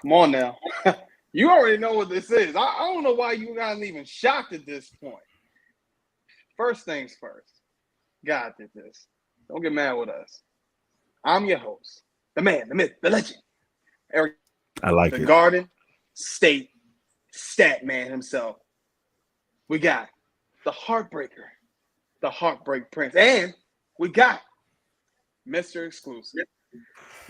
Come on now. You already know what this is. I don't know why you guys even shocked at this point. First things first. God did this. Don't get mad with us. I'm your host, the man, the myth, the legend, Eric, I like the it. Garden State Stat Man himself. We got the Heartbreaker, the Heartbreak Prince, and we got Mr. Exclusive.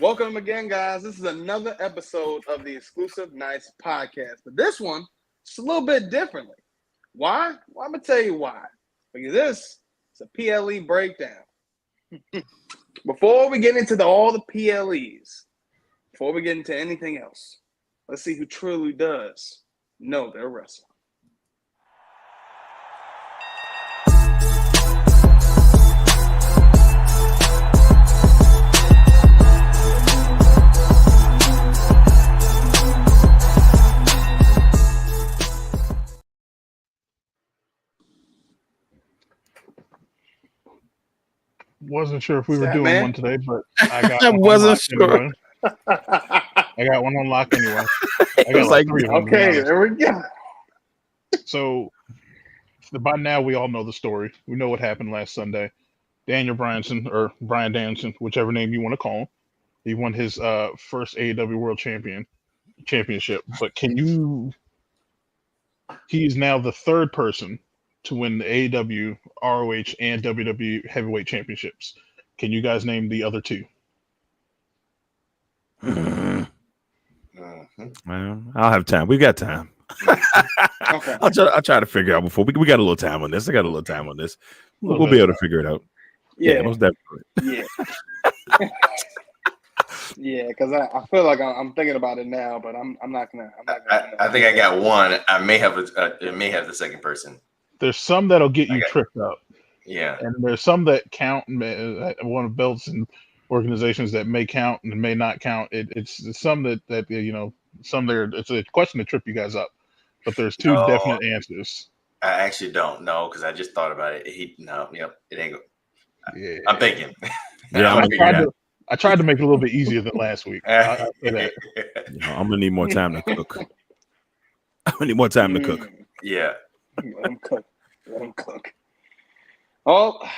Welcome again, guys. This is another episode of the Xclusive Nights Podcast. But this one, it's a little bit differently. Why? Well, I'm going to tell you why. Because this is a PLE breakdown. Before we get into all the PLEs, before we get into anything else, let's see who truly does know their wrestling. Wasn't sure if we were Stat doing man? one today, but I got I one wasn't on lock sure. anyway. I got one on lock anyway. I got was like, three of them, to be Okay, honest. there we go. So by now we all know the story. We know what happened last Sunday. Daniel Bryanson, or Bryan Danielson, whichever name you want to call him, he won his first AEW World Championship. But he's now the third person to win the AEW, ROH, and WWE Heavyweight Championships. Can you guys name the other two? Well, I'll have time. We got time. Okay. I'll try to figure out before we got a little time on this. I got a little time on this. We'll be able to figure it out. Yeah, most definitely. Yeah. Yeah, because I feel like I'm thinking about it now, but I'm not gonna. I think I got one. I may have the second person. There's some that'll get you Okay. tripped up. Yeah. And there's some that count, one of belts and organizations that may count and may not count. It's some that some there. It's a question to trip you guys up, but there's two No. definite answers. I actually don't know because I just thought about it. It ain't. Yeah, I'm thinking. Yeah, I tried to make it a little bit easier than last week. I'll say that. I'm gonna need more time to cook. I'm gonna need more time to cook. Yeah. Let him cook. Let him cook. Well,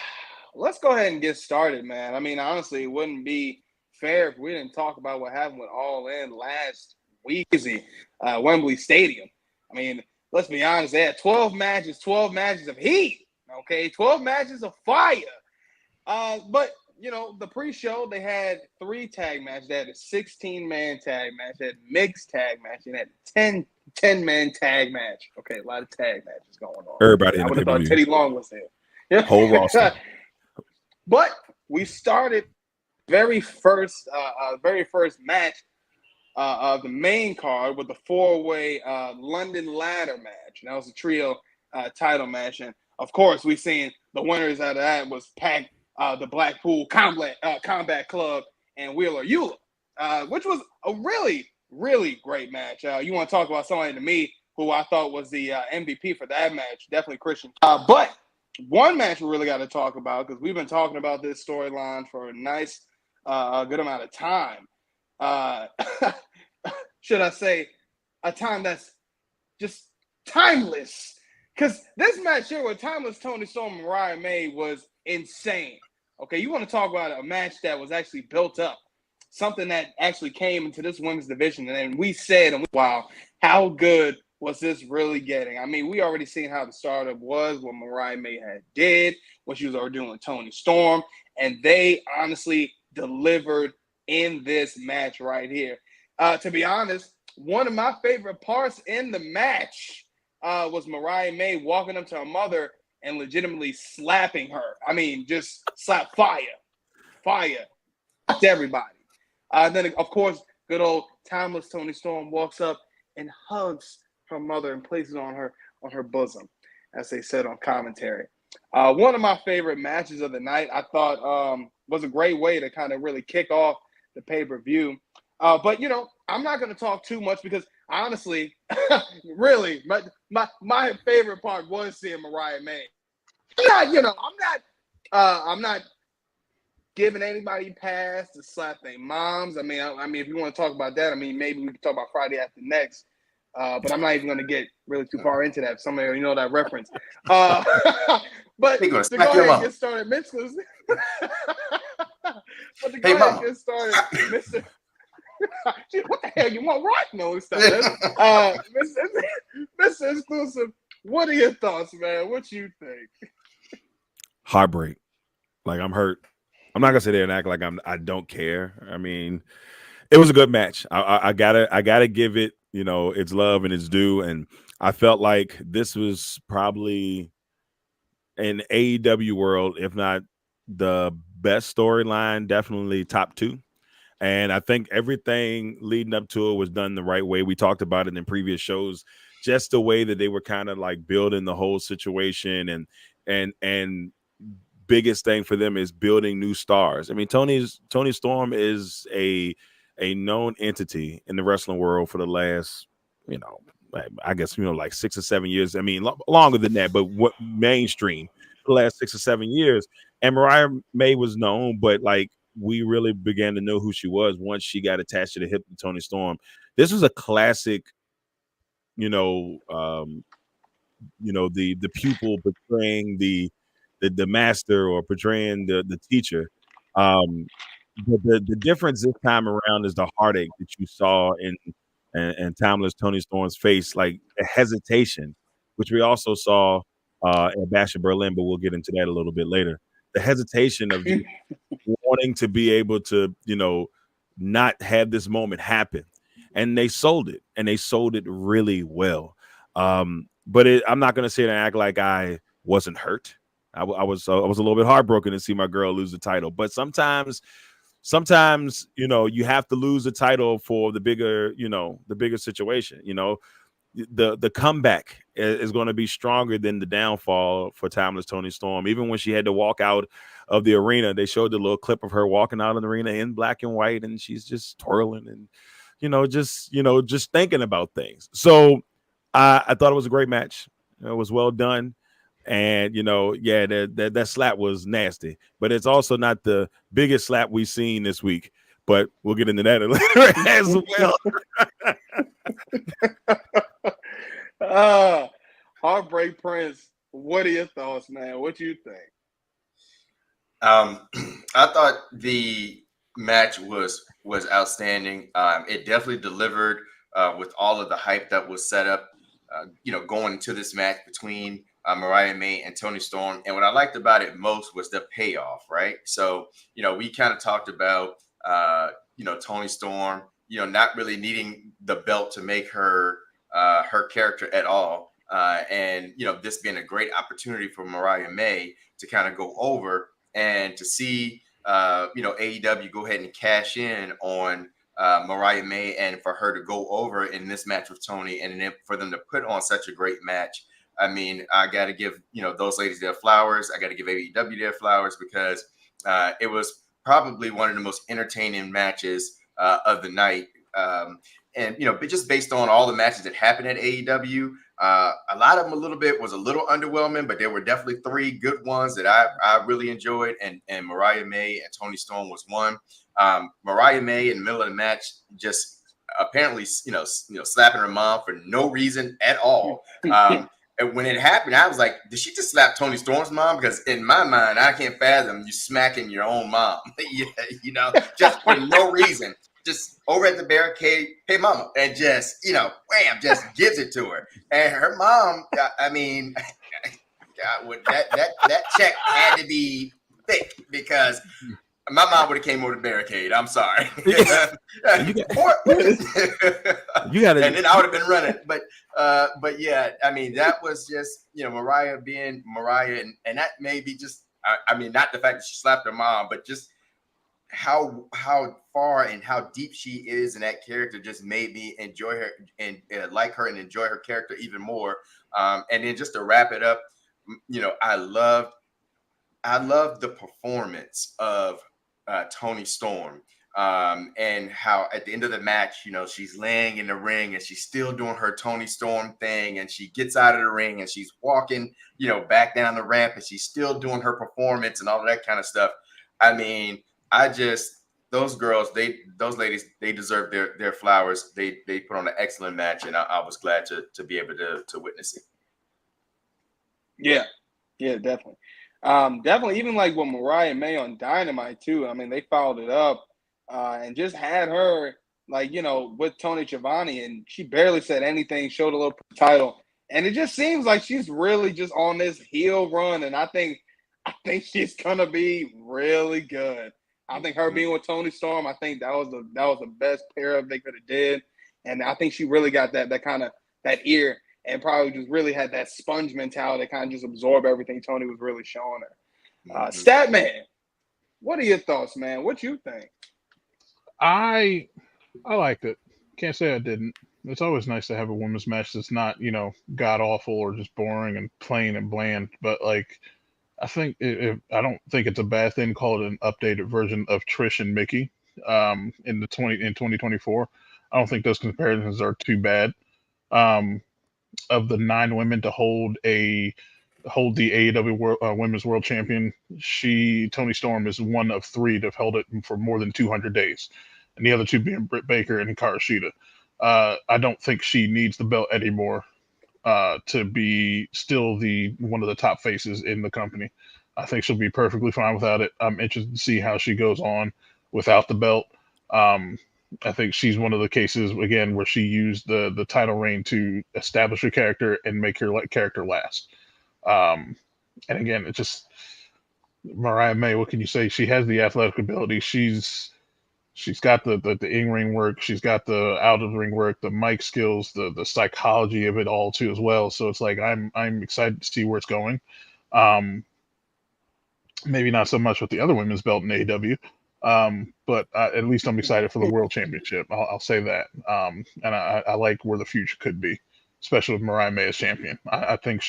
let's go ahead and get started, man. I mean, honestly, it wouldn't be fair if we didn't talk about what happened with All In last week at Wembley Stadium. I mean, let's be honest, they had 12 matches of heat, okay? 12 matches of fire. But, the pre-show, they had 3 tag matches. They had a 16-man tag match. They had a mixed tag match. And they had a 10-man tag match. Okay, a lot of tag matches going on. Everybody I in the would have thought pay-per-view. Teddy Long was there. Whole roster. But we started very first match of the main card with the 4-way London ladder match. And that was a trio title match. And, of course, we seen the winners out of that was Pac, the Blackpool Combat Club, and Wheeler Yulia, which was a really, really great match. You want to talk about somebody to me who I thought was the MVP for that match, definitely Christian. But one match we really got to talk about, because we've been talking about this storyline for a nice, good amount of time. Should I say a time that's just timeless? Because this match here with Timeless Tony Storm and Mariah May was insane. Okay, you want to talk about a match that was actually built up, something that actually came into this women's division, and then we said, wow, how good was this really getting? I mean, we already seen how the startup was, what Mariah May did, what she was already doing with Tony Storm, and they honestly delivered in this match right here. To be honest, one of my favorite parts in the match was Mariah May walking up to her mother and legitimately slapping her. I mean, just slap fire to everybody. Then, of course, good old Timeless Tony Storm walks up and hugs her mother and places on her bosom, as they said on commentary. One of my favorite matches of the night, I thought, was a great way to kind of really kick off the pay-per-view. But, I'm not going to talk too much because, honestly, really, my favorite part was seeing Mariah May. I'm not giving anybody pass to slap their moms. I mean, if you want to talk about that, I mean, maybe we can talk about Friday After Next. But I'm not even going to get really too far into that. Some of you know that reference. But to go ahead and get started, Mr. But to go ahead and get started, Mr. What the hell you want right? No, stop that. Mr. Xclusive, what are your thoughts, man? What you think? Heartbreak. Like, I'm hurt. I'm not gonna sit there and act like I don't care. I mean, it was a good match. I gotta give it, its love and its due. And I felt like this was probably in AEW world, if not the best storyline, definitely top 2. And I think everything leading up to it was done the right way. We talked about it in previous shows, just the way that they were kind of like building the whole situation, and biggest thing for them is building new stars. I mean, Tony Storm is a known entity in the wrestling world for the last, I guess, like 6 or 7 years. I mean, longer than that, but what mainstream for the last 6 or 7 years. And Mariah May was known, but like, we really began to know who she was once she got attached to the hip of Tony Storm. This was a classic, the pupil betraying the master, or portraying the teacher. But the difference this time around is the heartache that you saw in Timeless Tony Storm's face, like a hesitation, which we also saw at Bash in Berlin, but we'll get into that a little bit later. The hesitation of wanting to be able to, not have this moment happen. And they sold it, and they sold it really well. But I'm not going to sit and act like I wasn't hurt. I was a little bit heartbroken to see my girl lose the title. But sometimes, you have to lose the title for the bigger situation. The comeback is going to be stronger than the downfall for Timeless Tony Storm. Even when she had to walk out of the arena, they showed the little clip of her walking out of the arena in black and white, and she's just twirling and, just thinking about things. So I thought it was a great match. It was well done. And, that slap was nasty, but it's also not the biggest slap we've seen this week. But we'll get into that later as well. Heartbreak Prince, what are your thoughts, man? What do you think? I thought the match was outstanding. It definitely delivered with all of the hype that was set up, going into this match between Mariah May and Tony Storm. And what I liked about it most was the payoff, right? So, we kind of talked about, Tony Storm, not really needing the belt to make her her character at all. And, this being a great opportunity for Mariah May to kind of go over and to see, AEW go ahead and cash in on Mariah May, and for her to go over in this match with Tony, and then for them to put on such a great match. I mean, I got to give, those ladies their flowers. I got to give AEW their flowers, because it was probably one of the most entertaining matches of the night. And, but just based on all the matches that happened at AEW, a lot of them was a little underwhelming, but there were definitely 3 good ones that I really enjoyed. And Mariah May and Tony Storm was one. Mariah May in the middle of the match just apparently, slapping her mom for no reason at all. And when it happened, I was like, did she just slap Tony Storm's mom? Because in my mind, I can't fathom you smacking your own mom, just for no reason. Just over at the barricade, hey, mama, and just, wham, just gives it to her. And her mom, I mean, God, that check had to be thick, because my mom would have came over the barricade. I'm sorry. You got it. And then I would have been running. But yeah, I mean, that was just, Mariah being Mariah. And that may be just, I mean, not the fact that she slapped her mom, but just how far and how deep she is in that character just made me enjoy her and like her and enjoy her character even more. And then just to wrap it up, I loved the performance of Tony Storm, and how at the end of the match, she's laying in the ring and she's still doing her Tony Storm thing, and she gets out of the ring and she's walking, back down the ramp, and she's still doing her performance and all of that kind of stuff. I mean, those girls, those ladies, they deserve their flowers. They put on an excellent match, and I was glad to be able to witness it. Yeah, definitely. Definitely, even like with Mariah May on Dynamite too. I mean, they followed it up and just had her like, with Tony Schiavone, and she barely said anything, showed a little title. And it just seems like she's really just on this heel run, and I think she's gonna be really good. I think her being with Tony Storm, I think that was the best pair up they could have did, and I think she really got that kind of that ear, and probably just really had that sponge mentality to kind of just absorb everything Tony was really showing her. Statman, what are your thoughts, man? What you think? I liked it. Can't say I didn't. It's always nice to have a women's match that's not, god awful or just boring and plain and bland. But like, I think I don't think it's a bad thing to call it an updated version of Trish and Mickey in 2024. I don't think those comparisons are too bad. Of the 9 women to hold the AEW Women's World Champion, Tony Storm is one of 3 to have held it for more than 200 days, and the other 2 being Britt Baker and Hikaru Shida. I don't think she needs the belt anymore to be still one of the top faces in the company. I think she'll be perfectly fine without it. I'm interested to see how she goes on without the belt. I think she's one of the cases, again, where she used the title reign to establish her character and make her character last. And again, it's just Mariah May. What can you say? She has the athletic ability. She's got the in-ring work. She's got the out-of-ring work, the mic skills, the psychology of it all too as well. So it's like I'm excited to see where it's going. Maybe not so much with the other women's belt in AEW. But at least I'm excited for the World Championship. I'll say that. And I like where the future could be, especially with Mariah May as champion. I think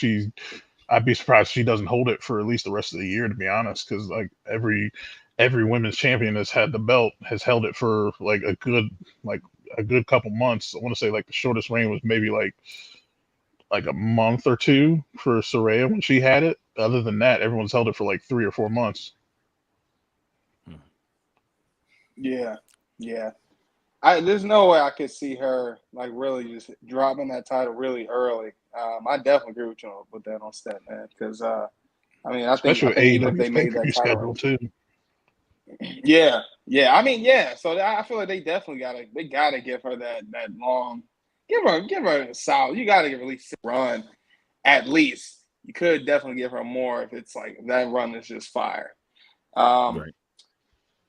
I'd be surprised if she doesn't hold it for at least the rest of the year, to be honest, because like every women's champion that's had the belt has held it for like a good couple months. I want to say like the shortest reign was maybe like a month or 2 for Saraya when she had it. Other than that, everyone's held it for like 3 or 4 months. Yeah. There's no way I could see her like really just dropping that title really early. I definitely agree with you with that on Stat, man. Because I think even if they made that title too. Yeah. So I feel like they definitely gotta give her that long. Give her a solid. You gotta give her at least a run, at least. You could definitely give her more if it's like that run is just fire. Right.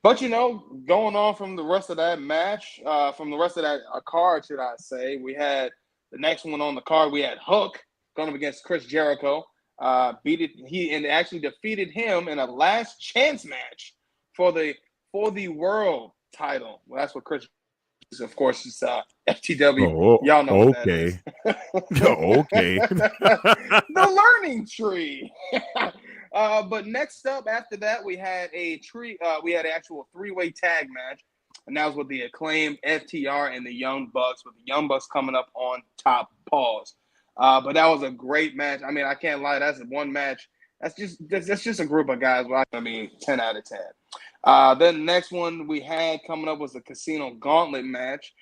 But going on from the rest of that match, from the rest of that card, should I say, we had the next one on the card. We had Hook going up against Chris Jericho. He actually defeated him in a last chance match for the world title. Well, that's what Chris is, of course, is FTW. Y'all know what that is. Okay. The learning tree. But next up after that, we had we had an actual 3-way tag match, and that was with the Acclaim, FTR, and the Young Bucks, with the Young Bucks coming up on top. Pause. But that was a great match. I mean, I can't lie. That's one match. That's just a group of guys. 10 out of 10. Then the next one we had coming up was the Casino Gauntlet match,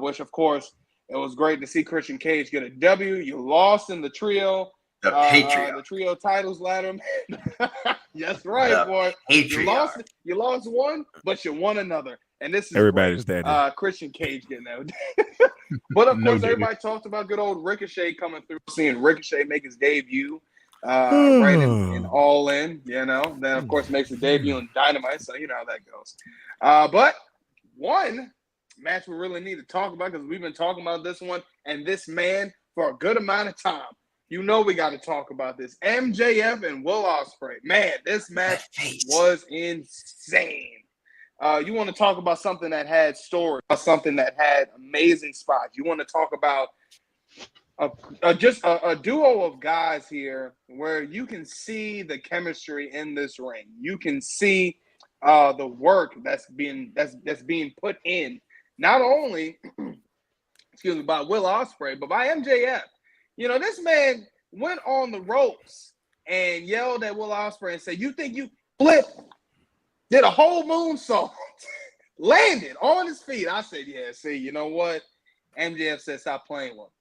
which, of course, it was great to see Christian Cage get a W. You lost in the trio. The trio titles ladder. That's right, boy. You lost one, but you won another. And this is everybody's that. Christian Cage getting that. But of course, everybody talked about good old Ricochet coming through, seeing Ricochet make his debut right in All In, Then of course makes his debut in Dynamite, so you know how that goes. But one match we really need to talk about, because we've been talking about this one and this man for a good amount of time. We got to talk about this. MJF and Will Ospreay. Man, this match was insane. You want to talk about something that had story, something that had amazing spots. You want to talk about just a duo of guys here where you can see the chemistry in this ring. You can see the work that's being put in, not only by Will Ospreay, but by MJF. This man went on the ropes and yelled at Will Ospreay and said, "You think you flip did a whole moonsault, landed on his feet. I said, yeah, see, you know what? MJF said stop playing with him.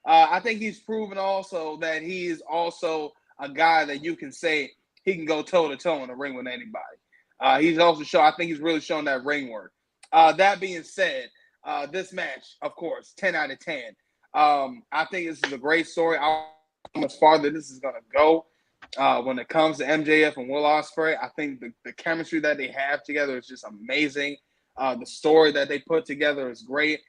I think he's proven also that he is also a guy that you can say he can go toe-to-toe in the ring with anybody. He's also shown, I think he's really shown that ring work. That being said, this match, of course, 10 out of 10. I think this is a great story. I don't know how much farther this is going to go. When it comes to MJF and Will Ospreay, I think the chemistry that they have together is just amazing. The story that they put together is great.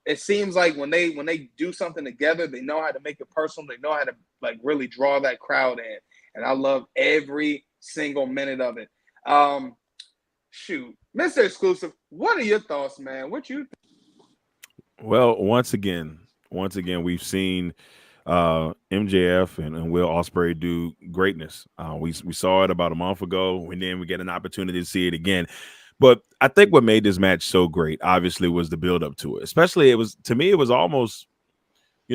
It seems like when they do something together, they know how to make it personal. They know how to like really draw that crowd in, and I love every single minute of it. Shoot, Mr. Exclusive, what are your thoughts, man? What you think? Well, once again, we've seen MJF and Will Ospreay do greatness. We saw it about a month ago, and then we get an opportunity to see it again. But I think what made this match so great, obviously, was the build up to it. Especially, it was almost,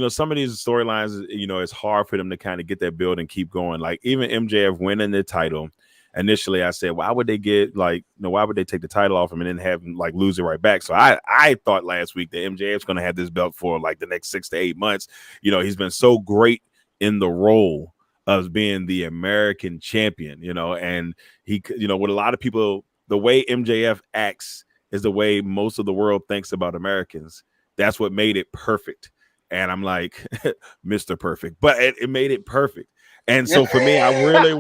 some of these storylines, it's hard for them to kind of get that build and keep going. Like even MJF winning the title. Initially, I said, why would they take the title off him and then have him like lose it right back? So I thought last week that MJF's going to have this belt for like the next 6 to 8 months. He's been so great in the role of being the American champion, and he, with a lot of people, the way MJF acts is the way most of the world thinks about Americans. That's what made it perfect. And I'm like, Mr. Perfect, but it made it perfect. And so for me, I really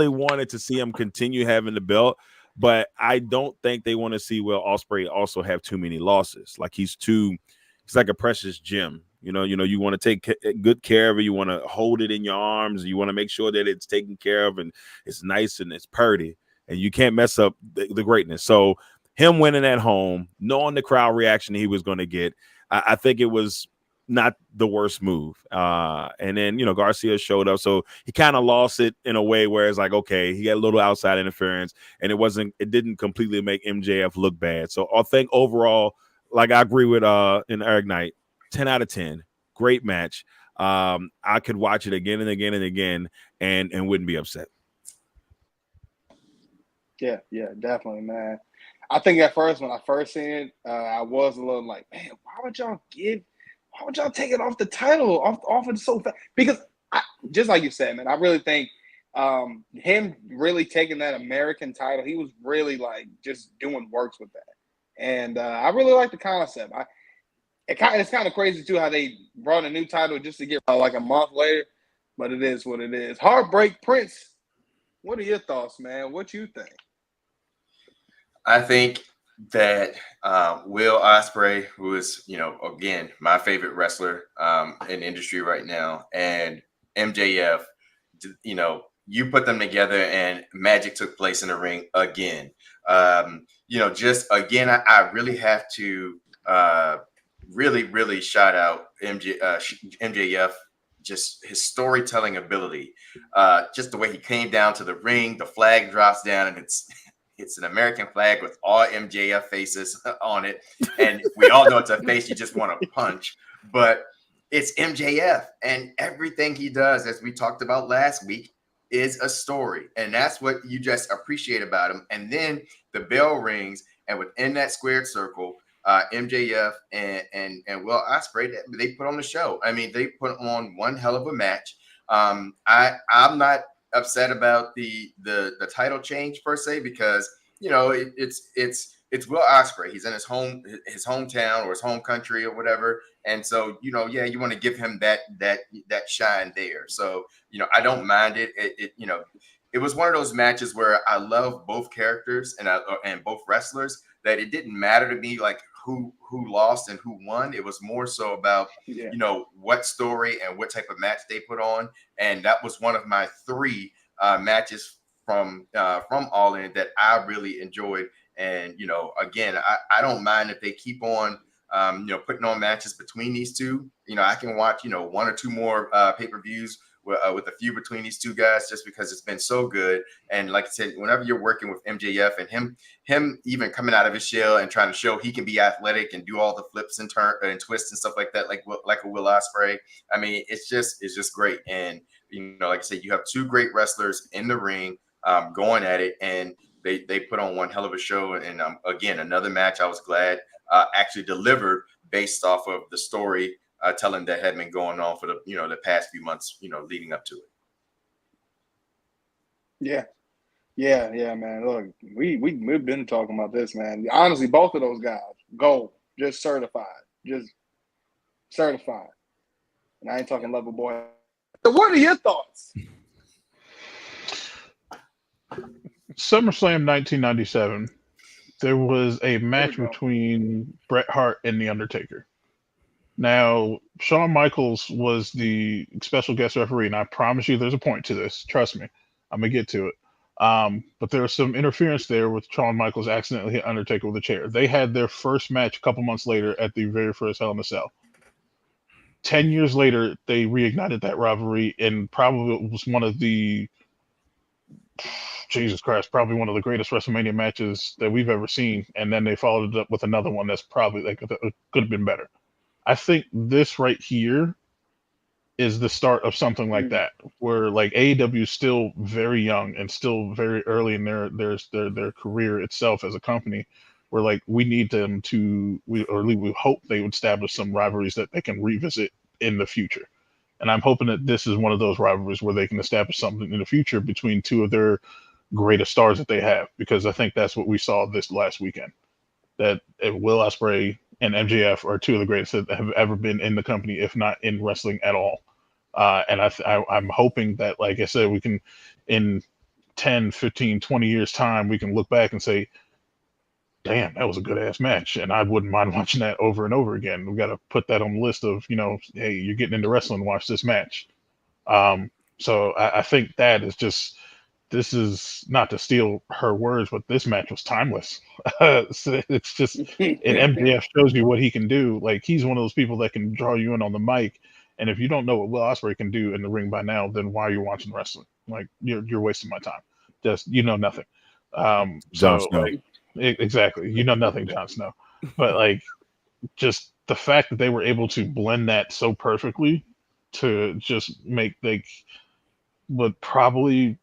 wanted to see him continue having the belt, but I don't think they want to see Will Ospreay also have too many losses. Like he's like a precious gem. You want to take good care of it. You want to hold it in your arms. You want to make sure that it's taken care of and it's nice and it's purty, and you can't mess up the greatness. So him winning at home, knowing the crowd reaction he was going to get, I think it was not the worst move. And then, Garcia showed up. So he kind of lost it in a way where it's like, okay, he got a little outside interference and it didn't completely make MJF look bad. So I think overall, like I agree with in Eric Knight, 10 out of 10, great match. I could watch it again and again and again and wouldn't be upset. Yeah, definitely, man. I think at first, when I first seen it, I was a little like, man, why would y'all take it off the title, off it so fast? Because just like you said, man, I really think him really taking that American title, he was really like just doing works with that. And I really like the concept. It's kind of crazy too how they brought a new title just to get like a month later, but it is what it is. Heartbreak Prince, what are your thoughts, man? What you think? I think that Will Ospreay, who is, again, my favorite wrestler in the industry right now, and MJF, you put them together and magic took place in the ring again. Just again, I really have to really shout out MJF, just his storytelling ability, just the way he came down to the ring, the flag drops down, and it's an American flag with all MJF faces on it. And we all know it's a face you just want to punch, but it's MJF, and everything he does, as we talked about last week, is a story. And that's what you just appreciate about him. And then the bell rings, and within that squared circle, MJF and Will Ospreay, they put on the show. I mean, they put on one hell of a match. I'm not upset about the title change per se, because it's Will Ospreay. He's in his hometown or his home country or whatever, and so you want to give him that shine there. So I don't mind it. It was one of those matches where I love both characters and both wrestlers, that it didn't matter to me like who lost and who won. It was more so about what story and what type of match they put on, and that was one of my 3 matches from All In that I really enjoyed. And again, I don't mind if they keep on putting on matches between these two. I can watch 1 or 2 more pay-per-views with a few between these two guys, just because it's been so good. And like I said, whenever you're working with MJF and him even coming out of his shell and trying to show he can be athletic and do all the flips and turn and twists and stuff like that, like a Will Ospreay, I mean, it's just great. And like I said, you have 2 great wrestlers in the ring. going at it, and they put on one hell of a show. And again, another match I was glad actually delivered based off of the story telling that had been going on for the past few months, leading up to it. Yeah, man. Look, we've been talking about this, man. Honestly, both of those guys, gold, just certified. And I ain't talking Lover Boy. So what are your thoughts? SummerSlam 1997, there was a match between Bret Hart and The Undertaker. Now, Shawn Michaels was the special guest referee, and I promise you there's a point to this. Trust me. I'm going to get to it. But there was some interference there with Shawn Michaels accidentally hit Undertaker with a chair. They had their first match a couple months later at the very first Hell in a Cell. 10 years later, they reignited that rivalry, and probably was one of the Jesus Christ, probably one of the greatest WrestleMania matches that we've ever seen. And then they followed it up with another one that's probably could have been better. I think this right here is the start of something like that, where like AEW is still very young and still very early in their career itself as a company, where like we need them to, or at least we hope they would establish some rivalries that they can revisit in the future. And I'm hoping that this is one of those rivalries where they can establish something in the future between two of their greatest stars that they have, because I think that's what we saw this last weekend. That Will Ospreay and MJF are two of the greatest that have ever been in the company, if not in wrestling at all. And I'm hoping that, like I said, we can, in 10, 15, 20 years time, we can look back and say, damn, that was a good ass match. And I wouldn't mind watching that over and over again. We got to put that on the list of, hey, you're getting into wrestling, watch this match. So I think that is just, this is not to steal her words, but this match was timeless. So it's just, and MJF shows you what he can do. Like, he's one of those people that can draw you in on the mic. And if you don't know what Will Ospreay can do in the ring by now, then why are you watching wrestling? Like, you're wasting my time. Just, nothing. Jon Snow. Exactly. Nothing, Jon Snow. But like, just the fact that they were able to blend that so perfectly to just make what probably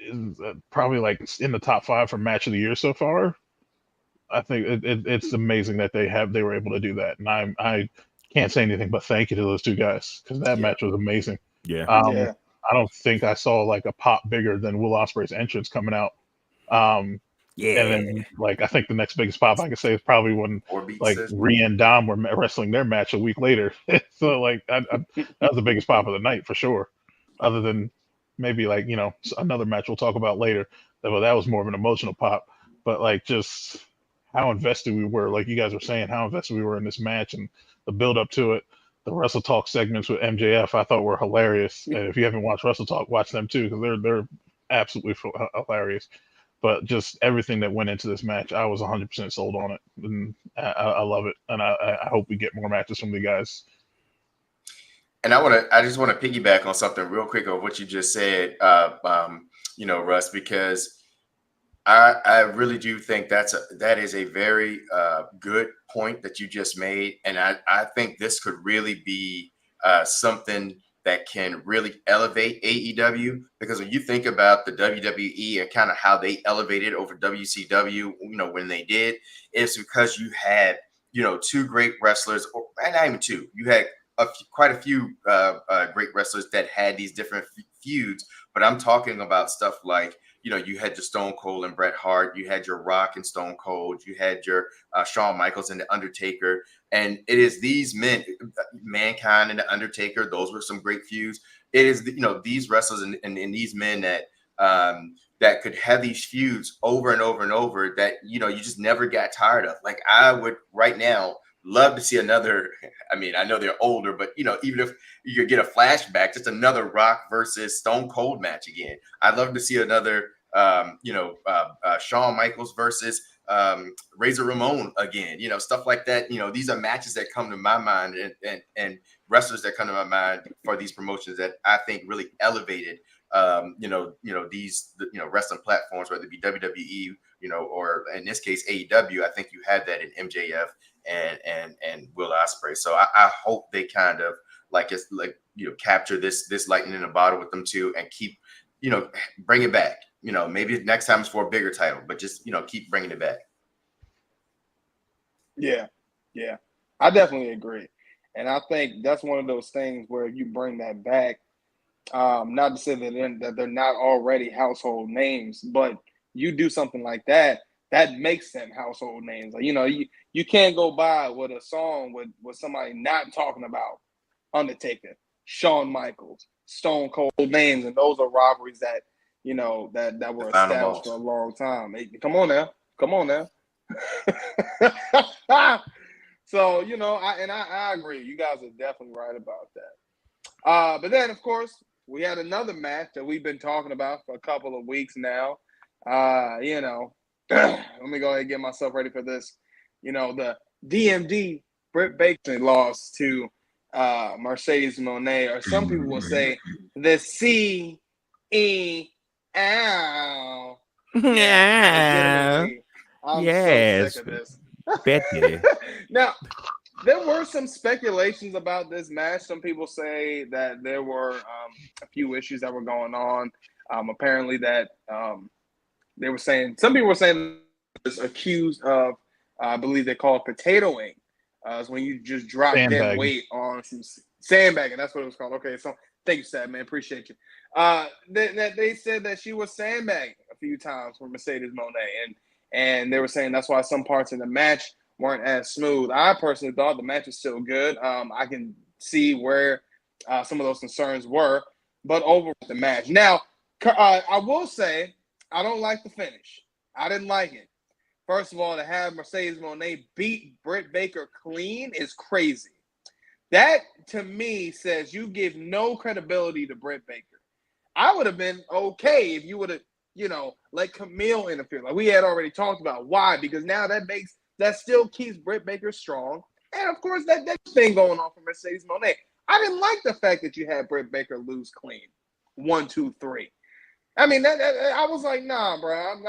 like in the top 5 for match of the year so far. I think it's amazing that they were able to do that, and I can't say anything but thank you to those two guys, because that match was amazing. Yeah. I don't think I saw like a pop bigger than Will Ospreay's entrance coming out. And then like I think the next biggest pop I could say is probably when like Rhea and Dom were wrestling their match a week later. So like that was the biggest pop of the night for sure. Other than maybe like another match we'll talk about later. That was more of an emotional pop. But like just how invested we were, like you guys were saying, how invested we were in this match and the build up to it. The Wrestle Talk segments with MJF I thought were hilarious. And if you haven't watched Wrestle Talk, watch them too, because they're absolutely hilarious. But just everything that went into this match, I was 100% sold on it, and I love it. And I hope we get more matches from the guys. And I just want to piggyback on something real quick of what you just said, Russ, because I really do think that is a very good point that you just made, and I think this could really be something that can really elevate AEW, because when you think about the WWE and kind of how they elevated over WCW, when they did, it's because you had, two great wrestlers, and not even two, you had quite a few great wrestlers that had these different feuds. But I'm talking about stuff like, you had your Stone Cold and Bret Hart, you had your Rock and Stone Cold, you had your Shawn Michaels and The Undertaker. And it is these men, Mankind and The Undertaker, those were some great feuds. It is, these wrestlers and these men that that could have these feuds over and over and over that, you just never got tired of. Like, I would right now love to see another. I mean, I know they're older, but even if you could get a flashback, just another Rock versus Stone Cold match again. I'd love to see another, Shawn Michaels versus Razor Ramon again. Stuff like that. These are matches that come to my mind, and wrestlers that come to my mind for these promotions that I think really elevated, these wrestling platforms, whether it be WWE, or in this case AEW. I think you had that in MJF and Will Ospreay. So I hope they kind of capture this lightning in a bottle with them too, and keep, bring it back. maybe next time it's for a bigger title, but just, keep bringing it back. Yeah. I definitely agree. And I think that's one of those things where you bring that back. Not to say that they're not already household names, but you do something like that makes them household names. Like, you can't go by with a song with somebody not talking about Undertaker, Shawn Michaels, Stone Cold names, and those are rivalries that that were established for a long time. Hey, come on now. So I agree. You guys are definitely right about that. But then, of course, we had another match that we've been talking about for a couple of weeks now. Let me go ahead and get myself ready for this. The DMD Britt Baker lost to Mercedes Moné, or some people will say the CEL. Yeah. I'm so sick of this. Betty. Now, there were some speculations about this match. Some people say that there were a few issues that were going on. Apparently, that they were saying, some people were saying it was accused of, I believe they call it potatoing. It's when you just drop dead weight on some sandbagging. That's what it was called. Okay, so thank you, Sad man. Appreciate you. They said that she was sandbagging a few times for Mercedes Moné, and they were saying that's why some parts of the match weren't as smooth. I personally thought the match was still good. I can see where some of those concerns were, but over the match. Now, I will say I don't like the finish. I didn't like it. First of all, to have Mercedes Moné beat Britt Baker clean is crazy. That, to me, says you give no credibility to Britt Baker. I would have been okay if you would have, let Camille interfere. Like we had already talked about. Why? Because now that still keeps Britt Baker strong. And, of course, that thing going on for Mercedes Moné. I didn't like the fact that you had Britt Baker lose clean. 1, 2, 3. I mean, I was like, nah, bro. I'm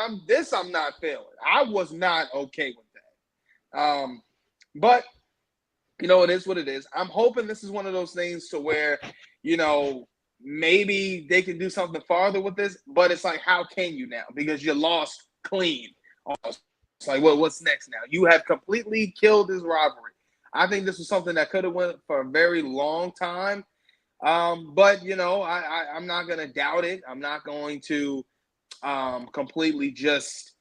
not feeling. I was not okay with that. But it is what it is. I'm hoping this is one of those things to where, maybe they can do something farther with this. But it's like, how can you now? Because you lost clean. It's like, well, what's next now? You have completely killed this rivalry. I think this was something that could have went for a very long time. But I'm not gonna doubt it. I'm not going to completely just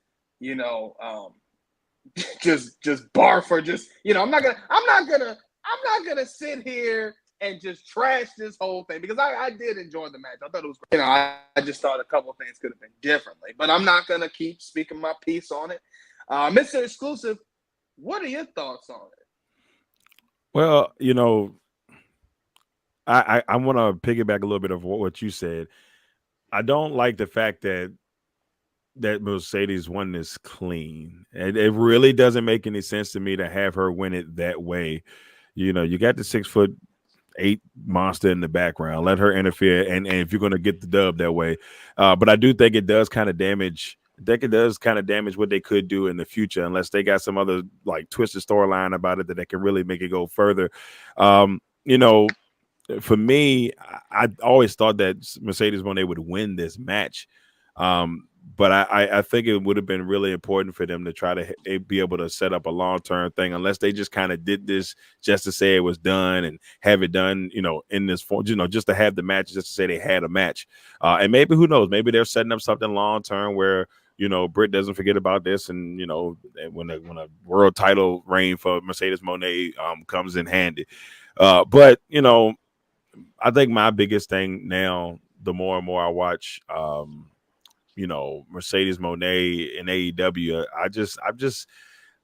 just barf or just I'm not gonna sit here and just trash this whole thing, because I did enjoy the match. I thought it was great. I just thought a couple of things could have been differently, but I'm not gonna keep speaking my piece on it. Mr. Xclusive, what are your thoughts on it? Well, I want to piggyback a little bit of what you said. I don't like the fact that Mercedes won this clean. It really doesn't make any sense to me to have her win it that way. You got the 6'8" monster in the background. Let her interfere, and if you're going to get the dub that way. But I do think it does kind of damage. What they could do in the future, unless they got some other like twisted storyline about it that can really make it go further. For me, I always thought that Mercedes Moné would win this match. But I think it would have been really important for them to try to be able to set up a long-term thing, unless they just kind of did this just to say it was done and have it done, in this form, just to have the match, just to say they had a match. And maybe, who knows, maybe they're setting up something long-term where, Britt doesn't forget about this, and when a world title reign for Mercedes Moné comes in handy. But I think my biggest thing now, the more and more I watch, Mercedes Moné in AEW, I'm just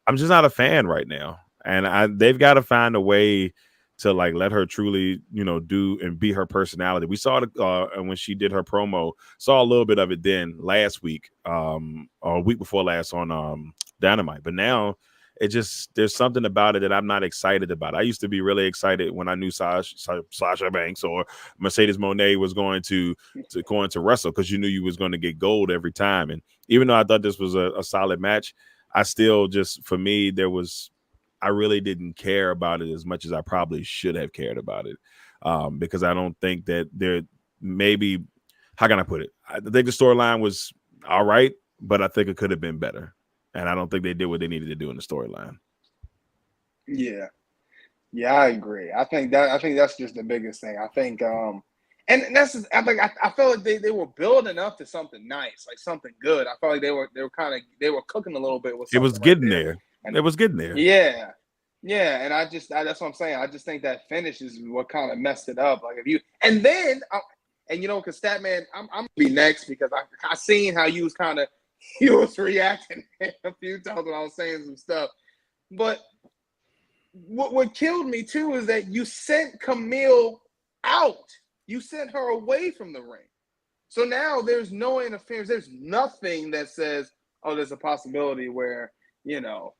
not a fan right now, and they've got to find a way to like let her truly, do and be her personality. We saw it when she did her promo, saw a little bit of it then last week, or a week before last on Dynamite. But now there's something about it that I'm not excited about. I used to be really excited when I knew Sasha Banks or Mercedes Moné was going to wrestle, because you knew you was going to get gold every time. And even though I thought this was a solid match, I still for me, I really didn't care about it as much as I probably should have cared about it, because I don't think that maybe, how can I put it? I think the storyline was all right, but I think it could have been better. And I don't think they did what they needed to do in the storyline. Yeah. Yeah, I agree. I think that's just the biggest thing. I think and that's just, I felt like they were building up to something nice, like something good. I felt like they were cooking a little bit with It something was right getting there. there. And It was getting there. yeah. Yeah, and that's what I'm saying. I just think that finish is what kind of messed it up. Like if you and then and you know, because Statman, I'm gonna be next because I seen how you was reacting a few times when I was saying some stuff. But what killed me too is that you sent Camille out. You sent her away from the ring. So now there's no interference. There's nothing that says, oh, there's a possibility where, you know,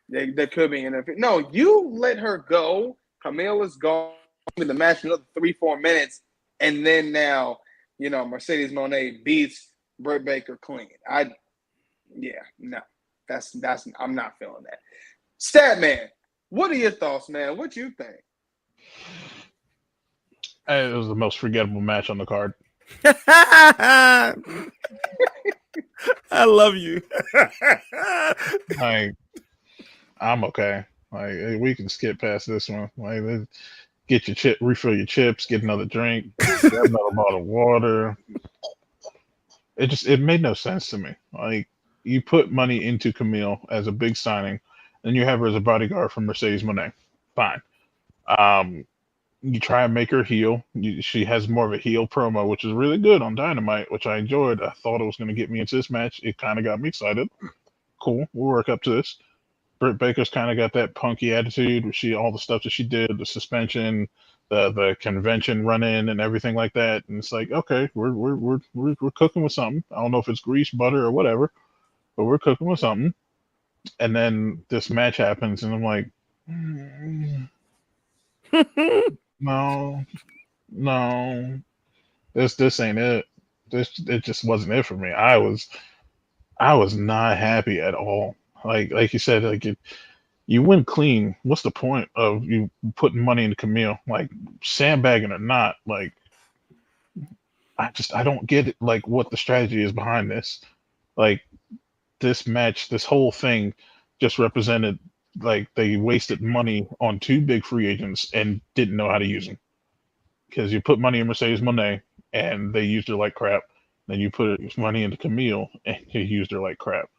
there could be interference. No, you let her go. Camille is gone. The match another 3-4 minutes. And then now, you know, Mercedes Moné beats Britt Baker clean. I'm not feeling that. Statman, what are your thoughts, man? What you think? It was the most forgettable match on the card. I love you. Like, I'm okay. Like, we can skip past this one. Like, get your refill your chips, get another drink, get another bottle of water. It made no sense to me. Like, you put money into Camille as a big signing, and you have her as a bodyguard for Mercedes Moné. Fine. You try and make her heel. She has more of a heel promo, which is really good on Dynamite, which I enjoyed. I thought it was going to get me into this match. It kind of got me excited. Cool. We'll work up to this. Britt Baker's kind of got that punky attitude where all the stuff that she did, the suspension, the convention run-in and everything like that. And it's like, okay, we're cooking with something. I don't know if it's grease, butter, or whatever, but we're cooking with something. And then this match happens, and I'm like, no, this ain't it. It just wasn't it for me. I was not happy at all. Like you said, like you win clean. What's the point of you putting money into Camille? Like, sandbagging or not, like I don't get it, like what the strategy is behind this. Like, this match, this whole thing just represented like they wasted money on two big free agents and didn't know how to use them. Because you put money in Mercedes Moné and they used her like crap. Then you put money into Camille and they used her like crap.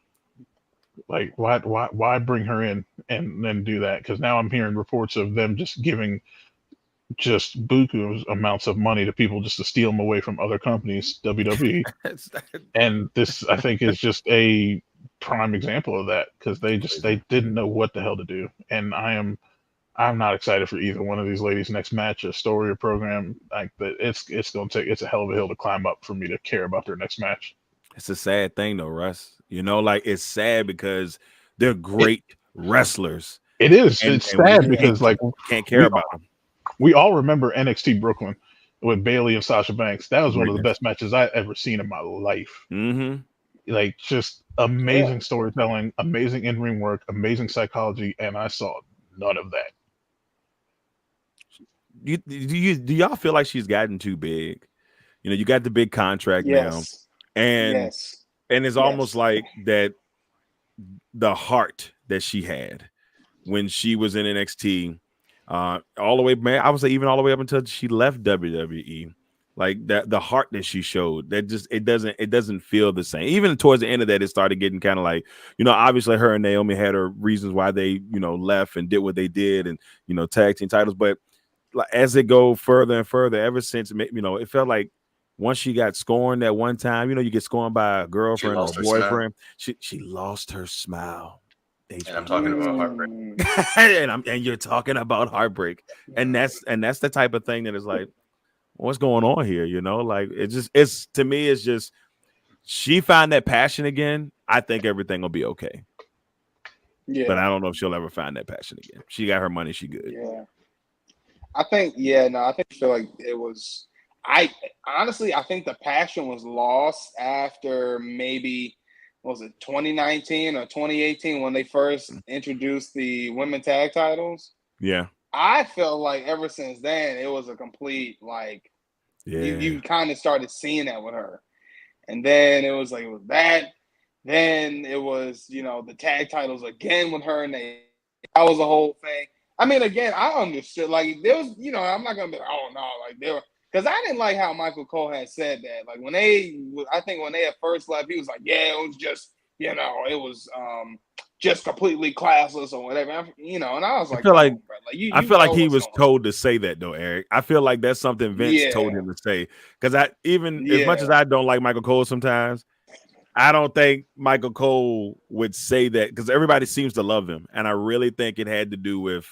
Like, why bring her in and then do that? Because now I'm hearing reports of them just giving just buku amounts of money to people just to steal them away from other companies, WWE. And this, I think, is just a prime example of that, because they didn't know what the hell to do. And I'm not excited for either one of these ladies' next match, or story, or program. Like, that it's a hell of a hill to climb up for me to care about their next match. It's a sad thing though, Russ. You know, like, it's sad because they're great wrestlers. It is. It's sad because like can't care about them. We all remember NXT Brooklyn with Bayley and Sasha Banks. That was one of the best matches I've ever seen in my life. Mm-hmm. Like, just amazing storytelling, amazing in-ring work, amazing psychology, and I saw none of that. Do y'all feel like she's gotten too big? You know, you got the big contract now, and it's almost like that. The heart that she had when she was in NXT, all the way, man, I would say even all the way up until she left WWE, like that, the heart that she showed, that just it doesn't feel the same. Even towards the end of that, it started getting kind of like, you know, obviously her and Naomi had her reasons why they, you know, left and did what they did, and, you know, tag team titles. But like, as it go further and further, ever since, you know, it felt like once she got scorned that one time, you know, you get scorned by a girlfriend or a boyfriend, she lost her smile. And I'm talking about heartbreak. and you're talking about heartbreak. And that's the type of thing that is like, what's going on here? You know, like, it's to me, it's just, she found that passion again. I think everything will be okay. Yeah. But I don't know if she'll ever find that passion again. She got her money, she good. Yeah. I think feel like it was, I think the passion was lost after maybe, what was it, 2019 or 2018 when they first introduced the women tag titles? Yeah. I felt like ever since then, it was a complete, like, you kind of started seeing that with her. And then it was that. Then it was, the tag titles again with her and they. That was a whole thing. I mean, again, I understood. Like, there was, I'm not going to be like, oh, no. Like, there were. Because I didn't like how Michael Cole had said that. Like, I think when they had first left, he was like, yeah, it was just, it was just completely classless or whatever. And I was like, I feel like, bro. Like you I feel like know he what's was going on. told to say that though, Eric. I feel like that's something Vince told him to say. Because as much as I don't like Michael Cole sometimes, I don't think Michael Cole would say that because everybody seems to love him. And I really think it had to do with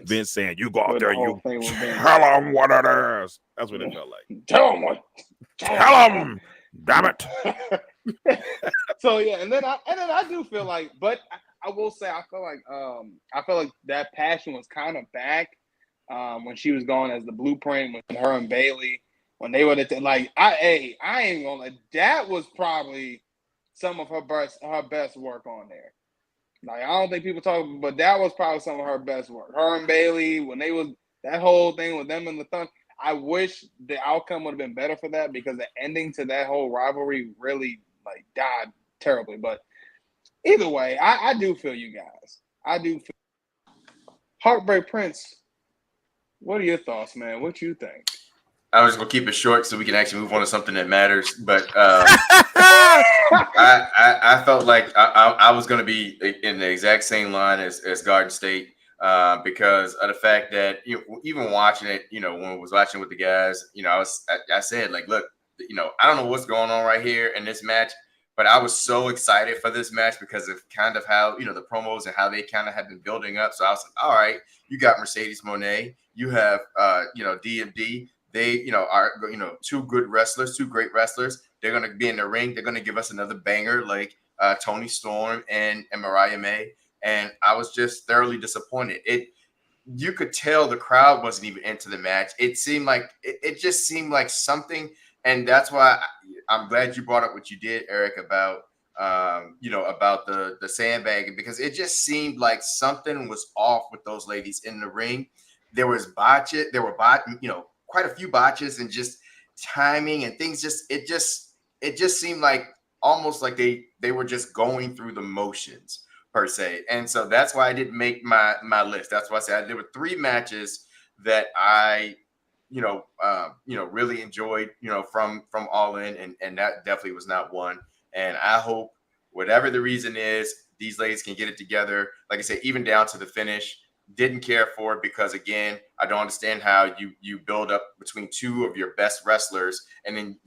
Vince saying, you go out there and you tell him what it is. That's what it felt like. Tell him what. Tell him. Damn it. So yeah, and then I do feel like, but I will say I feel like that passion was kind of back when she was going as the Blueprint with her and Bailey when they were I ain't gonna lie, that was probably some of her best work on there. Like, I don't think people talk, but that was probably some of her best work. Her and Bailey, when they was that whole thing with them and the Thunder. I wish the outcome would have been better for that because the ending to that whole rivalry really died terribly. But either way, I do feel you guys. I do feel Heartbreak Prince. What are your thoughts, man? What you think? I was gonna keep it short so we can actually move on to something that matters. But I felt like I was gonna be in the exact same line as Garden State because of the fact that even watching it, when I was watching with the guys, I said like, look, I don't know what's going on right here in this match, but I was so excited for this match because of kind of how the promos and how they kind of have been building up. So I was like, all right, you got Mercedes Moné, you have DMD. They, are, two great wrestlers. They're going to be in the ring. They're going to give us another banger like Toni Storm and Mariah May. And I was just thoroughly disappointed. You could tell the crowd wasn't even into the match. It seemed like, it just seemed like something. And that's why I'm glad you brought up what you did, Eric, about, about the sandbagging, because it just seemed like something was off with those ladies in the ring. There were quite a few botches and just timing and things. It just seemed like almost like they were just going through the motions per se. And so that's why I didn't make my list. That's why I said there were 3 matches that I, really enjoyed, from All In, and that definitely was not one. And I hope whatever the reason is, these ladies can get it together. Like I said, even down to the finish. Didn't care for it because, again, I don't understand how you build up between 2 of your best wrestlers and then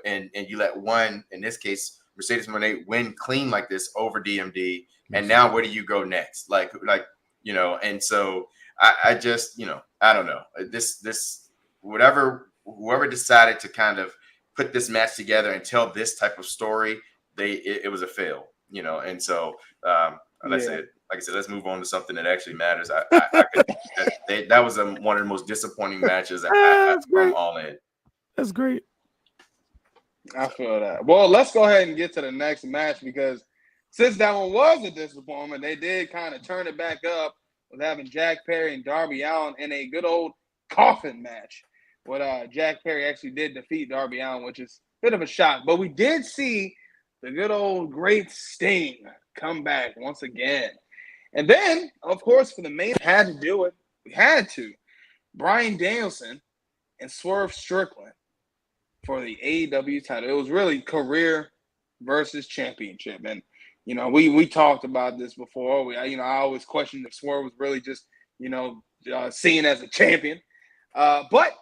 and you let one, in this case, Mercedes Moné, win clean like this over DMD. And now where do you go next? And so I just, I don't know. Whoever decided to kind of put this match together and tell this type of story, it was a fail, and so like I said, let's move on to something that actually matters. That was one of the most disappointing matches from All In. That's great. I feel that. Well, let's go ahead and get to the next match because since that one was a disappointment, they did kind of turn it back up with having Jack Perry and Darby Allin in a good old coffin match. Jack Perry actually did defeat Darby Allin, which is a bit of a shock. But we did see the good old great Sting come back once again. And then, of course, for the main, we had to do it. We had to. Bryan Danielson and Swerve Strickland for the AEW title. It was really career versus championship. And, we talked about this before. I always questioned if Swerve was really just, seen as a champion. But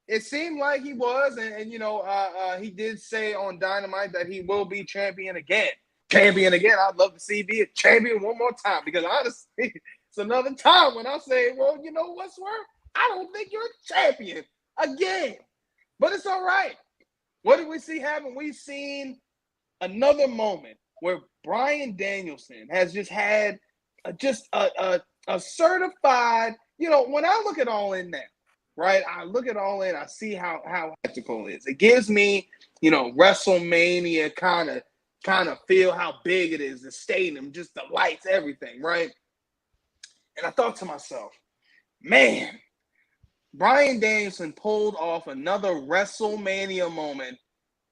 it seemed like he was. And he did say on Dynamite that he will be champion again. I'd love to see be a champion one more time because honestly, it's another time when I say, well, you know what, Swerve? I don't think you're a champion again. But it's all right. What did we see happen? We've seen another moment where Bryan Danielson has just had a certified, when I look at All In now, right? I look at All In, I see how tactical it is. It gives me, WrestleMania kind of feel how big it is, the stadium, just the lights, everything, right? And I thought to myself, man, Bryan Danielson pulled off another WrestleMania moment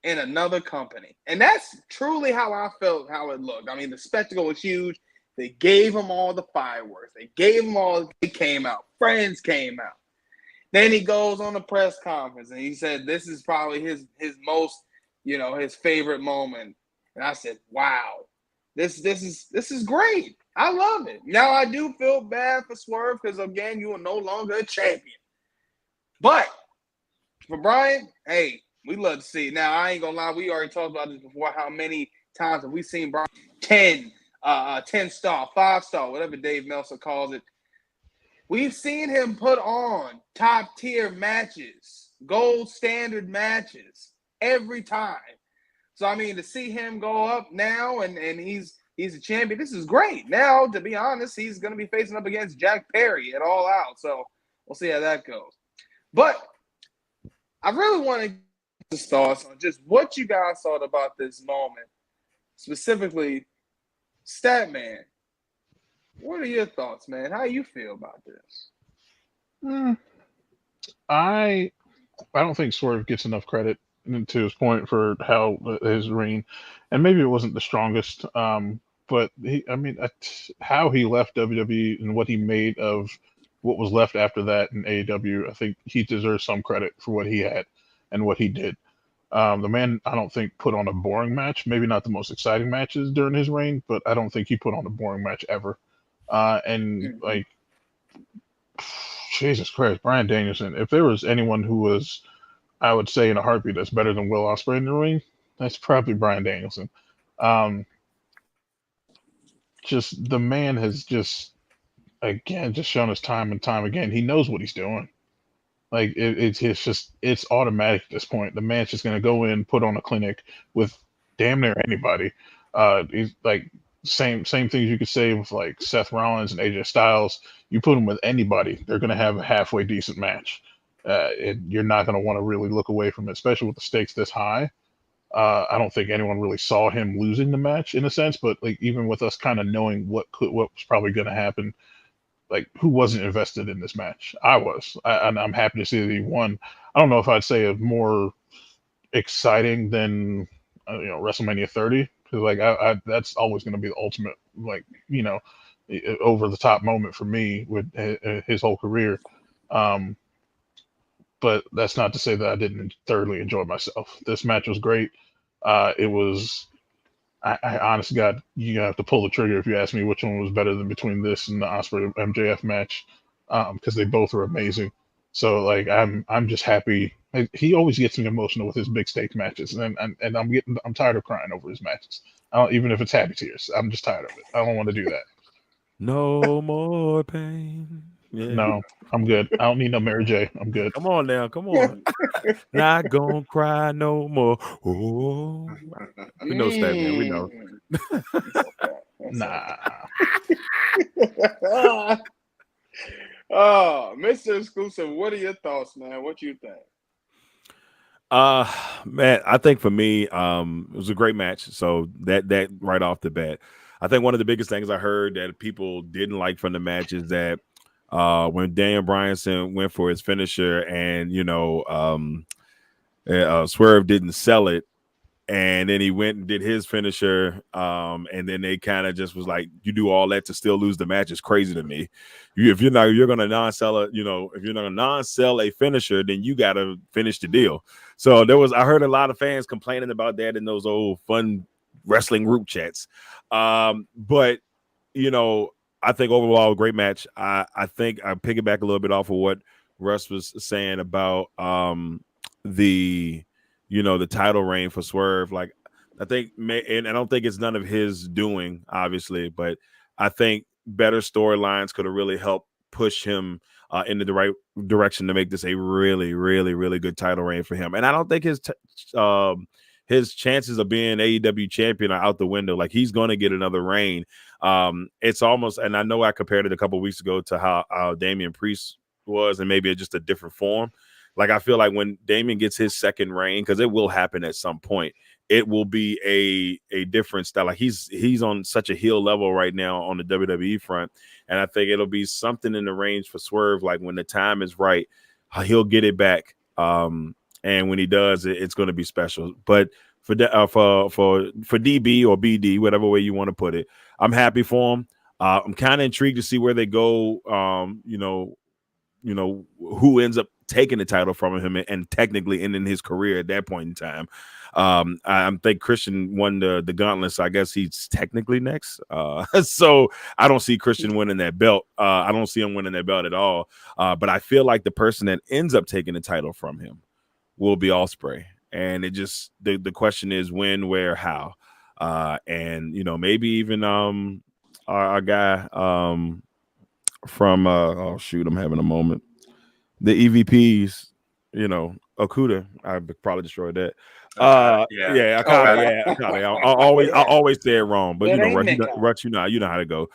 in another company. And that's truly how I felt, how it looked. I mean, the spectacle was huge. They gave him all the fireworks. They gave him all, he came out. Friends came out. Then he goes on the press conference and he said, this is probably his most, his favorite moment. And I said, wow, this is great. I love it. Now I do feel bad for Swerve because, again, you are no longer a champion. But for Brian, hey, we love to see it. Now, I ain't going to lie. We already talked about this before, how many times have we seen Brian 10-star, 5-star, whatever Dave Meltzer calls it. We've seen him put on top-tier matches, gold standard matches every time. So, I mean, to see him go up now and he's a champion, this is great. Now, to be honest, he's going to be facing up against Jack Perry at All Out. So, we'll see how that goes. But I really want to get his thoughts on just what you guys thought about this moment. Specifically, Statman. What are your thoughts, man? How you feel about this? I don't think Swerve gets enough credit, to his point, for how his reign, and maybe it wasn't the strongest, but how he left WWE and what he made of what was left after that in AEW, I think he deserves some credit for what he had and what he did. The man, I don't think, put on a boring match. Maybe not the most exciting matches during his reign, but I don't think he put on a boring match ever. Jesus Christ, Bryan Danielson. If there was anyone who was, I would say in a heartbeat, that's better than Will Ospreay in the ring, that's probably Bryan Danielson. Just the man has just shown us time and time again. He knows what he's doing. Like it's automatic at this point. The man's just gonna go in, put on a clinic with damn near anybody. He's like same things you could say with like Seth Rollins and AJ Styles. You put them with anybody, they're gonna have a halfway decent match. You're not gonna want to really look away from it, especially with the stakes this high. I don't think anyone really saw him losing the match in a sense, but like even with us kind of knowing what was probably gonna happen. Like, who wasn't invested in this match? I was. And I'm happy to see that he won. I don't know if I'd say a more exciting than WrestleMania 30, because like that's always going to be the ultimate, like, over the top moment for me with his whole career. But that's not to say that I didn't thoroughly enjoy myself. This match was great. It was. I honestly, God, you have to pull the trigger if you ask me which one was better than between this and the Ospreay MJF match, because they both were amazing. So like, I'm just happy. He always gets me emotional with his big stake matches, and I'm tired of crying over his matches. Even if it's happy tears, I'm just tired of it. I don't want to do that. No more pain. Yeah. No, I'm good. I don't need no Mary J. I'm good. Come on now, come on. Not gonna cry no more. Oh, we know Statman. We know. Nah. Oh, Mr. Exclusive, what are your thoughts, man? What you think? Man, I think for me, it was a great match. So that right off the bat, I think one of the biggest things I heard that people didn't like from the match is that when Daniel Bryanson went for his finisher and Swerve didn't sell it, and then he went and did his finisher, and then they kind of just was like, you do all that to still lose the match is crazy to me. If you're gonna non-sell it, if you're gonna non-sell a finisher, then you gotta finish the deal. So I heard a lot of fans complaining about that in those old fun wrestling group chats. But I think overall, great match. I think I piggyback a little bit off of what Russ was saying about the title reign for Swerve. Like, I think, and I don't think it's none of his doing, obviously, but I think better storylines could have really helped push him into the right direction to make this a really, really, really good title reign for him. And I don't think his chances of being AEW champion are out the window. Like, he's going to get another reign. It's almost, and I know I compared it a couple of weeks ago to how Damian Priest was, and maybe just a different form. Like, I feel like when Damian gets his second reign, because it will happen at some point, it will be a different style. Like, he's on such a heel level right now on the WWE front, and I think it'll be something in the range for Swerve. Like, when the time is right, he'll get it back. and when he does, it's going to be special. But for DB or BD, whatever way you want to put it, I'm happy for him. I'm kind of intrigued to see where they go. Who ends up taking the title from him and technically ending his career at that point in time. I think Christian won the gauntlet, so I guess he's technically next. So I don't see Christian winning that belt. I don't see him winning that belt at all. But I feel like the person that ends up taking the title from him will be Ospreay. And it just the question is when, where, how. And maybe even our guy from I'm having a moment. The EVPs, Okuda, I probably destroyed that. Okada. I always say it wrong, but Rush, you know how to go.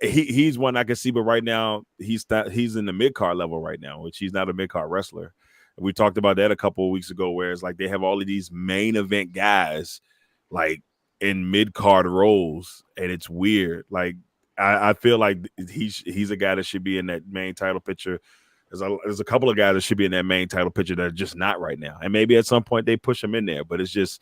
He's one I can see, but right now he's in the mid card level right now, which he's not a mid card wrestler. We talked about that a couple of weeks ago, where it's like they have all of these main event guys like in mid card roles, and it's weird. Like I feel like he's a guy that should be in that main title picture. There's a couple of guys that should be in that main title picture that are just not right now, and maybe at some point they push them in there. But it's just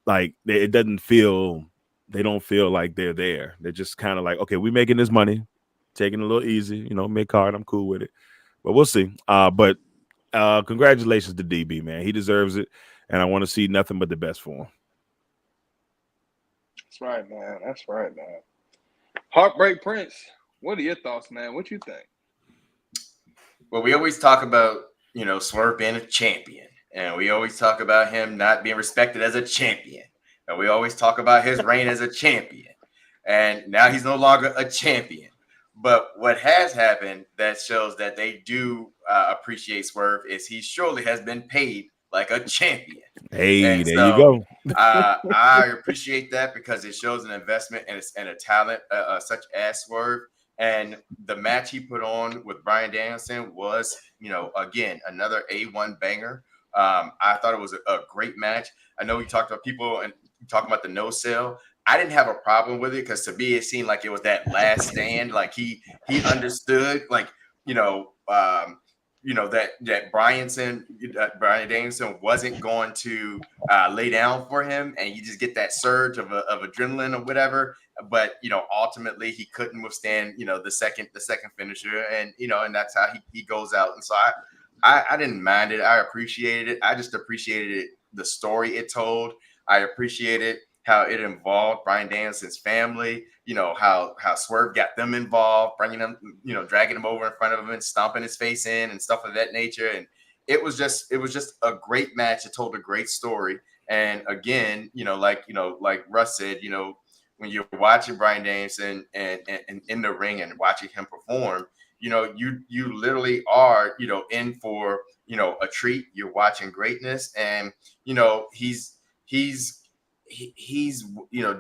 like they don't feel like they're there. They're just kind of like, okay, we're making this money, taking it a little easy, mid card. I'm cool with it, but we'll see. But congratulations to DB, man. He deserves it, and I want to see nothing but the best for him. That's right, man. Heartbreak Prince, what are your thoughts, man? What you think? Well, we always talk about, Swerve being a champion, and we always talk about him not being respected as a champion, and we always talk about his reign as a champion, and now he's no longer a champion. But what has happened that shows that they do appreciate Swerve is he surely has been paid like a champion. Hey, and there you go. I appreciate that because it shows an investment and a talent such as Swerve. And the match he put on with Bryan Danielson was, again, another A1 banger. I thought it was a great match. I know we talked about people and talking about the no sell. I didn't have a problem with it because to me, it seemed like it was that last stand. Like he understood, like, that Bryan Danielson wasn't going to lay down for him, and you just get that surge of adrenaline or whatever. But ultimately he couldn't withstand the second finisher, and and that's how he goes out. And so I didn't mind it. I appreciated it. I just appreciated the story it told. I appreciated how it involved Bryan Danielson's family. How Swerve got them involved, bringing them, dragging him over in front of him and stomping his face in and stuff of that nature. And it was just a great match. It told a great story. And again, like Russ said, when you're watching Bryan Danielson and in the ring and watching him perform, you literally are, in for, a treat. You're watching greatness, and, he's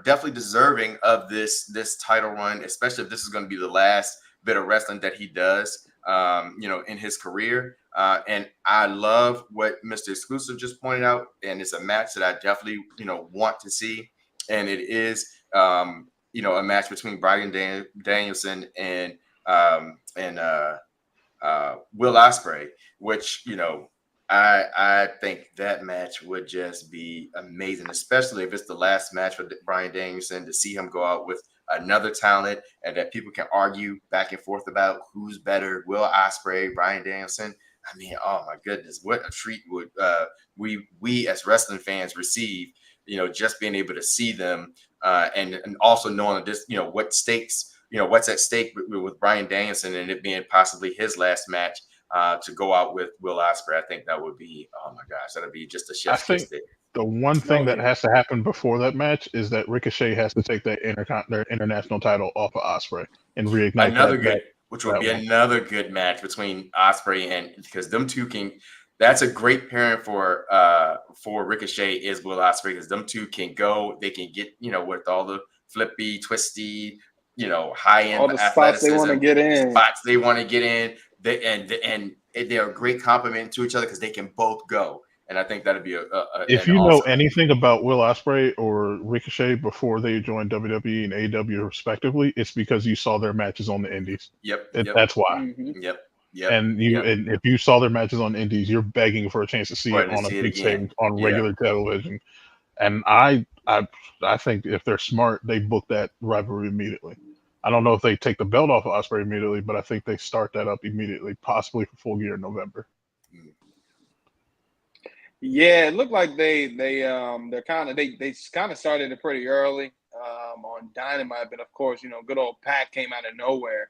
definitely deserving of this title run, especially if this is going to be the last bit of wrestling that he does, in his career. And I love what Mr. Xclusive just pointed out, and it's a match that I definitely, want to see. And it is, a match between Bryan Danielson and Will Ospreay, which, I think that match would just be amazing, especially if it's the last match for Bryan Danielson, to see him go out with another talent and that people can argue back and forth about who's better, Will Ospreay, Bryan Danielson. I mean, oh my goodness, what a treat would we as wrestling fans receive, just being able to see them and also knowing this, what stakes, what's at stake with Bryan Danielson and it being possibly his last match. To go out with Will Ospreay, I think that would be, oh my gosh, that'd be just a chef's kiss. The one thing that has to happen before that match is that Ricochet has to take that their international title off of Ospreay and reignite another good match between Ospreay and, because them two that's a great pairing for Ricochet is Will Ospreay, because them two can go, they can get, with all the flippy, twisty, high end, all the spots they want to get in. And they're a great compliment to each other because they can both go. And I think that'd be if you know anything about Will Ospreay or Ricochet before they joined WWE and AEW respectively, it's because you saw their matches on the Indies. Yep. That's why. Mm-hmm. Yep. Yep. And and if you saw their matches on Indies, you're begging for a chance to see it on a big stage on regular television. And I think if they're smart, they book that rivalry immediately. I don't know if they take the belt off of Ospreay immediately, but I think they start that up immediately, possibly for Full Gear in November. Yeah, it looked like they kind of started it pretty early on Dynamite, but of course, good old Pac came out of nowhere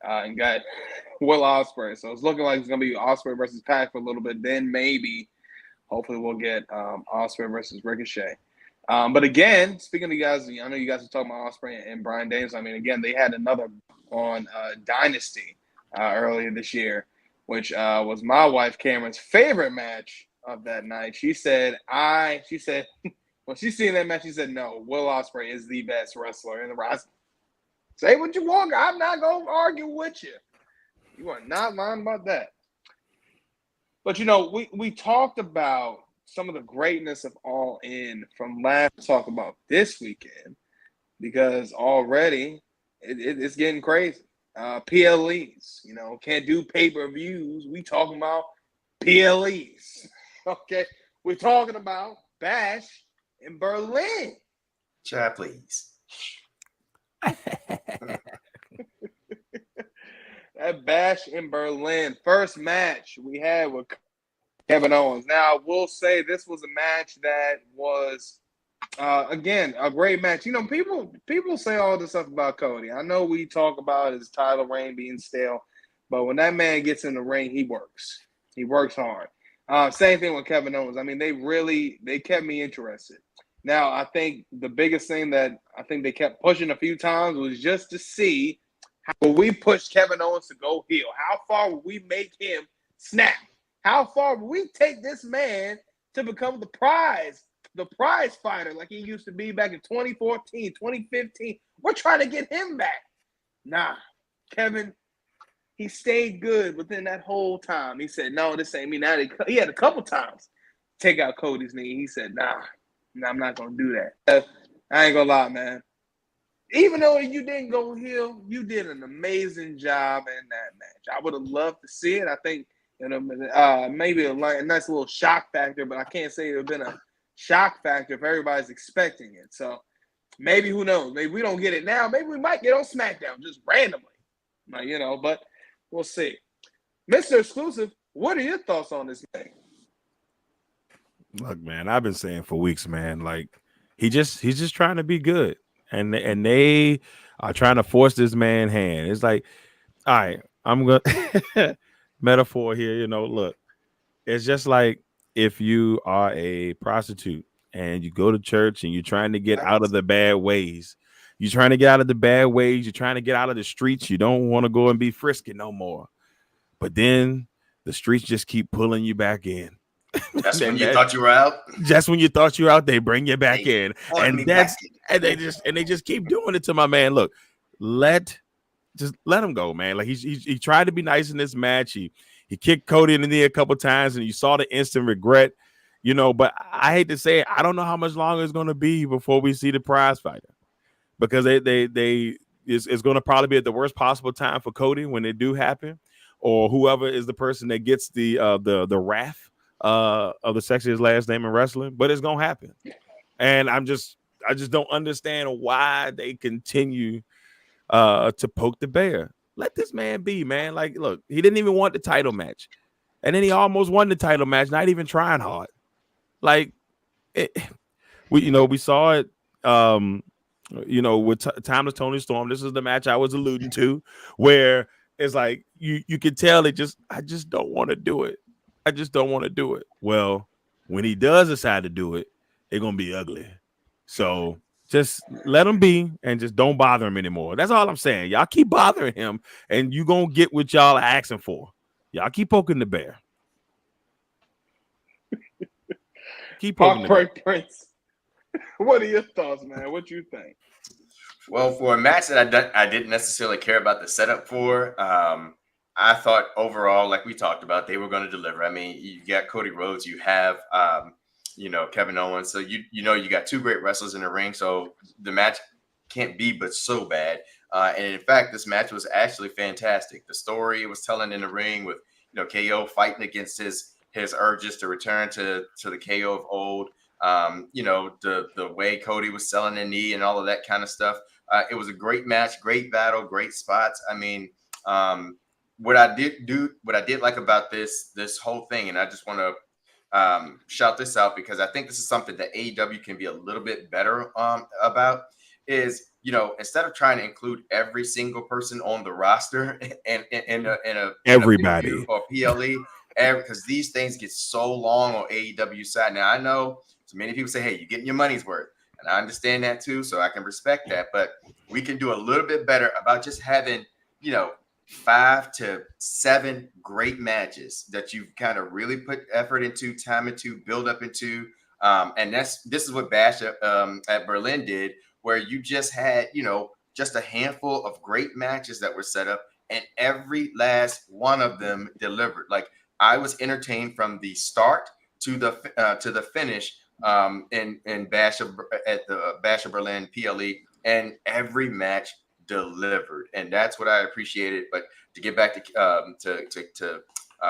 and got Will Ospreay. So it's looking like it's gonna be Ospreay versus Pac for a little bit. Then maybe, hopefully, we'll get Ospreay versus Ricochet. But again, speaking of you guys, I know you guys are talking about Ospreay and Bryan Danielson. I mean, again, they had another on Dynasty earlier this year, which was my wife Cameron's favorite match of that night. She said when she seen that match, she said, no, Will Ospreay is the best wrestler in the roster. Say what you want. I'm not going to argue with you. You are not lying about that. But, we talked about some of the greatness of All In from last talk about this weekend, because already it's getting crazy. PLEs, can't do pay-per-views. We talking about PLEs. Okay, we're talking about Bash in Berlin. Chat, please. That Bash in Berlin. First match we had with Kevin Owens. Now, I will say this was a match that was, again, a great match. People say all this stuff about Cody. I know we talk about his title reign being stale, but when that man gets in the ring, he works. He works hard. Same thing with Kevin Owens. I mean, they kept me interested. Now, I think the biggest thing that I think they kept pushing a few times was just to see how will we push Kevin Owens to go heel. How far will we make him snap? How far will we take this man to become the prize fighter like he used to be back in 2014, 2015? We're trying to get him back. Nah, Kevin, he stayed good within that whole time. He said, no, this ain't me. Now he had a couple times take out Cody's knee. He said, nah, I'm not going to do that. I ain't going to lie, man. Even though you didn't go heel, you did an amazing job in that match. I would have loved to see it. I think maybe a nice little shock factor, but I can't say it would have been a shock factor if everybody's expecting it. So maybe, who knows? Maybe we don't get it now. Maybe we might get on SmackDown just randomly. But we'll see. Mr. Exclusive, what are your thoughts on this thing? Look, man, I've been saying for weeks, man, like he's just trying to be good. And they are trying to force this man's hand. It's like, all right, I'm gonna metaphor here, look, it's just like if you are a prostitute and you go to church and you're trying to get out of the bad ways. You're trying to get out of the bad ways. You're trying to get out of the streets. You don't want to go and be frisky no more. But then the streets just keep pulling you back in. That's when you thought you were out. Just when you thought you were out, they bring you back in, and they just keep doing it to my man. Look, let him go, man. Like he tried to be nice in this match. He kicked Cody in the knee a couple times, and you saw the instant regret, But I hate to say it, I don't know how much longer it's going to be before we see the prize fighter, because it's going to probably be at the worst possible time for Cody when they do happen, or whoever is the person that gets the wrath of the sexiest last name in wrestling, but it's gonna happen. And I just don't understand why they continue to poke the bear. Let this man be, man. Like, look, he didn't even want the title match, and then he almost won the title match, not even trying hard. Like, we saw it. With Timeless Tony Storm. This is the match I was alluding to, where it's like you can tell I just don't want to do it. I just don't want to do it. Well, when he does decide to do it, it's going to be ugly. So just let him be and just don't bother him anymore. That's all I'm saying. Y'all keep bothering him and you going to get what y'all are asking for. Y'all keep poking the bear. Keep poking the bear. Prince, what are your thoughts, man? What you think? Well, for a match that I didn't necessarily care about the setup for, I thought overall, like we talked about, they were going to deliver. I mean, you got Cody Rhodes, you have, Kevin Owens. So, you got two great wrestlers in the ring. So the match can't be but so bad. And in fact, this match was actually fantastic. The story it was telling in the ring with KO fighting against his urges to return to the KO of old. The way Cody was selling the knee and all of that kind of stuff. It was a great match, great battle, great spots. I mean, what I did like about this whole thing, and I just want to shout this out because I think this is something that AEW can be a little bit better about, is instead of trying to include every single person on the roster and in a everybody or PLE, because these things get so long on AEW side. Now I know so many people say, hey, you're getting your money's worth. And I understand that too, so I can respect that. But we can do a little bit better about just having, 5 to 7 great matches that you've kind of really put effort into, time into, build up into. And this is what Bash at Berlin did, where you just had, just a handful of great matches that were set up, and every last one of them delivered. Like, I was entertained from the start to the finish in Bash at the Bash of Berlin PLE, and every match delivered, and that's what I appreciated. But to get back to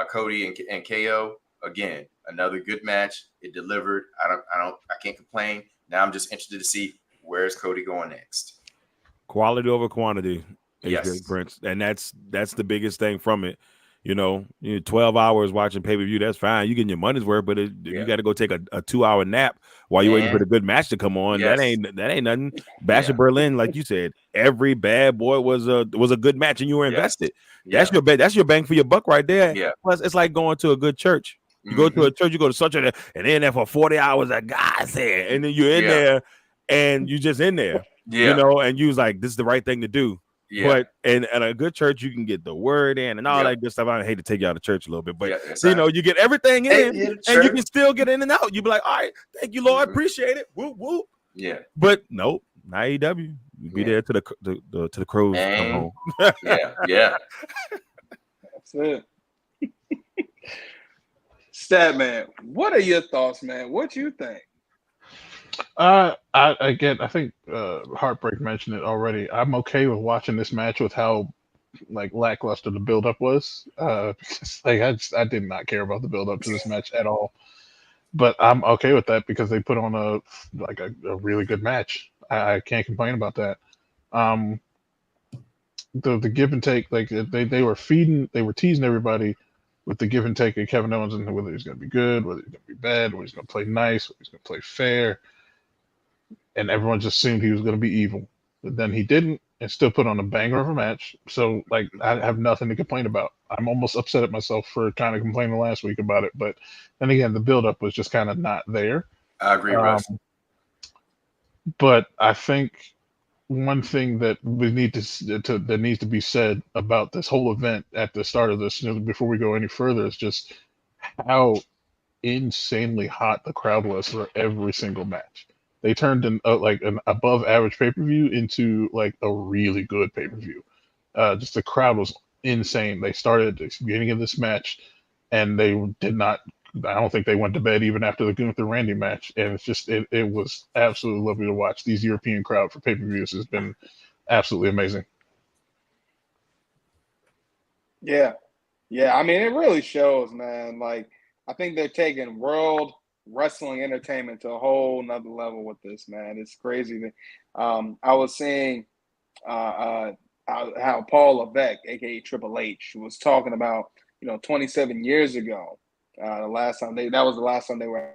Cody and KO, again, another good match. It delivered. I can't complain. Now I'm just interested to see where's Cody going next. Quality over quantity. Yes, Prince, and that's the biggest thing from it. 12 hours watching pay-per-view, that's fine. You getting your money's worth, but you got to go take a 2-hour nap while you're waiting for the good match to come on. Yes. That ain't nothing. Bash of Berlin, like you said, every bad boy was a good match, and you were invested. Yes. That's your bang for your buck right there. Yeah. Plus, it's like going to a good church. You go to a church, you go to such and then there for 40 hours, like God said, and then you're in there, and you just in there, and you was like, this is the right thing to do. Yeah. But in a good church, you can get the word in and all that good stuff. I hate to take you out of church a little bit, but you get everything in, and you can still get in and out. You be like, all right, thank you, Lord, appreciate it. Whoop whoop. Yeah. But nope, not AEW. You be there to the crows come home. Yeah. That's it. Statman, what are your thoughts, man? What you think? I think Heartbreak mentioned it already. I'm okay with watching this match with how lackluster the build-up was. Because I did not care about the build-up to this match at all. But I'm okay with that because they put on a really good match. I can't complain about that. The give and take, they were teasing everybody with the give and take of Kevin Owens and whether he's going to be good, whether he's going to be bad, whether he's going to play nice, whether he's going to play fair. And everyone just assumed he was going to be evil. But then he didn't, and still put on a banger of a match. So, I have nothing to complain about. I'm almost upset at myself for kind of complaining last week about it. But then again, the build-up was just kind of not there. I agree, Russ. But I think one thing that we need that needs to be said about this whole event at the start of this, before we go any further, is just how insanely hot the crowd was for every single match. They turned an above average pay-per-view into a really good pay-per-view. Just the crowd was insane. They started at the beginning of this match, and they did not. I don't think they went to bed even after the Gunther Randy match. And it's just it was absolutely lovely to watch. These European crowd for pay-per-views has been absolutely amazing. Yeah. I mean, it really shows, man. I think they're taking world wrestling entertainment to a whole nother level with this, man. It's crazy. I was saying how Paul Levesque, aka Triple H, was talking about 27 years ago. That was the last time they were,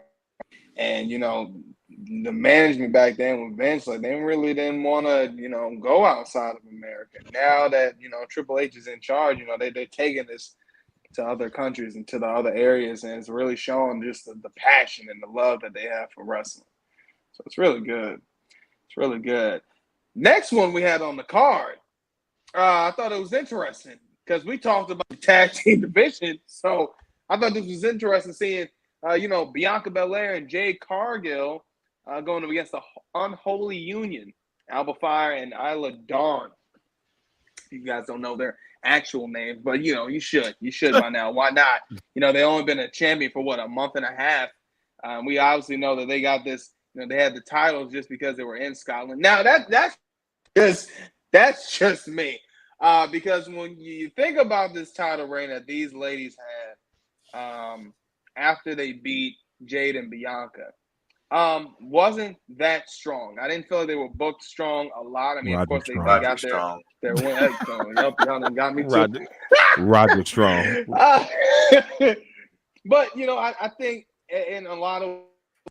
and the management back then with Vince, they really didn't want to go outside of America. Now that Triple H is in charge, they're taking this to other countries and to the other areas, and it's really showing just the passion and the love that they have for wrestling. So it's really good. It's really good. Next one we had on the card, I thought it was interesting because we talked about the tag team division. So I thought this was interesting seeing, Bianca Belair and Jade Cargill going up against the Unholy Union, Alba Fire and Isla Dawn. You guys don't know their actual names, but you should by now. Why not? They only been a champion for a month and a half. We obviously know that they got this. They had the titles just because they were in Scotland. Now that's because That's just me. Because when you think about this title reign that these ladies had after they beat Jade and Bianca, wasn't that strong. I didn't feel like they were booked strong a lot. I mean, of Roger course, they Strong. got Strong. their win. Hey, so, yep, y'all done got me too. Roger Strong. But, I think in a lot of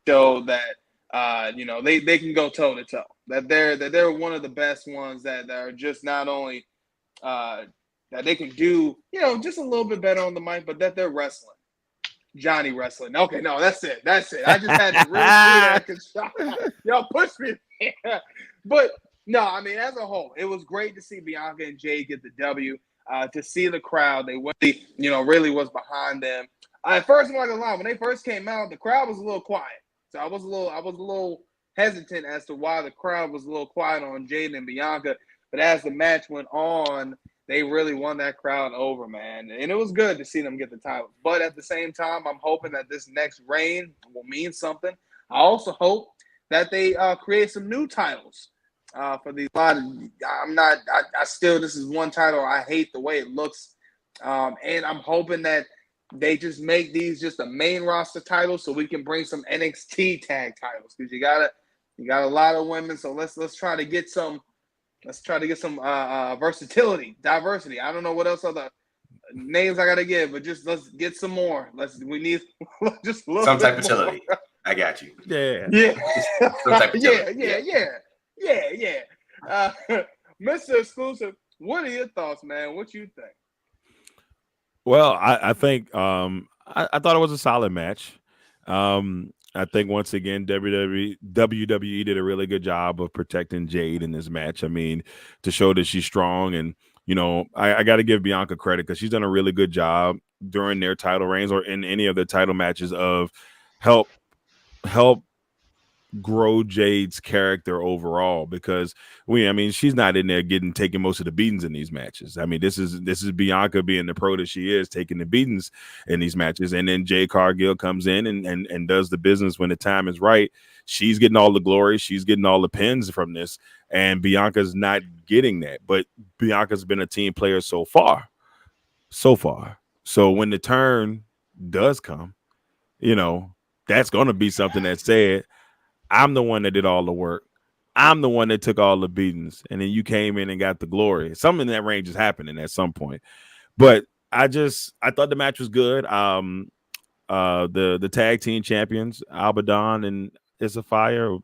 show that, they can go toe to toe. That they're one of the best ones that are just not only that they can do, just a little bit better on the mic, but that they're wrestling. Johnny wrestling. Okay, no, that's it. I just had to really see that because y'all pushed me there. But no, I mean, as a whole, it was great to see Bianca and Jade get the W. To see the crowd, they really was behind them. At first, I'm not gonna lie, when they first came out, the crowd was a little quiet. So I was a little hesitant as to why the crowd was a little quiet on Jade and Bianca. But as the match went on, they really won that crowd over, man. And it was good to see them get the title. But at the same time, I'm hoping that this next reign will mean something. I also hope that they create some new titles for these. This is one title I hate the way it looks. And I'm hoping that they just make these just the main roster titles so we can bring some NXT tag titles because you got a lot of women. So let's try to get some. Let's try to get some versatility, diversity. I don't know what else other names I gotta give, but just let's get some more. We need just a little some bit type of more. utility. I got you. Yeah. Some type of utility. Yeah. Mr. Xclusive, what are your thoughts, man? What you think? Well, I think I thought it was a solid match. I think once again WWE did a really good job of protecting Jade in this match. I mean, to show that she's strong, and I got to give Bianca credit because she's done a really good job during their title reigns or in any of the title matches of help grow Jade's character overall because she's not in there taking most of the beatings in these matches. I mean, this is Bianca being the pro that she is, taking the beatings in these matches, and then Jade Cargill comes in and does the business when the time is right. She's getting all the glory, she's getting all the pins from this, and Bianca's not getting that. But Bianca's been a team player so far. So when the turn does come, that's going to be something that's said. I'm the one that did all the work. I'm the one that took all the beatings. And then you came in and got the glory. Something in that range is happening at some point. But I thought the match was good. The tag team champions, Abaddon and Issa Fire,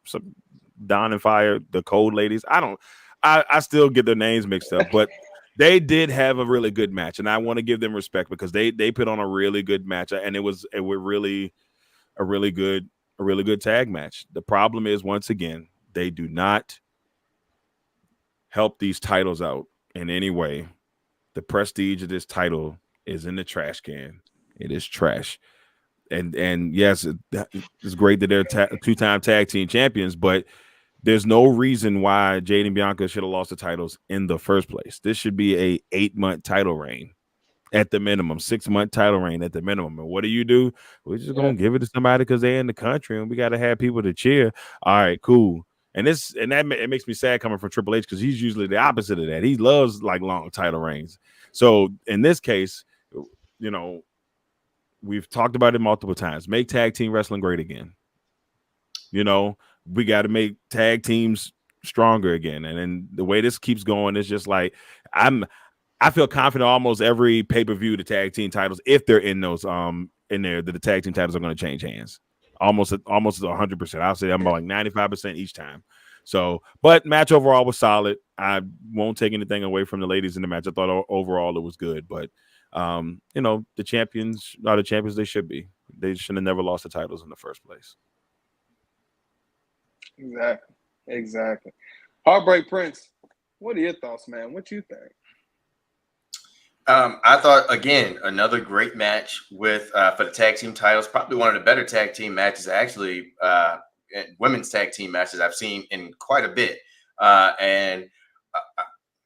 Don and Fire, the Cold Ladies. I still get their names mixed up, but they did have a really good match. And I want to give them respect because they put on a really good match. And it was really a really good tag match. The problem is, once again, they do not help these titles out in any way. The prestige of this title is in the trash can. It is trash. And yes, it's great that they're two-time tag team champions, but there's no reason why Jade and Bianca should have lost the titles in the first place. This should be a 8-month title reign. At the minimum, 6-month title reign at the minimum. And what do? We're just gonna give it to somebody because they're in the country and we got to have people to cheer. All right, cool. And it makes me sad coming from Triple H because he's usually the opposite of that. He loves like long title reigns. So in this case, we've talked about it multiple times. Make tag team wrestling great again. We got to make tag teams stronger again. And then the way this keeps going is just like I feel confident almost every pay-per-view, the tag team titles, if they're in those in there, that the tag team titles are going to change hands. Almost 100%. I'll say I'm about like 95% each time. So, but match overall was solid. I won't take anything away from the ladies in the match. I thought overall it was good, but the champions are the champions they should be. They should have never lost the titles in the first place. Exactly. Heartbreak Prince, what are your thoughts, man? What you think? I thought, again, another great match with for the tag team titles. Probably one of the better tag team matches, actually, women's tag team matches I've seen in quite a bit. And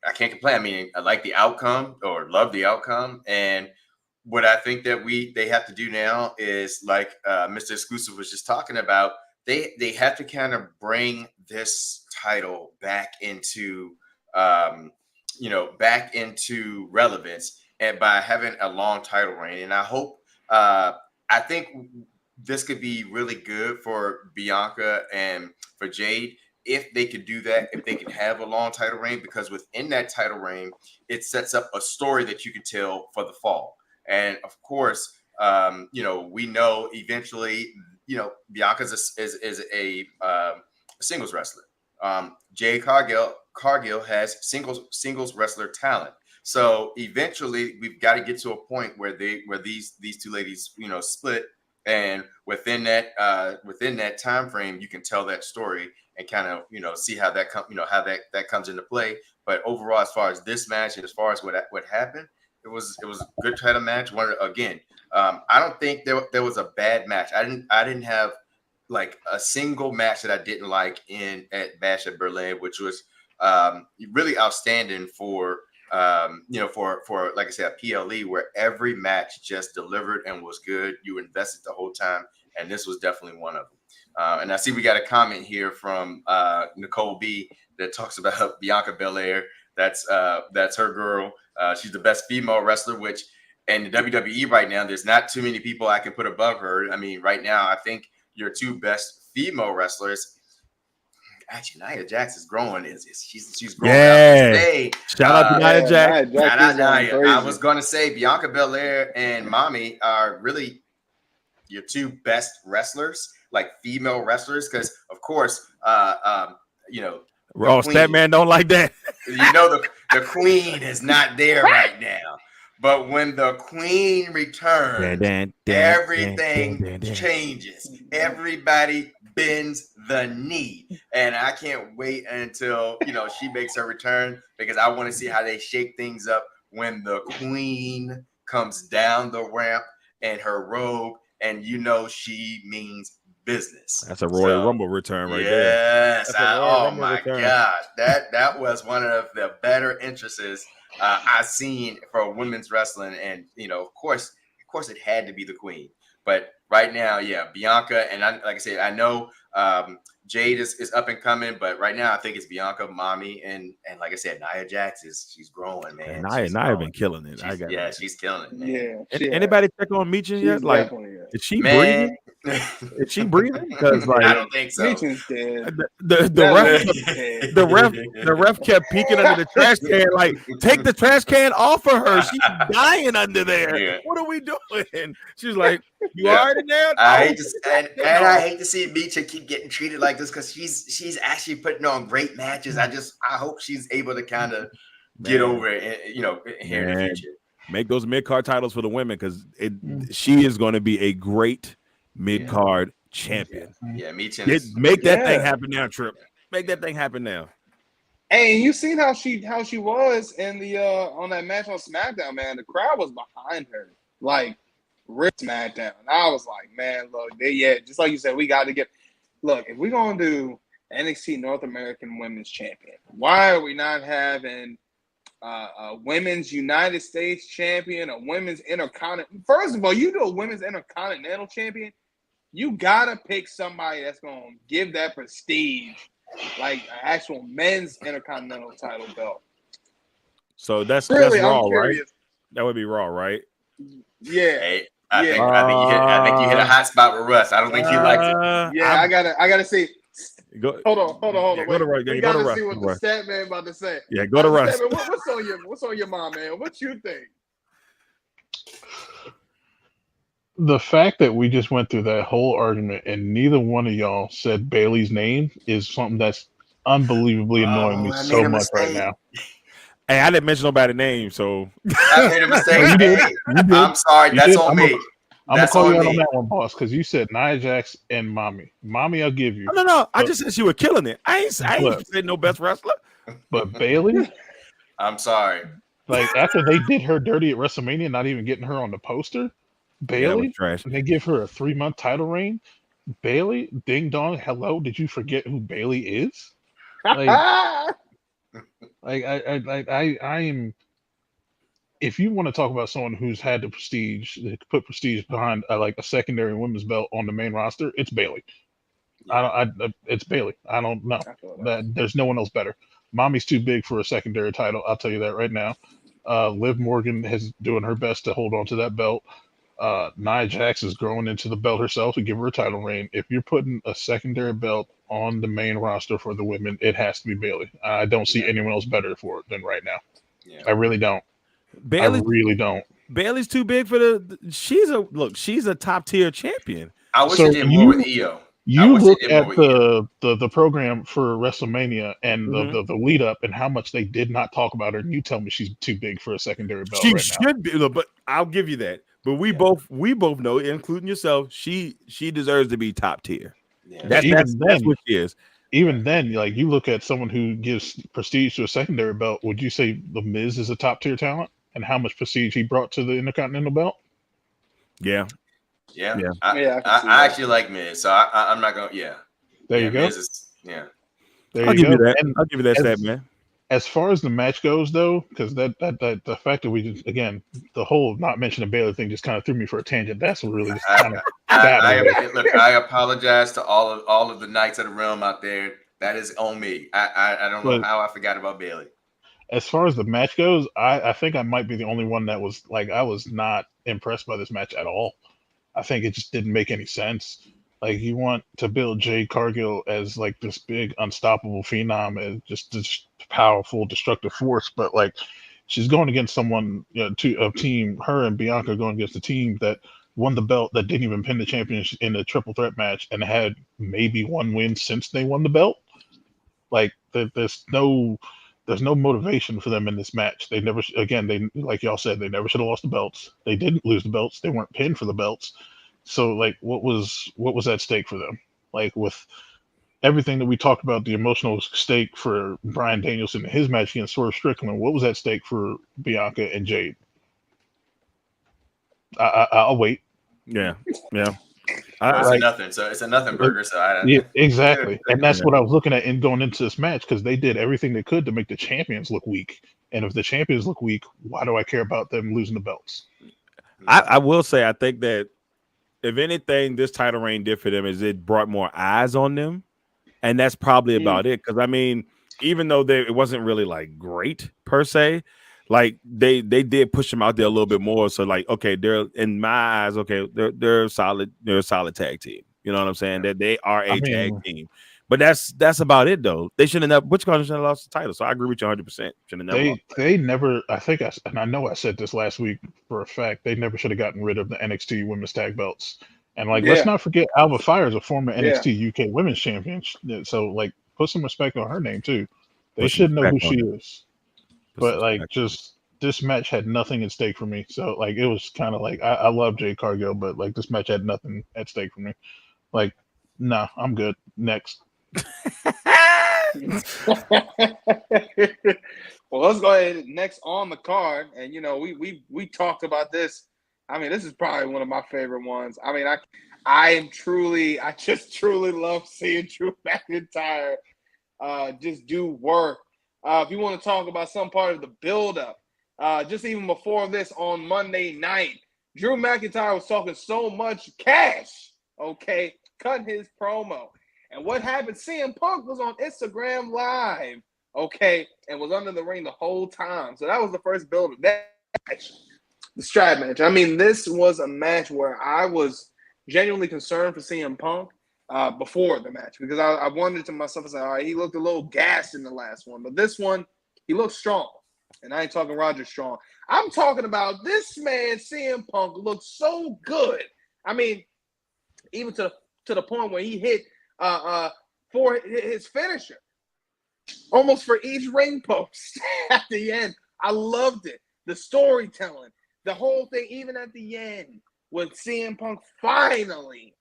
I can't complain. I mean, I like the outcome or love the outcome. And what I think that they have to do now is, like Mr. Xclusive was just talking about, they have to kind of bring this title back into back into relevance and by having a long title reign. And I hope, I think this could be really good for Bianca and for Jade if they could do that, if they can have a long title reign, because within that title reign, it sets up a story that you can tell for the fall. And of course, we know eventually, Bianca is a singles wrestler. Jade Cargill has singles wrestler talent. So eventually, we've got to get to a point where these two ladies, split, and within that time frame, you can tell that story and kind of see how that that comes into play. But overall, as far as this match and as far as what happened, it was a good title match. I don't think there was a bad match. I didn't have like a single match that I didn't like at Bash at Berlin, which was really outstanding for like I said, a PLE where every match just delivered and was good. You invested the whole time, and this was definitely one of them. And I see we got a comment here from Nicole B that talks about Bianca Belair. That's her girl. She's the best female wrestler, which in the WWE right now, there's not too many people I can put above her. I mean, right now, I think your two best female wrestlers. Actually, Nia Jax is growing. She's growing. Yeah. Shout out to Nia Jax. Shout out Nia. I was going to say Bianca Belair and Mommy are really your two best wrestlers, like female wrestlers, because of course, that man don't like that. The queen is not there right now. But when the queen returns, everything changes. Everybody bends the knee. And I can't wait until, she makes her return, because I want to see how they shake things up when the queen comes down the ramp in her robe, and she means business. That's a Royal Rumble return right there. Yes. Oh my gosh. That was one of the better entrances I've seen for women's wrestling. And, of course, it had to be the queen. But right now, Bianca. And like I said, I know Jade is up and coming, but right now I think it's Bianca, Mommy, and like I said, Nia Jax she's growing, man. Nia been killing it. She's killing it, man. Yeah. Anybody check on Meechin yet? Like, is she breathing? Is she breathing? Because I don't think so. Meechin's dead. The ref kept peeking under the trash can. Like, take the trash can off of her. She's dying under there. Yeah. What are we doing? She's like, you all right in there? I hate to see Meechin keep getting treated like this, because she's actually putting on great matches. I hope she's able to kind of get over it, here in the future. Make those mid-card titles for the women, because she is going to be a great mid-card champion. Yeah, Meechin. Make that thing happen now, Trip. Make that thing happen now. Hey, you seen how she was in the on that match on SmackDown, man. The crowd was behind her, like rip SmackDown. I was like, man, look, just like you said, we got to get. Look, if we're gonna do NXT North American Women's Champion, why are we not having a Women's United States Champion, a Women's Intercontinental? First of all, you do a Women's Intercontinental Champion, you gotta pick somebody that's gonna give that prestige, like an actual men's Intercontinental title belt. So that's Raw, right? That would be Raw, right? Yeah. Hey, I think you hit a hot spot with Russ. I don't think he likes it. Yeah, I gotta see. Hold on. Yeah, go to Russ. We gotta see what the stat man about to say. Yeah, go to Russ. What's on your mind, man? What you think? The fact that we just went through that whole argument and neither one of y'all said Bailey's name is something that's unbelievably annoying me so much right now. Hey, I didn't mention nobody's name, so I made a mistake. You did. I'm sorry. That's on me. I'm gonna call you out on that one, boss, because you said Nia Jax and Mommy. Mommy, I'll give you. No. I just said she was killing it. I ain't said no best wrestler. But Bailey, I'm sorry. Like, after they did her dirty at WrestleMania, not even getting her on the poster, Bailey, and they give her a 3-month title reign. Bailey, ding dong, hello. Did you forget who Bailey is? I am. If you want to talk about someone who's had the prestige, put prestige behind like a secondary women's belt on the main roster, it's Bailey. It's Bailey. I don't know that there's no one else better. Mommy's too big for a secondary title. I'll tell you that right now. Liv Morgan is doing her best to hold on to that belt. Nia Jax is growing into the belt herself to give her a title reign. If you're putting a secondary belt on the main roster for the women, it has to be Bayley. I don't see anyone else better for it than right now. Yeah. I really don't. Bayley, I really don't. Bailey's too big for she's a top tier champion. I wish So they did more with Io. You wish look they did at more with the program for WrestleMania and Mhm. the lead up and how much they did not talk about her, and you tell me she's too big for a secondary belt She right now. should be, but I'll give you that. But we both know, including yourself, she deserves to be top tier. Yeah. That's what she is. Even then, like you look at someone who gives prestige to a secondary belt, would you say The Miz is a top tier talent and how much prestige he brought to the Intercontinental belt? Yeah. I actually like Miz, so I'm not going to, There you go. Miz is, There I'll you give go. you that. And I'll give you that stat, man. as far as the match goes, though, because that the fact that we just, again, the whole not mentioning Baylor thing just kind of threw me for a tangent. That's what really just kind of look, I apologize to all of the Knights of the Realm out there. That is on me. I don't know how I forgot about Bayley. As far as the match goes, I think I might be the only one that was like, I was not impressed by this match at all. I think it just didn't make any sense. Like, you want to build Jade Cargill as like this big unstoppable phenom and just this powerful destructive force, but like she's going against someone, a team, her and Bianca going against a team that won the belt, that didn't even pin the championship in a triple threat match and had maybe one win since they won the belt. Like there's no motivation for them in this match. They never, again, like y'all said, they never should have lost the belts. They didn't lose the belts. They weren't pinned for the belts. So like, what was at stake for them? Like, with everything that we talked about, the emotional stake for Bryan Danielson and his match against Swerve Strickland, what was at stake for Bianca and Jade? I'll wait. Yeah. It's a nothing. So it's a nothing burger. So yeah, exactly. And that's what I was looking at in going into this match, because they did everything they could to make the champions look weak. And if the champions look weak, why do I care about them losing the belts? I will say, I think that if anything, this title reign did for them is it brought more eyes on them. And that's probably about it. Because, I mean, even though it wasn't really like great per se, like they did push them out there a little bit more. So like, okay, they're, in my eyes, okay, they're solid. They're a solid tag team. You know what I'm saying? That they are a tag team. But that's about it, though. They shouldn't have. Butch Carter shouldn't have lost the title. So I agree with you 100%. They never. I think and I know I said this last week for a fact. They never should have gotten rid of the NXT Women's Tag Belts. And like, let's not forget, Alba Fire is a former NXT UK Women's Champion. So like, put some respect on her name too. They should know who she is. But like, just this match had nothing at stake for me. So like, it was kind of like, I love Jade Cargill, but like, this match had nothing at stake for me. Like, nah, I'm good. Next. Well, let's go ahead next on the card. And we talked about this. I mean, this is probably one of my favorite ones. I mean, I just truly love seeing Drew McIntyre just do work. If you want to talk about some part of the buildup, just even before this on Monday night, Drew McIntyre was talking so much cash, okay, cutting his promo. And what happened, CM Punk was on Instagram Live, okay, and was under the ring the whole time. So that was the first build of that match, the strap match. I mean, this was a match where I was genuinely concerned for CM Punk before the match, because I wondered to myself, I said, all right, he looked a little gassed in the last one, but this one, he looked strong. And I ain't talking Roger Strong. I'm talking about this man, CM Punk, looked so good. I mean, even to the point where he hit for his finisher, almost for each ring post at the end. I loved it. The storytelling, the whole thing, even at the end, with CM Punk finally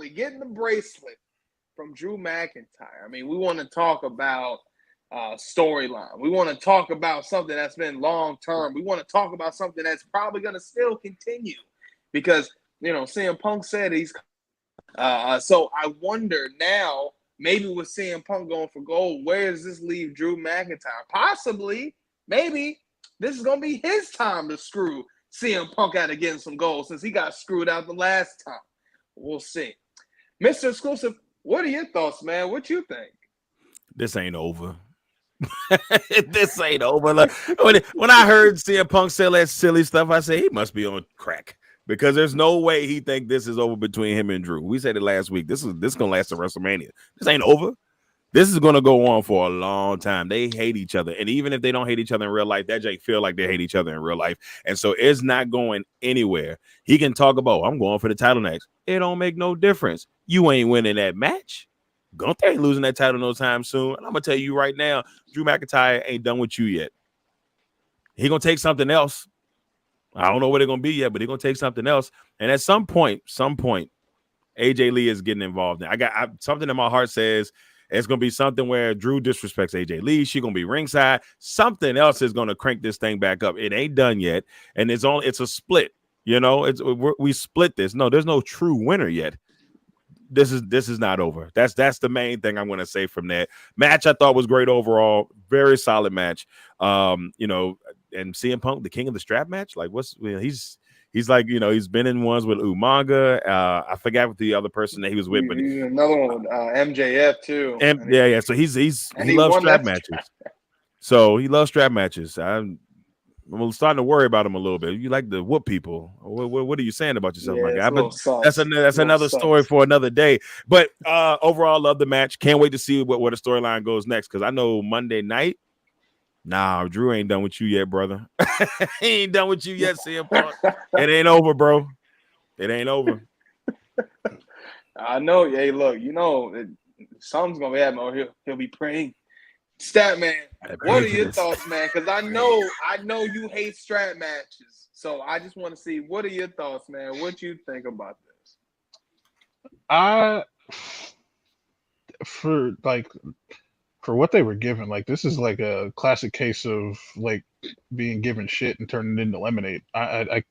getting the bracelet from Drew McIntyre. I mean, we want to talk about storyline. We want to talk about something that's been long term. We want to talk about something that's probably going to still continue, because CM Punk said he's. So I wonder now, maybe with CM Punk going for gold, where does this leave Drew McIntyre? Possibly, maybe this is going to be his time to screw CM Punk out of getting some gold, since he got screwed out the last time. We'll see. Mr. Exclusive, what are your thoughts, man? What you think? This ain't over. This ain't over. Like, when I heard CM Punk say that silly stuff, I said he must be on crack because there's no way he think this is over between him and Drew. We said it last week. This gonna last to WrestleMania. This ain't over. This is gonna go on for a long time. They hate each other, and even if they don't hate each other in real life, that Jake feel like they hate each other in real life, and so it's not going anywhere. He can talk about, I'm going for the title next. It don't make no difference. You ain't winning that match. Gunther ain't losing that title no time soon. And I'm gonna tell you right now, Drew McIntyre ain't done with you yet. He gonna take something else. I don't know what it's gonna be yet, but he gonna take something else. And at some point, AJ Lee is getting involved. Something in my heart says it's gonna be something where Drew disrespects AJ Lee. She gonna be ringside. Something else is gonna crank this thing back up. It ain't done yet, and it's a split. You know, we split this. No, there's no true winner yet. This is not over. That's the main thing I'm going to say from that match. I thought was great overall, very solid match. You know, and CM Punk, the king of the strap match, like he's like, you know, he's been in ones with Umaga. I forgot what the other person that he was with, but another one with MJF too. Yeah. So he loves strap matches. So he loves strap matches. I'm starting to worry about him a little bit. You like to whoop people. What are you saying about yourself, my guy? But that's another story for another day. But overall, love the match. Can't wait to see where the storyline goes next. Because I know Monday night, Drew ain't done with you yet, brother. He ain't done with you yet, CM Punk. It ain't over, bro. It ain't over. I know. Hey, look, you know, something's gonna happen. Or he'll be praying. Statman, what are your thoughts, man? Because I know you hate strap matches, so I just want to see what are your thoughts, man? What you think about this? For what they were given, like this is like a classic case of like being given shit and turning it into lemonade. I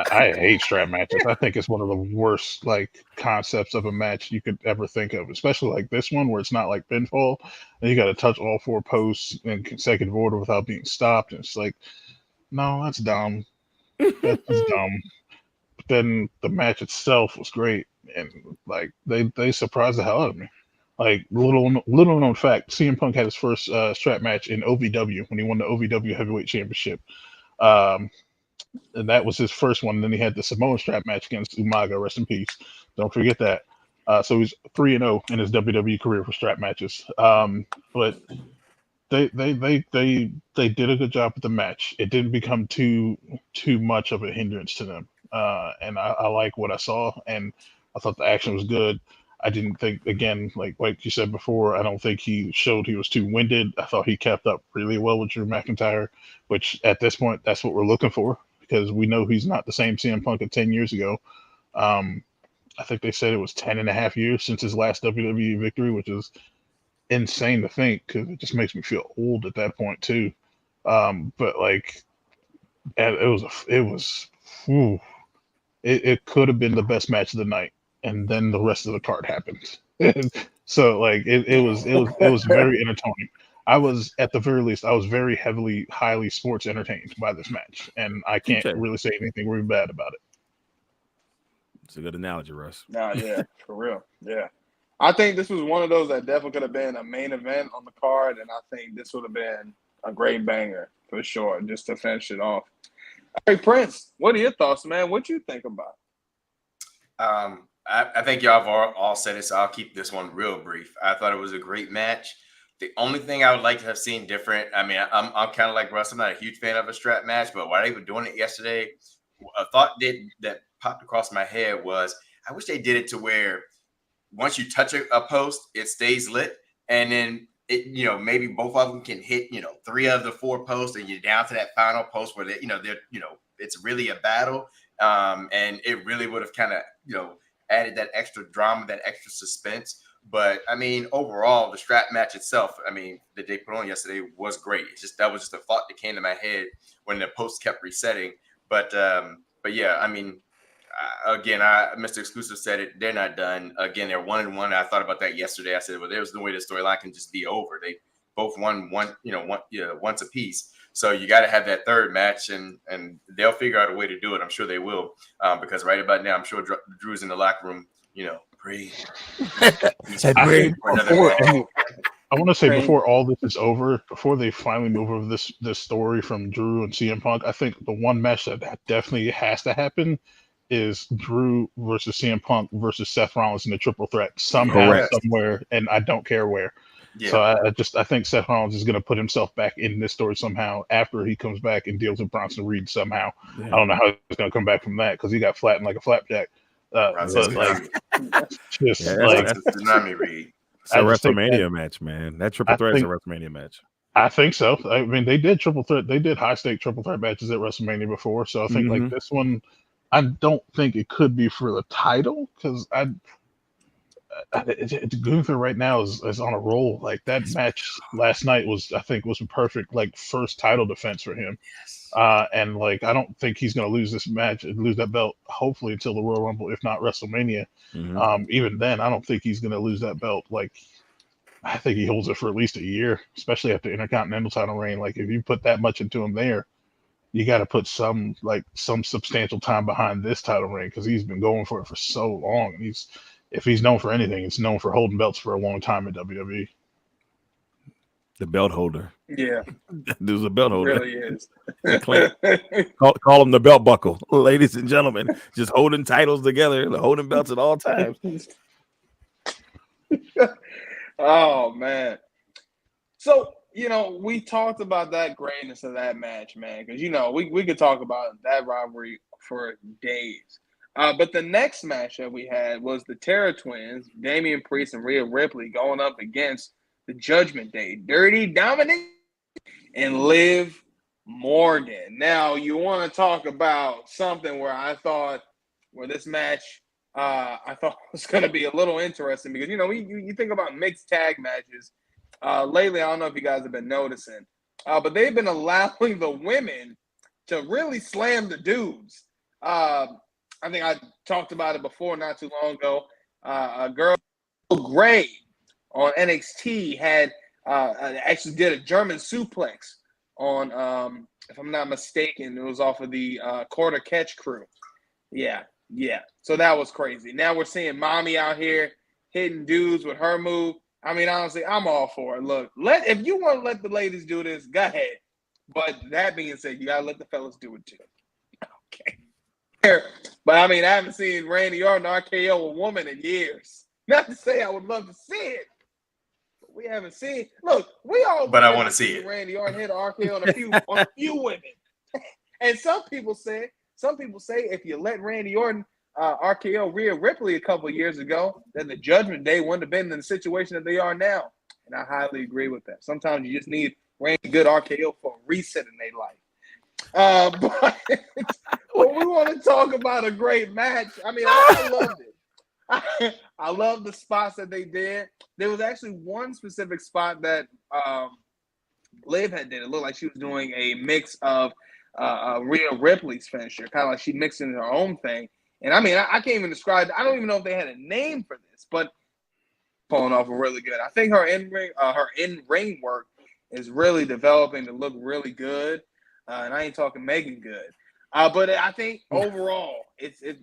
hate strap matches. I think it's one of the worst like concepts of a match you could ever think of, especially like this one where it's not like pinfall and you got to touch all four posts in consecutive order without being stopped. And it's like, no, that's dumb. That's dumb. But then the match itself was great, and like they surprised the hell out of me. Like little known fact, CM Punk had his first strap match in OVW when he won the OVW Heavyweight Championship. And that was his first one. And then he had the Samoan strap match against Umaga. Rest in peace. Don't forget that. So he's 3-0 in his WWE career for strap matches. But they did a good job with the match. It didn't become too much of a hindrance to them. And I like what I saw, and I thought the action was good. I didn't think, again, like you said before, I don't think he showed he was too winded. I thought he kept up really well with Drew McIntyre, which at this point, that's what we're looking for, because we know he's not the same CM Punk of 10 years ago. I think they said it was 10 and a half years since his last WWE victory, which is insane to think, because it just makes me feel old at that point too. But like, it could have been the best match of the night, and then the rest of the card happened. So like it was very entertaining. I was, at the very least, I was very highly sports entertained by this match, and I can't really say anything really bad about it. It's a good analogy, Russ. Nah, yeah, for real. Yeah. I think this was one of those that definitely could have been a main event on the card, and I think this would have been a great banger for sure, just to finish it off. Hey, Prince, what are your thoughts, man? What you think about? I think y'all have all said it, so I'll keep this one real brief. I thought it was a great match. The only thing I would like to have seen different, I mean, I'm kind of like Russ. I'm not a huge fan of a strap match, but while they were doing it yesterday, a thought that popped across my head was, I wish they did it to where once you touch a post, it stays lit, and then it, maybe both of them can hit, 3 of the 4 posts, and you're down to that final post where it's really a battle, and it really would have kind of, added that extra drama, that extra suspense. But I mean, overall, the strap match itself, I mean, that they put on yesterday was great. That was just a thought that came to my head when the post kept resetting. But yeah, I mean, again, Mr. Xclusive said it. They're not done. Again, they're 1-1. I thought about that yesterday. I said, well, there's no way the storyline can just be over. They both won once a piece. So you got to have that third match, and they'll figure out a way to do it. I'm sure they will, because right about now, I'm sure Drew's in the locker room, breathe. I want to say Right. before all this is over, before they finally move over this story from Drew and CM Punk, I think the one match that definitely has to happen is Drew versus CM Punk versus Seth Rollins in a triple threat somehow, Correct. somewhere, and I don't care where. Yeah. So I think Seth Rollins is going to put himself back in this story somehow after he comes back and deals with Bronson Reed somehow. Yeah. I don't know how he's going to come back from that because he got flattened like a flapjack. Bronson But like, Tsunami. just Yeah, like Bronson Tsunami Reed. It's a I just think WrestleMania match, man. That triple I threat is a think- WrestleMania match. I think so. I mean, they did triple threat. They did high stake triple threat matches at WrestleMania before. So I think like this one, I don't think it could be for the title because Gunther right now is on a roll. Like that match last night was a perfect like first title defense for him. And like I don't think he's going to lose this match and lose that belt. Hopefully until the Royal Rumble, if not WrestleMania. Even then, I don't think he's going to lose that belt. Like I think he holds it for at least a year, especially after Intercontinental title reign. Like if you put that much into him there, you got to put some substantial time behind this title reign because he's been going for it for so long. And if he's known for anything, it's known for holding belts for a long time in WWE. The belt holder. Yeah, There's a belt it holder. really is. Call him the belt buckle, ladies and gentlemen. Just holding titles together, holding belts at all times. Oh man. So, we talked about that greatness of that match, man, because we could talk about that rivalry for days. But the next match that we had was the Terror Twins, Damian Priest and Rhea Ripley, going up against the Judgment Day, Dirty Dominic and Liv Morgan. Now, you want to talk about something where this match I thought was going to be a little interesting because, you think about mixed tag matches. Lately, I don't know if you guys have been noticing, but they've been allowing the women to really slam the dudes. I think I talked about it before not too long ago. A girl, Gray, on NXT had actually did a German suplex on, if I'm not mistaken, it was off of the Quarter Catch crew. Yeah. So that was crazy. Now we're seeing Mommy out here hitting dudes with her move. I mean, honestly, I'm all for it. Look, if you want to let the ladies do this, go ahead. But that being said, you gotta let the fellas do it too. Okay. But I mean, I haven't seen Randy Orton RKO a woman in years. Not to say I would love to see it, but we haven't seen. Look, we all. But I want to see it. Randy Orton hit RKO on a few women, and some people say if you let Randy Orton RKO Rhea Ripley a couple of years ago, then the Judgment Day wouldn't have been in the situation that they are now. And I highly agree with that. Sometimes you just need Randy good RKO for a reset in their life. But we want to talk about a great match. I mean, I loved it. I love the spots that they did. There was actually one specific spot that Liv had did. It looked like she was doing a mix of Rhea Ripley's finisher, kind of like she mixed in her own thing. And I mean, I can't even describe it. I don't even know if they had a name for this, but pulling off really good. I think her in-ring work is really developing to look really good. And I ain't talking Megan good. But I think overall,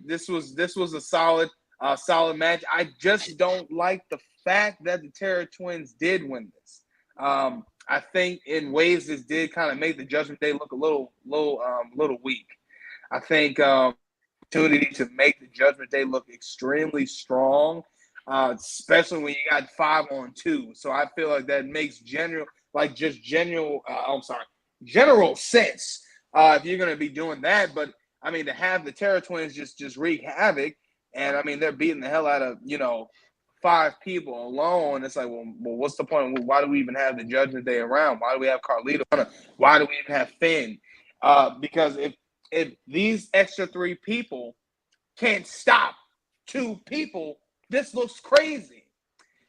this was a solid match. I just don't like the fact that the Terror Twins did win this. I think in ways this did kind of make the Judgment Day look a little weak. I think opportunity to make the Judgment Day look extremely strong, especially when you got 5-on-2. So I feel like that makes general sense if you're going to be doing that. But I mean, to have the Terror Twins just wreak havoc, and I mean they're beating the hell out of 5 people alone. It's like, well, what's the point? Why do we even have the Judgment Day around? Why do we have Carlito? Why do we even have Finn? Because if these extra 3 people can't stop 2 people, this looks crazy.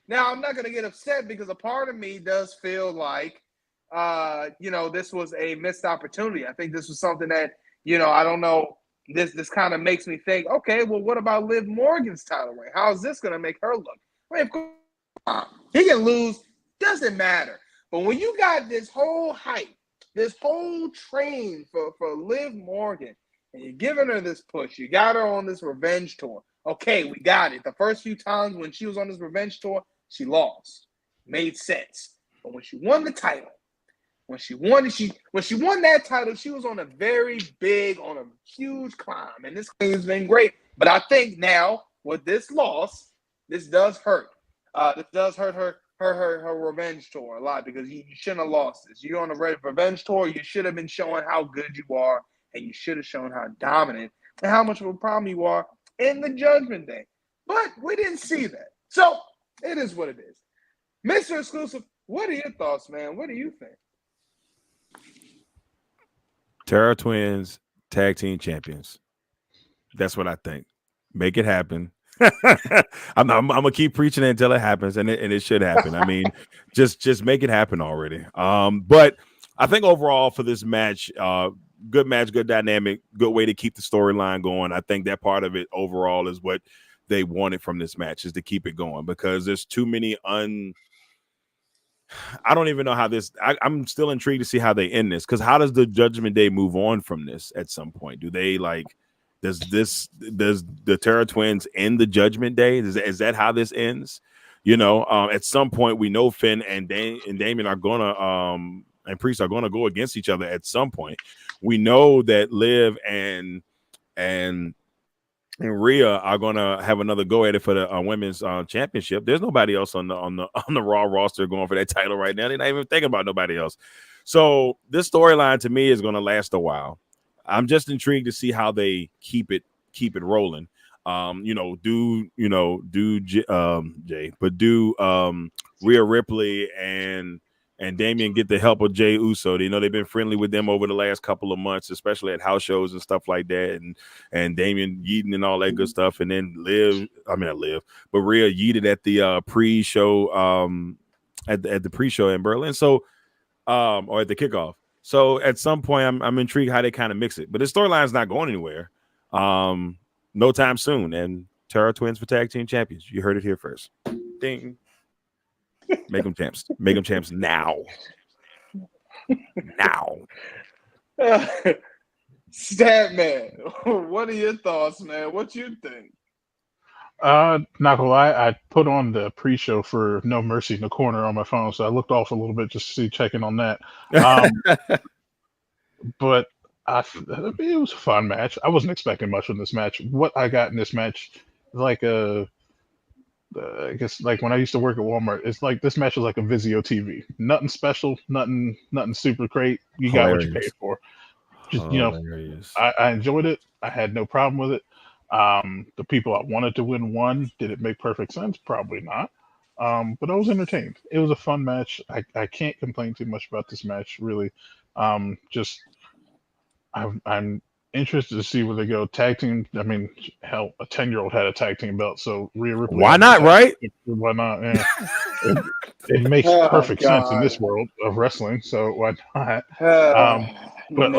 Now, I'm not going to get upset because a part of me does feel like, this was a missed opportunity. I think this was something that, I don't know, this kind of makes me think, okay, well, what about Liv Morgan's title reign? How is this going to make her look? I mean, of course, he can lose, doesn't matter. But when you got this whole hype, this whole train for Liv Morgan, and you're giving her this push, you got her on this revenge tour. Okay, we got it. The first few times when she was on this revenge tour, she lost. made sense. But when she won the title, when she won that title, she was on a huge climb, and this thing has been great. But I think now with this loss, this does hurt. This does hurt her revenge tour a lot, because you shouldn't have lost this. You're on a revenge tour. You should have been showing how good you are, and you should have shown how dominant and how much of a problem you are in the Judgment Day. But we didn't see that. So it is what it is. Mr. Exclusive, what are your thoughts, man? What do you think? Terra Twins tag team champions. That's what I think. Make it happen. I'm gonna keep preaching it until it happens, and it should happen. I mean, just make it happen already. But I think overall for this match, good match, good dynamic, good way to keep the storyline going. I think that part of it overall is what they wanted from this match, is to keep it going, because there's too many I don't even know how this. I'm still intrigued to see how they end this, because how does the Judgment Day move on from this at some point? Do they does the Terra Twins end the Judgment Day? Is that how this ends? At some point we know Finn and Damien are gonna and Priest are gonna go against each other at some point. We know that Liv and Rhea are gonna have another go at it for the women's championship. There's nobody else on the Raw roster going for that title right now. They're not even thinking about nobody else. So this storyline to me is gonna last a while. I'm just intrigued to see how they keep it rolling. Do Rhea Ripley and Damian get the help of Jey Uso. They've been friendly with them over the last couple of months, especially at house shows and stuff like that. And Damian yeeting and all that good stuff. And then Rhea yeeted at the pre-show at the pre-show in Berlin. So or at the kickoff. So at some point I'm intrigued how they kind of mix it. But the storyline's not going anywhere. No time soon. And Terra Twins for tag team champions. You heard it here first. Ding. Make them champs. Make them champs now. Now. Statman, what are your thoughts, man? What you think? Not gonna lie, I put on the pre-show for No Mercy in the corner on my phone, so I looked off a little bit just to see, checking on that. But it was a fun match. I wasn't expecting much from this match. What I got in this match, I guess like when I used to work at Walmart, it's like this match was like a Vizio TV. Nothing special, nothing super great. You got what you paid for. Just I enjoyed it. I had no problem with it. The people I wanted to win won. Did it make perfect sense? Probably not. But I was entertained. It was a fun match. I can't complain too much about this match, really. I'm interested to see where they go. Tag team. I mean, hell, a 10-year-old had a tag team belt, so Rhea Ripley. Why not, right? Why not? Yeah. it makes perfect sense in this world of wrestling, so why not? But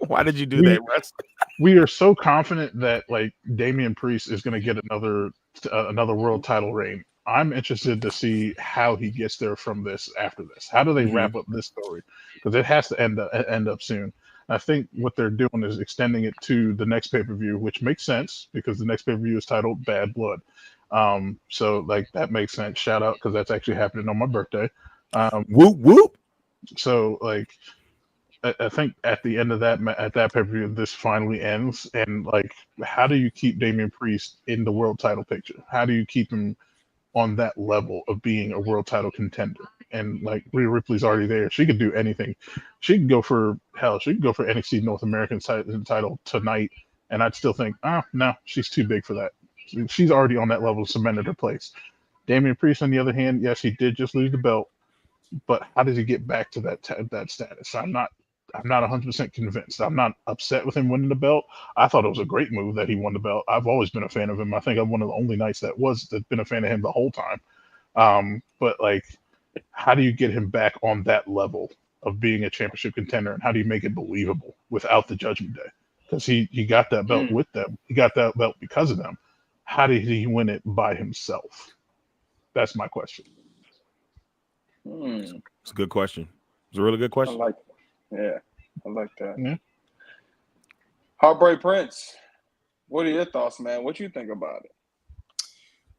why did you do that, Russ? We are so confident that like Damian Priest is going to get another world title reign. I'm interested to see how he gets there from this after this. How do they wrap up this story? Because it has to end up soon. I think what they're doing is extending it to the next pay-per-view, which makes sense because the next pay-per-view is titled Bad Blood. So like that makes sense. Shout out, because that's actually happening on my birthday. Whoop whoop. So like I think at the end of that pay-per-view, this finally ends. And like, how do you keep Damian Priest in the world title picture? How do you keep him on that level of being a world title contender? And like Rhea Ripley's already there. She could do anything. She could go for NXT North American title tonight, and I'd still think, no, she's too big for that. She's already on that level, cemented her place. Damian Priest, on the other hand, yes, he did just lose the belt, but how does he get back to that status? I'm not 100% convinced. I'm not upset with him winning the belt. I thought it was a great move that he won the belt. I've always been a fan of him. I think I'm one of the only Knights that's been a fan of him the whole time. But like, how do you get him back on that level of being a championship contender, and how do you make it believable without the Judgment Day? Because he got that belt with them. He got that belt because of them. How did he win it by himself? That's my question. It's a good question. It's a really good question. I like that. Yeah. Heartbreak Prince, what are your thoughts, man? What you think about it?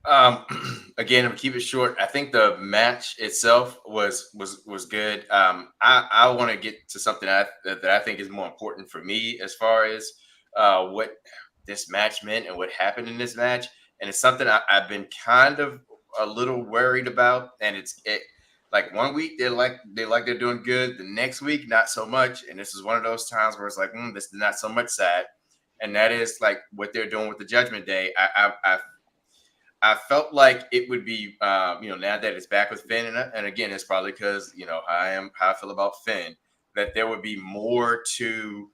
Um, again, I'm gonna keep it short. I think the match itself was good. I want to get to something that I think is more important for me as far as what this match meant and what happened in this match, and it's something I've been kind of a little worried about. And like 1 week they're doing good, the next week not so much, and this is one of those times where it's like this is not so much sad, and that is like what they're doing with the Judgment Day. I felt like it would be, now that it's back with Finn, and again, it's probably because how I feel about Finn, that there would be more to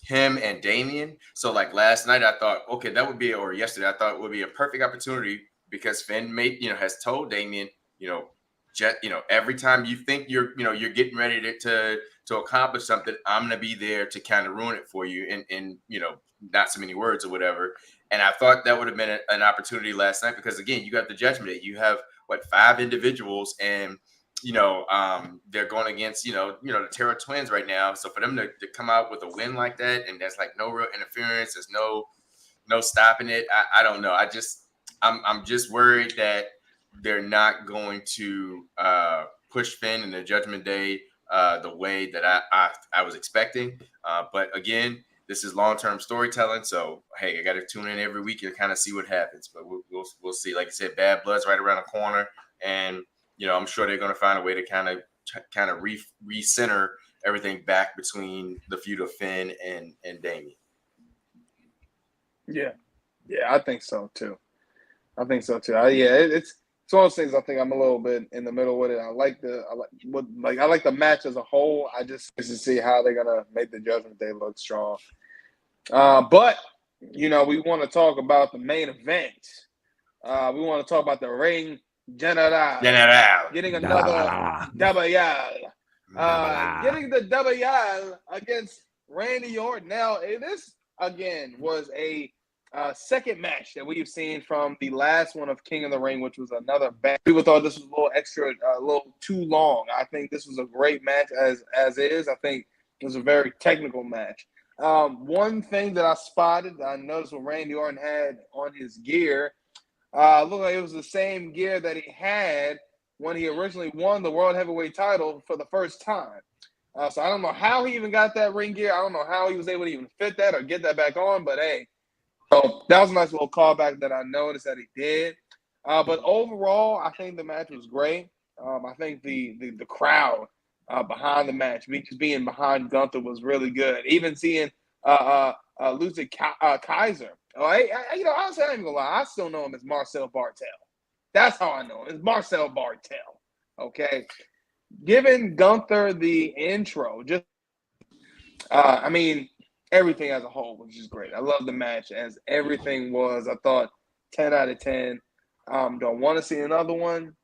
him and Damian. So like last night, I thought, okay, or yesterday, I thought it would be a perfect opportunity because Finn has told Damian, every time you think you're getting ready to accomplish something, I'm gonna be there to kind of ruin it for you in not so many words or whatever. And I thought that would have been an opportunity last night because again, you got the Judgment Day. You have 5 individuals, and they're going against the Terra Twins right now. So for them to come out with a win like that, and there's like no real interference, there's no stopping it. I don't know. I'm just worried that they're not going to push Finn in the Judgment Day the way that I was expecting. But again, this is long-term storytelling, so hey, I got to tune in every week and kind of see what happens. But we'll see. Like I said, Bad Blood's right around the corner, and I'm sure they're going to find a way to kind of recenter everything back between the feud of Finn and Damian. Yeah, I think so too. It's one of those things. I think I'm a little bit in the middle with it. I like the match as a whole. I just to see how they're gonna make the Judgment Day look strong. But we want to talk about the main event. We want to talk about the ring general. Getting another W. Getting the W against Randy Orton. Now, this again was a second match that we've seen from the last one of King of the Ring, which was another bang. People thought this was a little extra, a little too long. I think this was a great match as is. I think it was a very technical match. One thing that I spotted, I noticed what Randy Orton had on his gear, looked like it was the same gear that he had when he originally won the World Heavyweight title for the first time. So I don't know how he even got that ring gear. I don't know how he was able to even fit that or get that back on, but hey. So that was a nice little callback that I noticed that he did. But overall, I think the match was great. I think the crowd behind the match, just being behind Gunther, was really good. Even seeing Ludwig Kaiser. Honestly, I ain't gonna lie. I still know him as Marcel Bartel. That's how I know him. It's Marcel Bartel. Okay, giving Gunther the intro, just everything as a whole was just great. I love the match as everything was. I thought 10 out of 10. Don't want to see another one.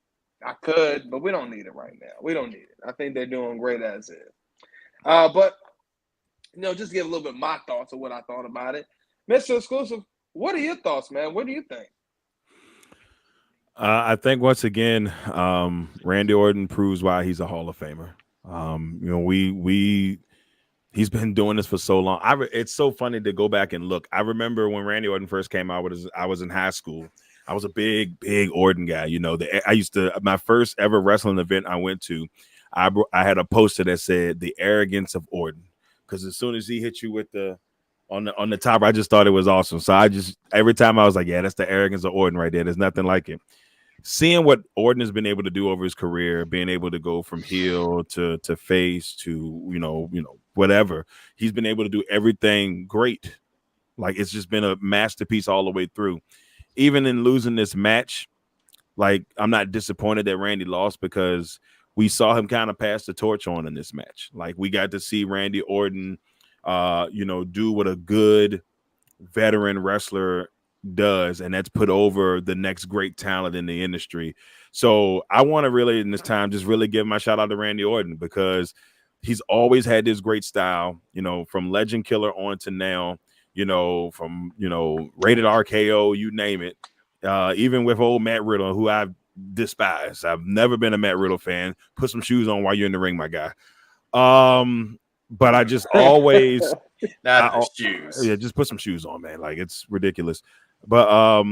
I could, but we don't need it right now. We don't need it. I think they're doing great as is. But just give a little bit of my thoughts of what I thought about it. Mr. Xclusive, what are your thoughts, man? What do you think? I think once again, Randy Orton proves why he's a Hall of Famer. He's been doing this for so long. It's so funny to go back and look. I remember when Randy Orton first came out, I was in high school. I was a big Orton guy. My first ever wrestling event I went to, I had a poster that said "The Arrogance of Orton," because as soon as he hit you with on the top, I just thought it was awesome. So every time I was like, yeah, that's the arrogance of Orton right there. There's nothing like it. Seeing what Orton has been able to do over his career, being able to go from heel to face to whatever, he's been able to do everything great. Like, it's just been a masterpiece all the way through. Even in losing this match, like, I'm not disappointed that Randy lost because we saw him kind of pass the torch on in this match. Like, we got to see Randy Orton, do what a good veteran wrestler does, and that's put over the next great talent in the industry. So I want to really, in this time, just really give my shout out to Randy Orton because he's always had this great style, from Legend Killer on to now, from, Rated RKO, you name it. Even with old Matt Riddle, who I despise. I've never been a Matt Riddle fan. Put some shoes on while you're in the ring, my guy. But I just always not the shoes. Yeah, just put some shoes on, man. Like, it's ridiculous. But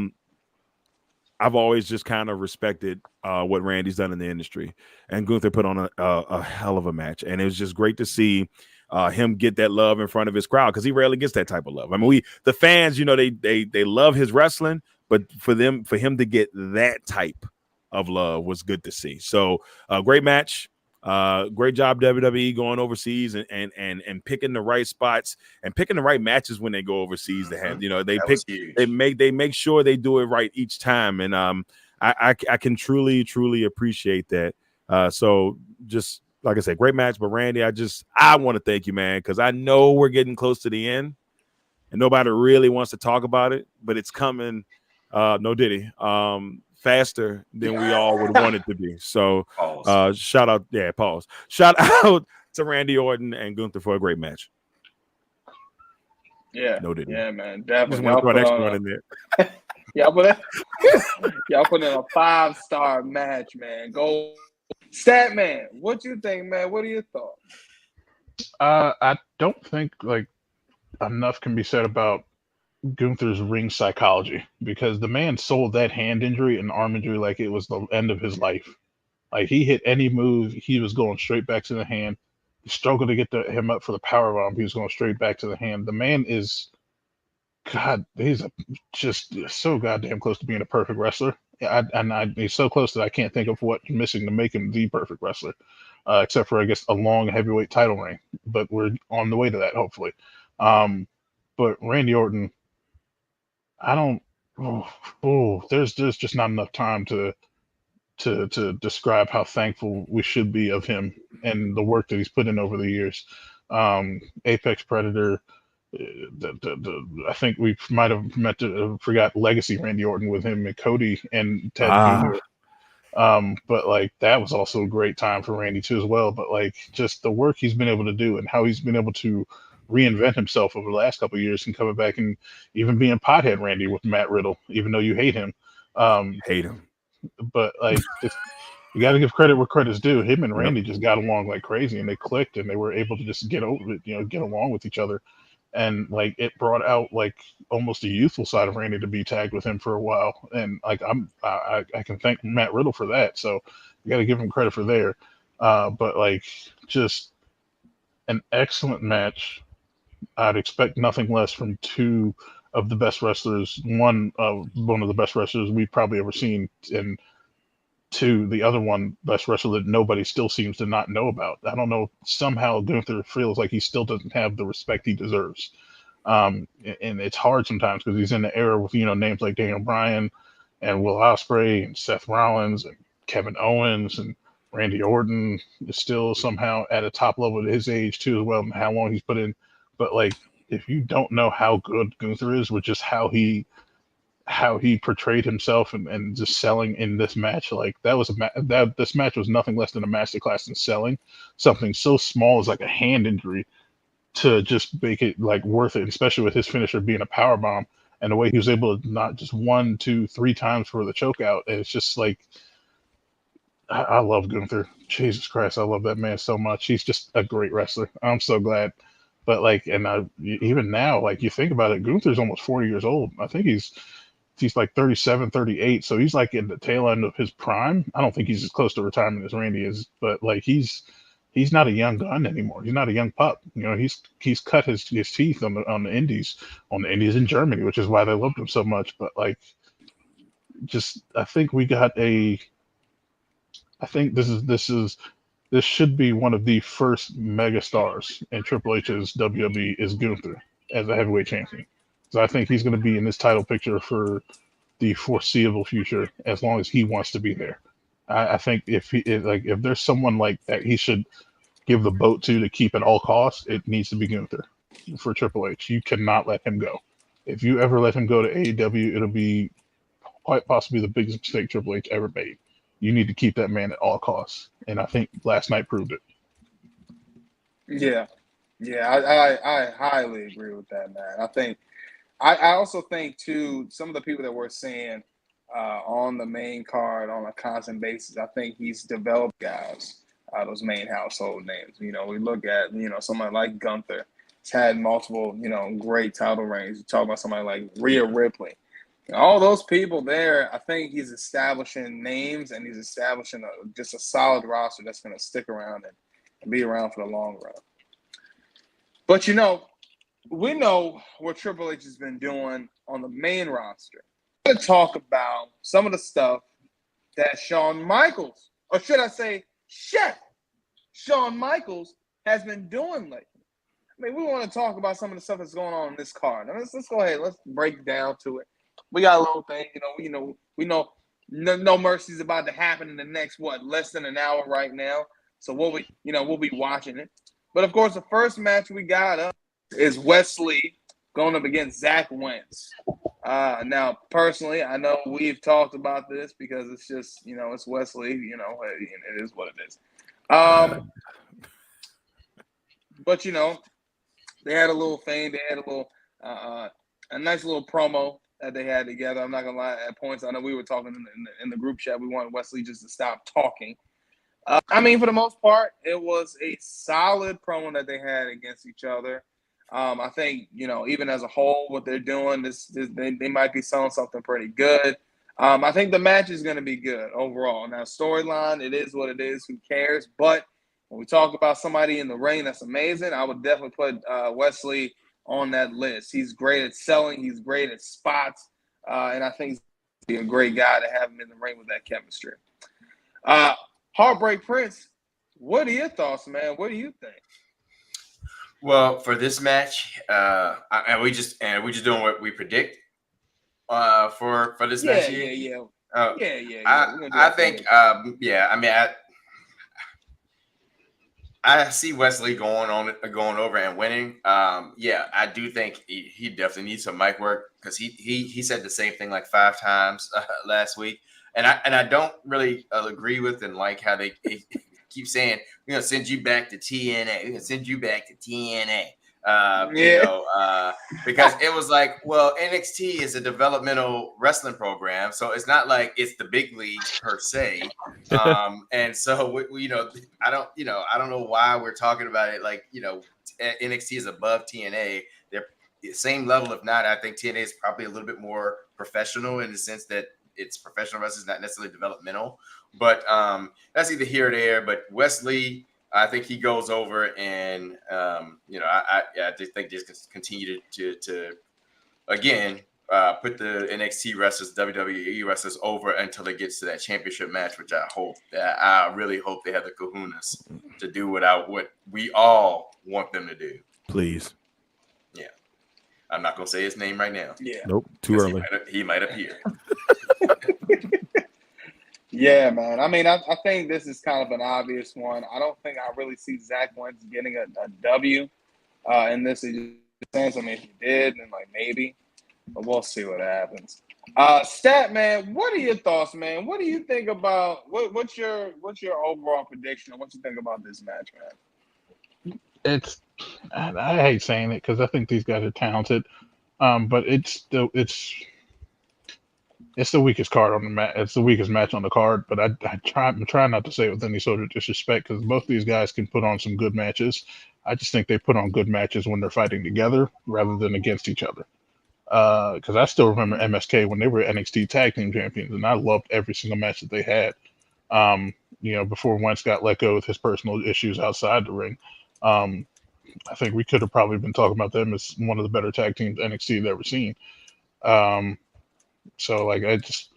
I've always just kind of respected what Randy's done in the industry, and Gunther put on a hell of a match, and it was just great to see him get that love in front of his crowd, because he rarely gets that type of love. I mean, the fans, they love his wrestling, but for him to get that type of love was good to see. So great match. Great job WWE going overseas and picking the right spots and picking the right matches when they go overseas to have. They make sure they do it right each time, and I can truly appreciate that. So just like I said, great match. But Randy, I want to thank you, man, because I know we're getting close to the end and nobody really wants to talk about it, but it's coming. No Diddy. Faster than we all would want it to be. So shout out, pause. Shout out to Randy Orton and Gunther for a great match. Yeah, no Diddy. Yeah, man, definitely. Just want to throw an extra one in there. Y'all put in a 5-star match, man. Go, Statman. What you think, man? What are your thoughts? I don't think like enough can be said about Gunther's ring psychology, because the man sold that hand injury and arm injury like it was the end of his life. Like, he hit any move, he was going straight back to the hand. He struggled to get him up for the powerbomb. He was going straight back to the hand. The man is, God, he's just so goddamn close to being a perfect wrestler. He's so close that I can't think of what's missing to make him the perfect wrestler, except for, I guess, a long heavyweight title reign. But we're on the way to that, hopefully. But Randy Orton, there's just not enough time to describe how thankful we should be of him and the work that he's put in over the years. Apex Predator, I think we might have forgot Legacy Randy Orton with him and Cody and Ted Jr. But like, that was also a great time for Randy too as well. But like, just the work he's been able to do and how he's been able to reinvent himself over the last couple of years and coming back and even being pothead Randy with Matt Riddle, even though you hate him. Hate him. But like, you got to give credit where credit's due. Him and Randy just got along like crazy, and they clicked, and they were able to just get over it, get along with each other. And like, it brought out like almost a youthful side of Randy to be tagged with him for a while. And like, I can thank Matt Riddle for that. So you got to give him credit for there. But like, just an excellent match. I'd expect nothing less from two of the best wrestlers. One of the best wrestlers we've probably ever seen, and two, the other one, best wrestler that nobody still seems to not know about. I don't know. Somehow Gunther feels like he still doesn't have the respect he deserves. And it's hard sometimes because he's in the era with, names like Daniel Bryan and Will Ospreay and Seth Rollins and Kevin Owens, and Randy Orton is still somehow at a top level at his age too as well, and how long he's put in. But like, if you don't know how good Gunther is with just how he portrayed himself and just selling in this match, like, that was this match was nothing less than a masterclass in selling something so small as like a hand injury to just make it like worth it, especially with his finisher being a power bomb and the way he was able to not just 1, 2, 3 times for the choke out. And it's just like, I love Gunther. Jesus Christ, I love that man so much. He's just a great wrestler. I'm so glad. But like, and even now, like, you think about it, Gunther's almost 40 years old. I think he's like 37, 38. So he's like in the tail end of his prime. I don't think he's as close to retirement as Randy is, but like, he's not a young gun anymore. He's not a young pup. He's cut his teeth on the indies in Germany, which is why they loved him so much. But like, just, I think this should be one of the first mega stars in Triple H's WWE is Gunther as a heavyweight champion. So I think he's going to be in this title picture for the foreseeable future, as long as he wants to be there. I think if there's someone like that he should give the boat to keep at all costs, it needs to be Gunther for Triple H. You cannot let him go. If you ever let him go to AEW, it'll be quite possibly the biggest mistake Triple H ever made. You need to keep that man at all costs. And I think last night proved it. Yeah. I highly agree with that, man. I also think too, some of the people that we're seeing on the main card on a constant basis, I think he's developed guys, those main household names. We look at, somebody like Gunther. He's had multiple, great title reigns. You talk about somebody like Rhea Ripley. All those people there, I think he's establishing names and he's establishing just a solid roster that's going to stick around and be around for the long run. But, we know what Triple H has been doing on the main roster. I'm going to talk about some of the stuff that Shawn Michaels, or should I say Chef Shawn Michaels, has been doing lately. I mean, we want to talk about some of the stuff that's going on in this card. Now, let's go ahead. Let's break down to it. We got a little thing, we know no Mercy is about to happen in the next, less than an hour right now. So we'll be watching it. But of course, the first match we got up is Wesley going up against Zach Wentz. Now, personally, I know we've talked about this because it's just, it's Wesley, it is what it is. But, they had a little thing. They had a little, a nice little promo that they had together. I'm not going to lie, at points, I know we were talking in the group chat. We wanted Wesley just to stop talking. For the most part, it was a solid promo that they had against each other. I think, even as a whole, what they're doing, they might be selling something pretty good. I think the match is going to be good overall. Now, storyline, it is what it is. Who cares? But when we talk about somebody in the ring that's amazing, I would definitely put Wesley on that list. He's great at selling. He's great at spots. And I think he's a great guy to have him in the ring with that chemistry. Heartbreak Prince, what are your thoughts, man? What do you think? Well, for this match, and we just doing what we predict for this match. Yeah. I think, I see Wesley going over and winning. I do think he definitely needs some mic work because he said the same thing like 5 times last week, and I don't really agree with and like how they keep saying we're gonna send you back to TNA. We're gonna send you back to TNA. Because it was like, well, NXT is a developmental wrestling program, so it's not like it's the big leagues per se. And so I don't know why we're talking about it like NXT is above TNA. They're the same level, if not. I think TNA is probably a little bit more professional in the sense that it's professional wrestling, not necessarily developmental. But that's either here or there. But Wesley, I think he goes over, and I just think just continue to again put the NXT wrestlers, WWE wrestlers over until it gets to that championship match, which I really hope they have the kahunas to do what we all want them to do. Please. Yeah, I'm not gonna say his name right now. Yeah, nope, too early. He might appear. Yeah, man. I think this is kind of an obvious one. I don't think I really see Zach Wentz getting a W in this sense. If he did, then maybe. But we'll see what happens. Stat, man, what are your thoughts, man? What do you think about what's your overall prediction on what you think about this match, man? I hate saying it because I think these guys are talented. But it's the weakest card on the match. It's the weakest match on the card, but I'm trying not to say it with any sort of disrespect because both these guys can put on some good matches. I just think they put on good matches when they're fighting together rather than against each other. Because I still remember MSK when they were NXT Tag Team Champions, and I loved every single match that they had. Before Wentz got let go with his personal issues outside the ring. I think we could have probably been talking about them as one of the better tag teams NXT had ever seen. So I just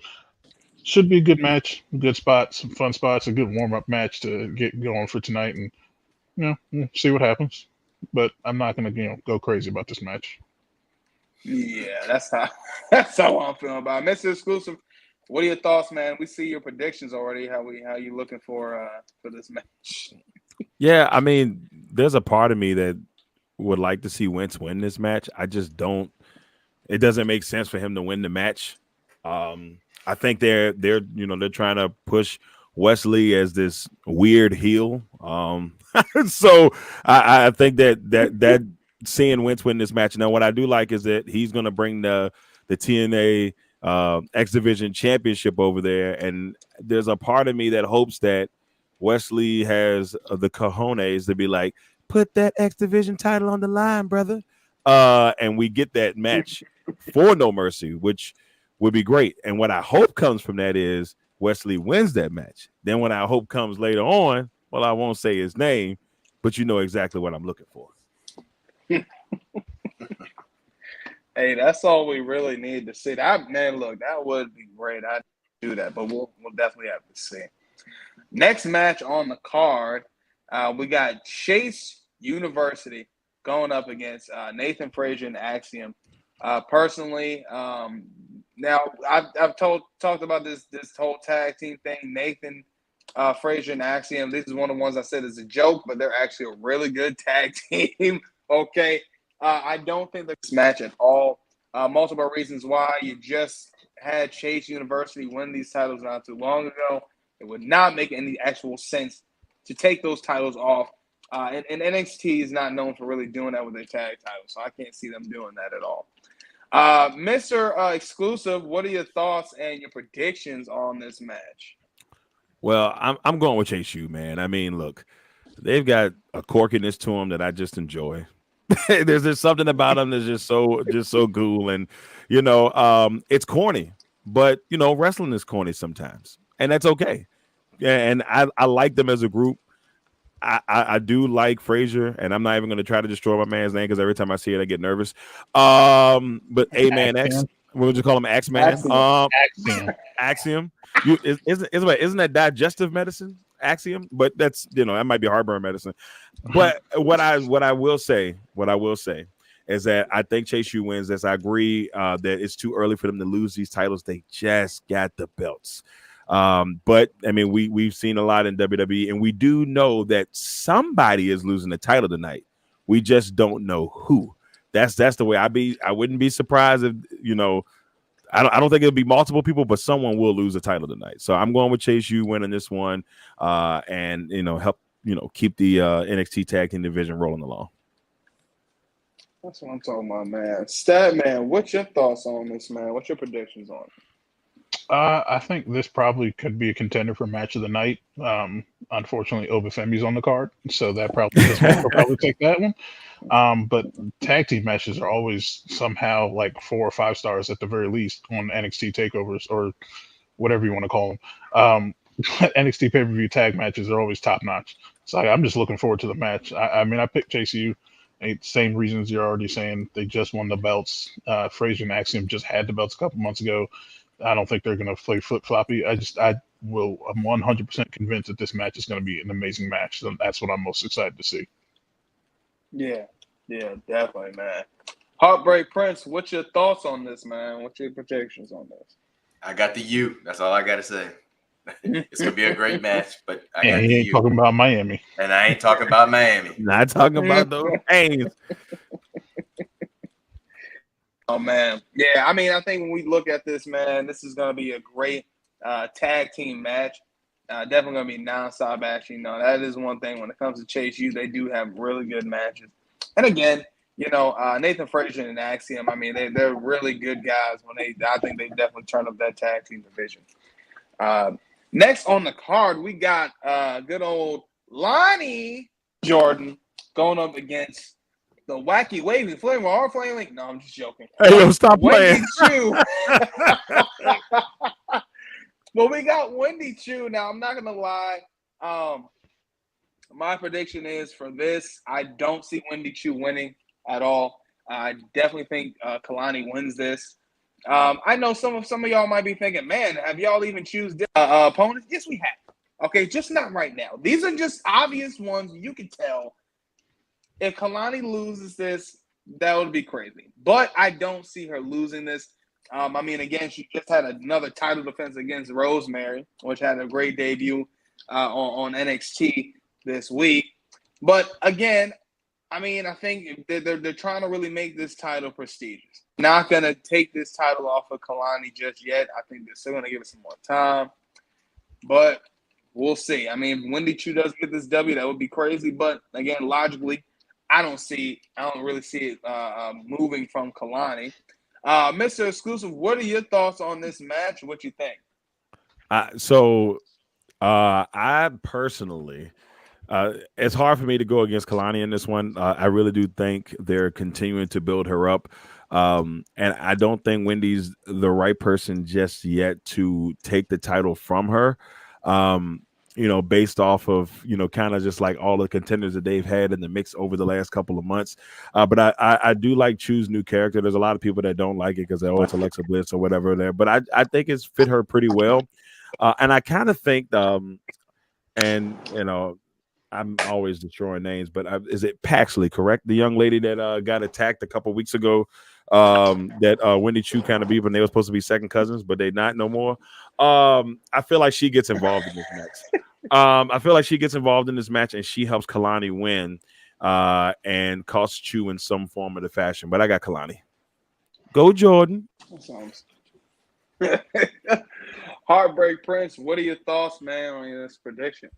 should be a good match, good spots, some fun spots, a good warm up match to get going for tonight, and we'll see what happens. But I'm not gonna go crazy about this match. Yeah, that's how I'm feeling about it. Mr. Xclusive, what are your thoughts, man? We see your predictions already. How you looking for this match? Yeah, there's a part of me that would like to see Wentz win this match. I just don't. It doesn't make sense for him to win the match. I think they're trying to push Wesley as this weird heel. So I think that seeing Wentz win this match. Now, what I do like is that he's going to bring the TNA X Division Championship over there, and there's a part of me that hopes that Wesley has the cojones to be like, put that X Division title on the line, brother. And we get that match for No Mercy, which would be great. And what I hope comes from that is Wesley wins that match. Then what I hope comes later on, well, I won't say his name, but you know exactly what I'm looking for. Hey, that's all we really need to see. That man, look, that would be great. I'd do that, but we'll definitely have to see. Next match on the card, we got Chase University going up against Nathan Frazier and Axiom. Personally, now I've talked about this whole tag team thing. Nathan Frazier and Axiom. This is one of the ones I said is a joke, but they're actually a really good tag team. Okay. I don't think this match at all. Multiple reasons why. You just had Chase University win these titles not too long ago. It would not make any actual sense to take those titles off. And NXT is not known for really doing that with their tag titles, so I can't see them doing that at all. Mr. Exclusive, what are your thoughts and your predictions on this match? Well, I'm going with Chase U, man. I mean, look, they've got a quirkiness to them that I just enjoy. There's something about them that's just so cool, and it's corny, but wrestling is corny sometimes, and that's okay. Yeah, and I like them as a group. I do like Frazier, and I'm not even going to try to destroy my man's name because every time I see it, I get nervous. But A-Man X, what would you call him? X-Man? Axiom. Isn't that digestive medicine? Axiom, but that's that might be heartburn medicine. But what I will say is that I think Chase U wins. As I agree that it's too early for them to lose these titles. They just got the belts. But I mean, we've seen a lot in WWE, and we do know that somebody is losing the title tonight. We just don't know who. That's the way I wouldn't be surprised if I don't think it'll be multiple people, but someone will lose the title tonight. So I'm going with Chase U winning this one, and help keep the NXT Tag Team division rolling along. That's what I'm talking about, man. Statman, what's your thoughts on this, man? What's your predictions on it? I think this probably could be a contender for match of the night. Unfortunately, Obafemi's on the card, so that probably this match will probably take that one. But tag team matches are always somehow like 4 or 5 stars at the very least on NXT takeovers or whatever you want to call them. NXT pay-per-view tag matches are always top notch. So I'm just looking forward to the match. I mean, I picked Chase U. Same reasons you're already saying. They just won the belts. Frazier and Axiom just had the belts a couple months ago. I don't think they're going to play flip-floppy. I'm 100% convinced that this match is going to be an amazing match. So that's what I'm most excited to see. Yeah, definitely, man. Heartbreak Prince, what's your thoughts on this, man? What's your predictions on this? I got the U. That's all I got to say. It's going to be a great match, but I got the he ain't U. talking about Miami. And I ain't talking about Miami. Not talking about those pains. Oh, man. Yeah, I mean, I think when we look at this, man, this is going to be a great tag team match. Definitely going to be non-stop action. That is one thing. When it comes to Chase U, they do have really good matches. And again, Nathan Frazier and Axiom, I mean, they're really good guys. I think they definitely turn up that tag team division. Next on the card, we got good old Lonnie Jordan going up against the wacky wavy flame or flame. No, I'm just joking. Hey, yo, stop playing. Chu. Well, we got Wendy Chu. Now, I'm not gonna lie. My prediction is for this, I don't see Wendy Chu winning at all. I definitely think Kalani wins this. I know some of y'all might be thinking, man, have y'all even choose opponents? Yes, we have. Okay, just not right now. These are just obvious ones. You can tell. If Kalani loses this, that would be crazy. But I don't see her losing this. I mean, again, she just had another title defense against Rosemary, which had a great debut on NXT this week. But again, I mean, I think they're trying to really make this title prestigious. Not going to take this title off of Kalani just yet. I think they're still going to give it some more time. But we'll see. I mean, if Wendy Chu does get this W, that would be crazy. But again, logically, I don't really see it moving from Kalani. Mr. Exclusive, what are your thoughts on this match? What you think? I personally, it's hard for me to go against Kalani in this one. I really do think they're continuing to build her up. And I don't think Wendy's the right person just yet to take the title from her. Based off of, kind of just like all the contenders that they've had in the mix over the last couple of months. But I do like Chu's new character. There's a lot of people that don't like it because they're always Alexa Bliss or whatever there. But I think it's fit her pretty well. And I kind of think, I'm always destroying names, but is it Paxley, correct? The young lady that got attacked a couple weeks ago, that Wendy Chu kind of beat, and they were supposed to be second cousins, but they're not no more. I feel like she gets involved in this match. I feel like she gets involved in this match, and she helps Kalani win and costs Chu in some form of the fashion. But I got Kalani. Go, Jordan. That sounds. Heartbreak Prince, what are your thoughts, man, on this prediction?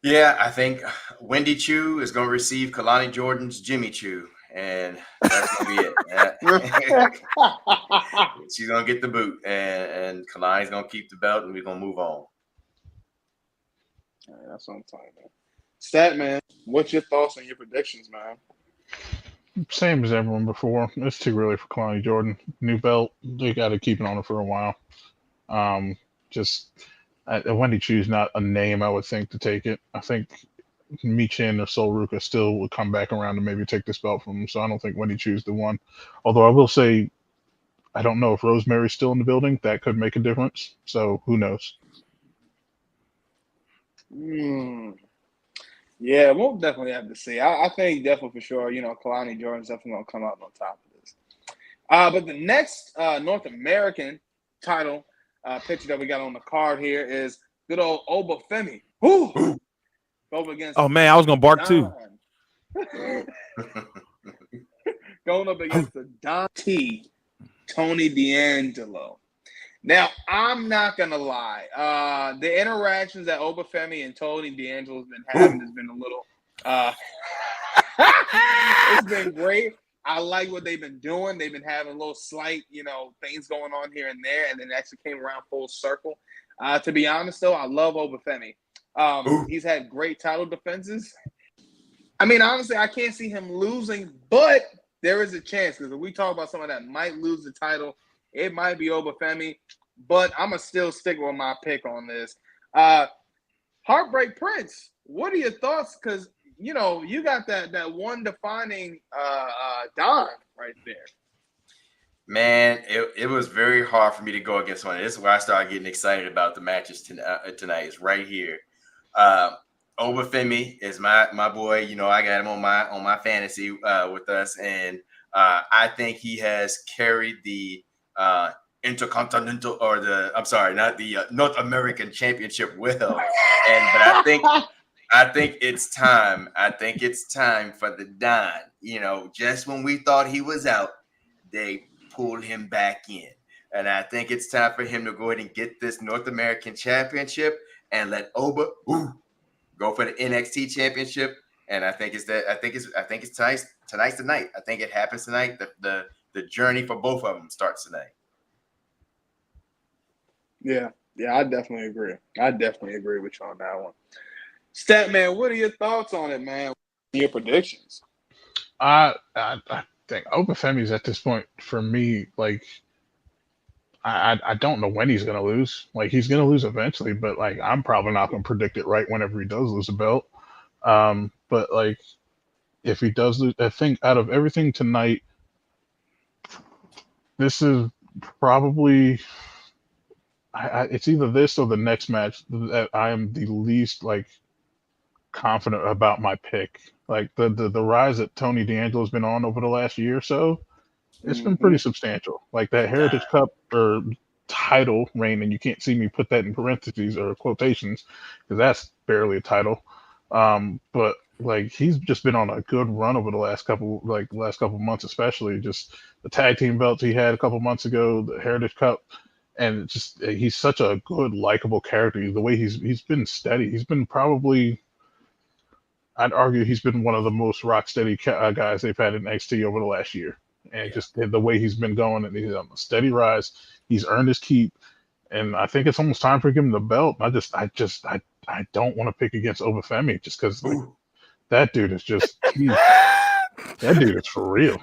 Yeah, I think Wendy Chu is going to receive Kalani Jordan's Jimmy Chu, and that's going to be it. She's going to get the boot, and Kalani's going to keep the belt, and we're going to move on. All right, that's what I'm talking about. Stat, man, what's your thoughts on your predictions, man? Same as everyone before. It's too early for Kalani Jordan. New belt, they got to keep it on her for a while. Wendy Chu's not a name I would think to take it. I think Michin or Sol Ruka still would come back around and maybe take this belt from him. So I don't think Wendy Chu's the one. Although I will say, I don't know if Rosemary's still in the building. That could make a difference. So who knows? Yeah, we'll definitely have to see. I think definitely for sure, Kalani Jordan's definitely going to come out on top of this. But the next North American title picture that we got on the card here is good old Oba Femi. Woo! Over against. Oh man, I was gonna bark too. Going up against the Don T, Tony D'Angelo. Now, I'm not gonna lie. The interactions that Oba Femi and Tony D'Angelo has been having has been a little. It's been great. I like what they've been doing. They've been having a little slight, things going on here and there, and then it actually came around full circle. To be honest, though, I love Oba Femi. He's had great title defenses. I mean, honestly, I can't see him losing, but there is a chance because if we talk about someone that might lose the title, it might be Oba Femi. But I'm going to still stick with my pick on this. Heartbreak Prince, what are your thoughts? Because you got that one defining Don right there. Man, it was very hard for me to go against one. This is where I started getting excited about the matches tonight. Is right here. Oba Femi is my boy. I got him on my fantasy with us, and I think he has carried the Intercontinental not the North American Championship well. But I think it's time. I think it's time for the Don. Just when we thought he was out, they pulled him back in. And I think it's time for him to go ahead and get this North American Championship and let Oba go for the NXT Championship. And I think it's tonight's the night. I think it happens tonight. The journey for both of them starts tonight. Yeah, I definitely agree. I definitely agree with you on that one. Statman, what are your thoughts on it, man? Your predictions? I think Oba Femi's at this point for me, like I don't know when he's gonna lose. Like he's gonna lose eventually, but like I'm probably not gonna predict it right whenever he does lose a belt. But like if he does lose, I think out of everything tonight, this is probably it's either this or the next match that I am the least like confident about my pick. Like the rise that Tony D'Angelo's been on over the last year or so, it's been pretty substantial. Like that Heritage Cup or title reign, and you can't see me put that in parentheses or quotations because that's barely a title. But like he's just been on a good run over the last couple months, especially just the tag team belts he had a couple months ago, the Heritage Cup. And just he's such a good, likable character. The way he's been steady. He's been probably, I'd argue, he's been one of the most rock steady guys they've had in NXT over the last year. And just the way he's been going, and he's on a steady rise. He's earned his keep, and I think it's almost time for him the belt. I don't want to pick against Oba Femi just because that dude is just that dude is for real.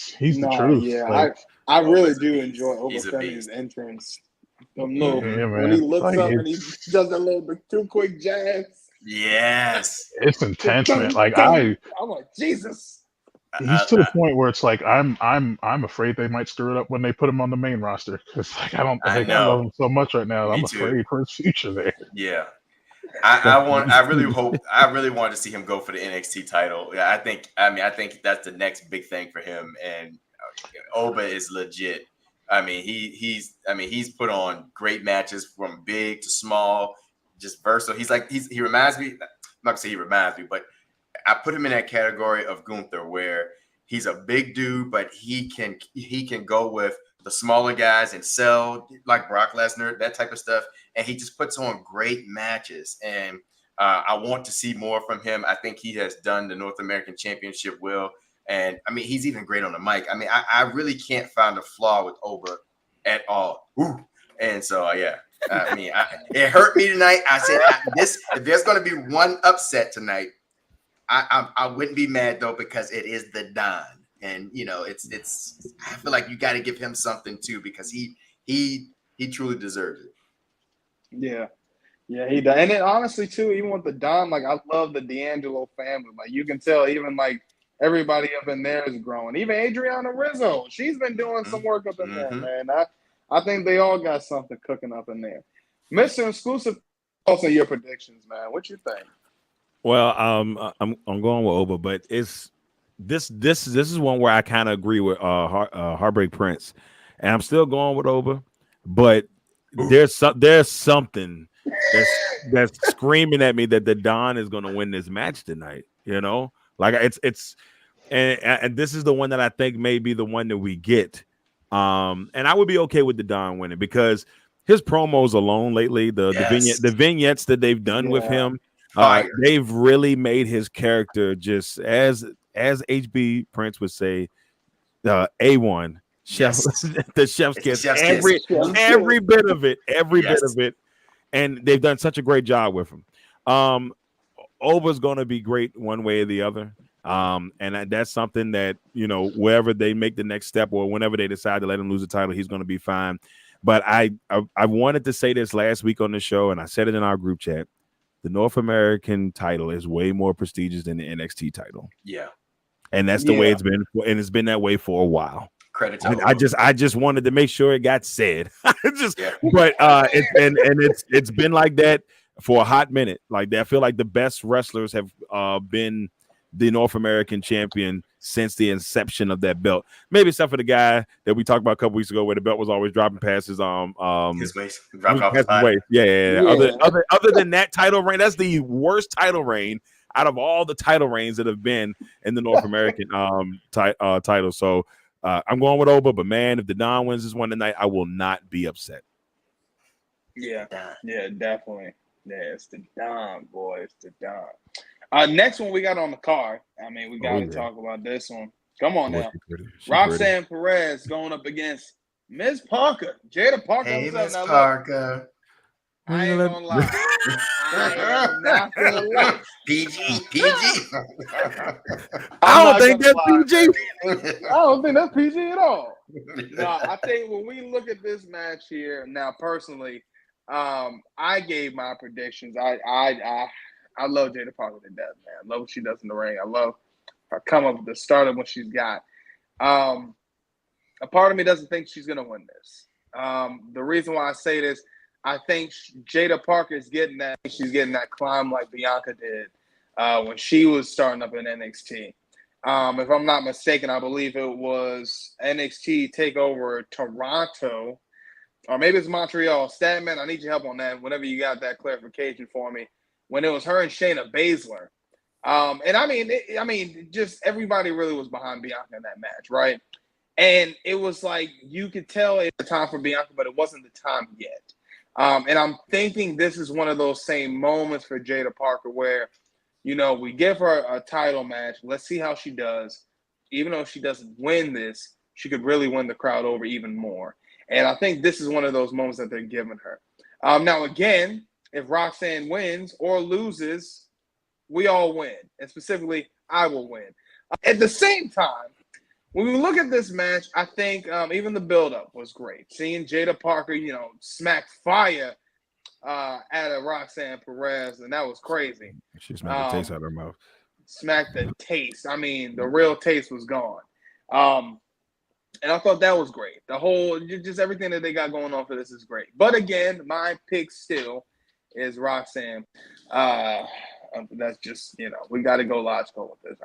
he's the truth. Yeah, like, I really do enjoy He's a Obafemi's beast. entrance. Little, yeah, man. when he looks Like, up and he does that little two quick jabs. Yes. it's intense, man. Like I'm like, Jesus. he's to the point where it's like I'm afraid they might screw it up when they put him on the main roster. Because like I love him so much right now. Me I'm too. afraid for his future there. Yeah. I really wanted to see him go for the NXT title. Yeah, I think that's the next big thing for him. And Oba is legit. I mean, he's put on great matches from big to small, just versatile. He reminds me. I'm not gonna say he reminds me, but I put him in that category of Gunther, where he's a big dude, but he can go with the smaller guys and sell like Brock Lesnar, that type of stuff. And he just puts on great matches. And I want to see more from him. I think he has done the North American Championship well. And I mean, he's even great on the mic. I mean, I really can't find a flaw with Oba at all. Ooh. And so, yeah, I mean, it hurt me tonight. I said, if there's going to be one upset tonight, I wouldn't be mad though, because it is the Don. And you know, it's. I feel like you got to give him something too, because he truly deserves it. Yeah, he does. And then honestly too, even with the Don, like I love the D'Angelo family. Like you can tell, even like everybody up in there is growing. Even Adriana Rizzo, she's been doing some work up in there, man. I think they all got something cooking up in there. Mr. Xclusive, also your predictions, man. What you think? Well, I'm going with Oba, but it's this is one where I kind of agree with Heartbreak Prince, and I'm still going with Oba, but there's something that's screaming at me that the Don is going to win this match tonight. You know, like it's and this is the one that I think may be the one that we get. And I would be okay with the Don winning, because his promos alone lately, the vignettes that they've done with him. They've really made his character, just as HB Prince would say, A1 chef, the chef's kiss, every bit of it, and they've done such a great job with him. Oba's going to be great one way or the other, and that's something that, you know, wherever they make the next step or whenever they decide to let him lose the title, he's going to be fine. But I wanted to say this last week on the show, and I said it in our group chat. The North American title is way more prestigious than the NXT title. Yeah. And that's the way it's been. And it's been that way for a while. Credit to I just wanted to make sure it got said. But it's been like that for a hot minute. Like I feel like the best wrestlers have been the North American champion since the inception of that belt. Maybe except for the guy that we talked about a couple weeks ago, where the belt was always dropping past his waist, dropping off his waist. Yeah. Other than that title reign, that's the worst title reign out of all the title reigns that have been in the North American title. So I'm going with Oba, but man, if the Don wins this one tonight, I will not be upset. Yeah, definitely. Yeah, it's the Don, boy. It's the Don. Next one we got on the card. I mean, we got to talk about this one. Come on now. Roxanne Perez going up against Ms. Parker. Jada Parker. Hey, Ms. Parker. I ain't gonna lie. I am not gonna lie. PG. I don't think that's PG. I don't think that's PG at all. No, I think when we look at this match here, now personally, I gave my predictions. I love Jada Parker to death, man. I love what she does in the ring. I love her come up with the start of what she's got. A part of me doesn't think she's going to win this. The reason why I say this, I think Jada Parker is getting that. She's getting that climb like Bianca did when she was starting up in NXT. If I'm not mistaken, I believe it was NXT TakeOver Toronto, or maybe it's Montreal. Statman, I need your help on that. Whenever you got that clarification for me. When it was her and Shayna Baszler. And I mean, just everybody really was behind Bianca in that match, right? And it was like, you could tell it's the time for Bianca, but it wasn't the time yet. And I'm thinking this is one of those same moments for Jada Parker where, you know, we give her a title match. Let's see how she does. Even though she doesn't win this, she could really win the crowd over even more. And I think this is one of those moments that they're giving her. Now, again, if Roxanne wins or loses, we all win. And specifically, I will win. At the same time, when we look at this match, I think even the build-up was great. Seeing Jada Parker, smack fire at a Roxanne Perez, and that was crazy. She smacked the taste out of her mouth. Smacked the taste. I mean, the real taste was gone. And I thought that was great. The whole, just everything that they got going on for this is great. But again, my pick still is Roxanne. That's just, we got to go logical with this.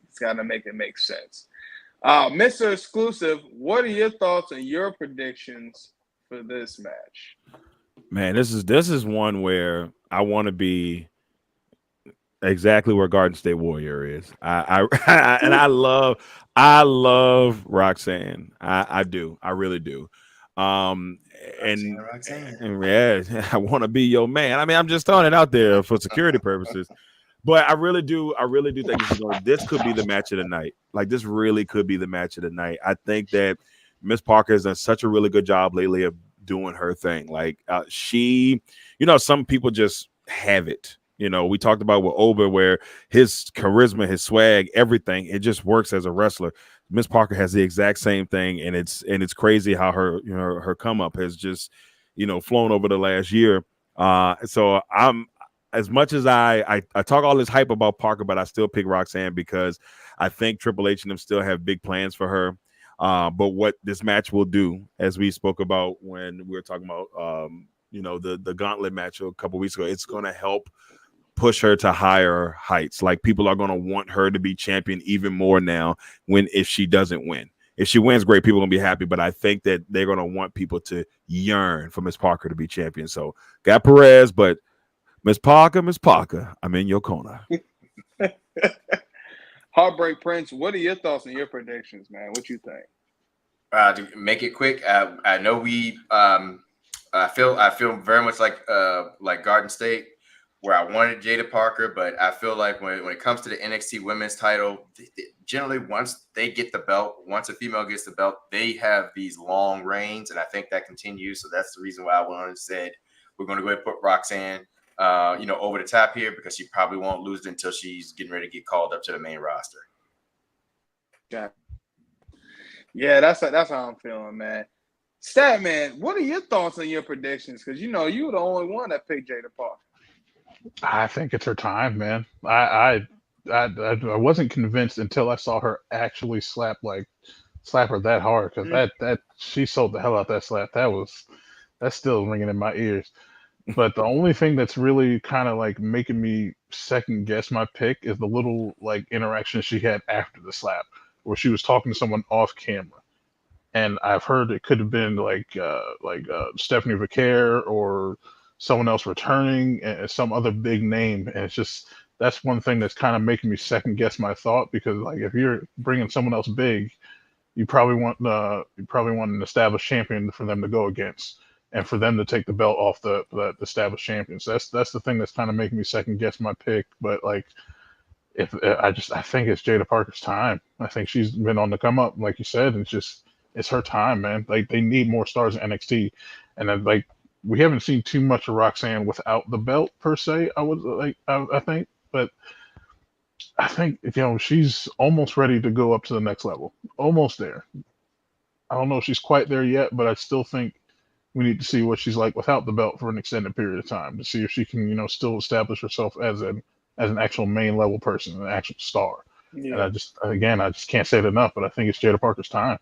It's got to make it make sense. Mr. Exclusive, what are your thoughts and your predictions for this match? Man, this is one where I want to be exactly where Garden State Warrior is. I love Roxanne. I do. I really do. Roxanne. And yeah, I want to be your man. I mean, I'm just throwing it out there for security purposes. But I really do think this could be the match of the night. Like, this really could be the match of the night. I think that Miss Parker has done such a really good job lately of doing her thing. Like, she, some people just have it. We talked about with Oba, where his charisma, his swag, everything, it just works as a wrestler. Miss Parker has the exact same thing, and it's crazy how her come up has just, flown over the last year. So I'm, as much as I talk all this hype about Parker, but I still pick Roxanne because I think Triple H and them still have big plans for her. But what this match will do, as we spoke about when we were talking about, the gauntlet match a couple weeks ago, it's going to help push her to higher heights. Like, people are going to want her to be champion even more now if she doesn't win. If she wins, great, people are going to be happy, but I think that they're going to want people to yearn for Miss Parker to be champion. So got Perez, but Miss Parker, I'm in your corner. Heartbreak Prince, what are your thoughts and your predictions, man? What you think? To make it quick, I know we I feel very much like Garden State, where I wanted Jada Parker, but I feel like when it comes to the NXT Women's title, generally once they get the belt, once a female gets the belt, they have these long reigns, and I think that continues. So that's the reason why I went on and said we're going to go ahead and put Roxanne, over the top here, because she probably won't lose it until she's getting ready to get called up to the main roster. Yeah, that's how I'm feeling, man. Statman, what are your thoughts and your predictions? Because you were the only one that picked Jada Parker. I think it's her time, man. I wasn't convinced until I saw her actually slap her that hard, because that she sold the hell out that slap. That's still ringing in my ears. But the only thing that's really kind of like making me second guess my pick is the little like interaction she had after the slap, where she was talking to someone off camera. And I've heard it could have been like Stephanie Vaquer or someone else returning, and some other big name. And it's just, that's one thing that's kind of making me second guess my thought, because like, if you're bringing someone else big, you probably want an established champion for them to go against, and for them to take the belt off the established champions. That's the thing that's kind of making me second guess my pick. But like, I think it's Jada Parker's time. I think she's been on the come up, like you said, and it's her time, man. Like, they need more stars in NXT, and then like, we haven't seen too much of Roxanne without the belt per se. I think, but I think she's almost ready to go up to the next level, almost there. I don't know if she's quite there yet, but I still think we need to see what she's like without the belt for an extended period of time, to see if she can still establish herself as an actual main level person, an actual star. Yeah. And I just can't say it enough, but I think it's Jada Parker's time.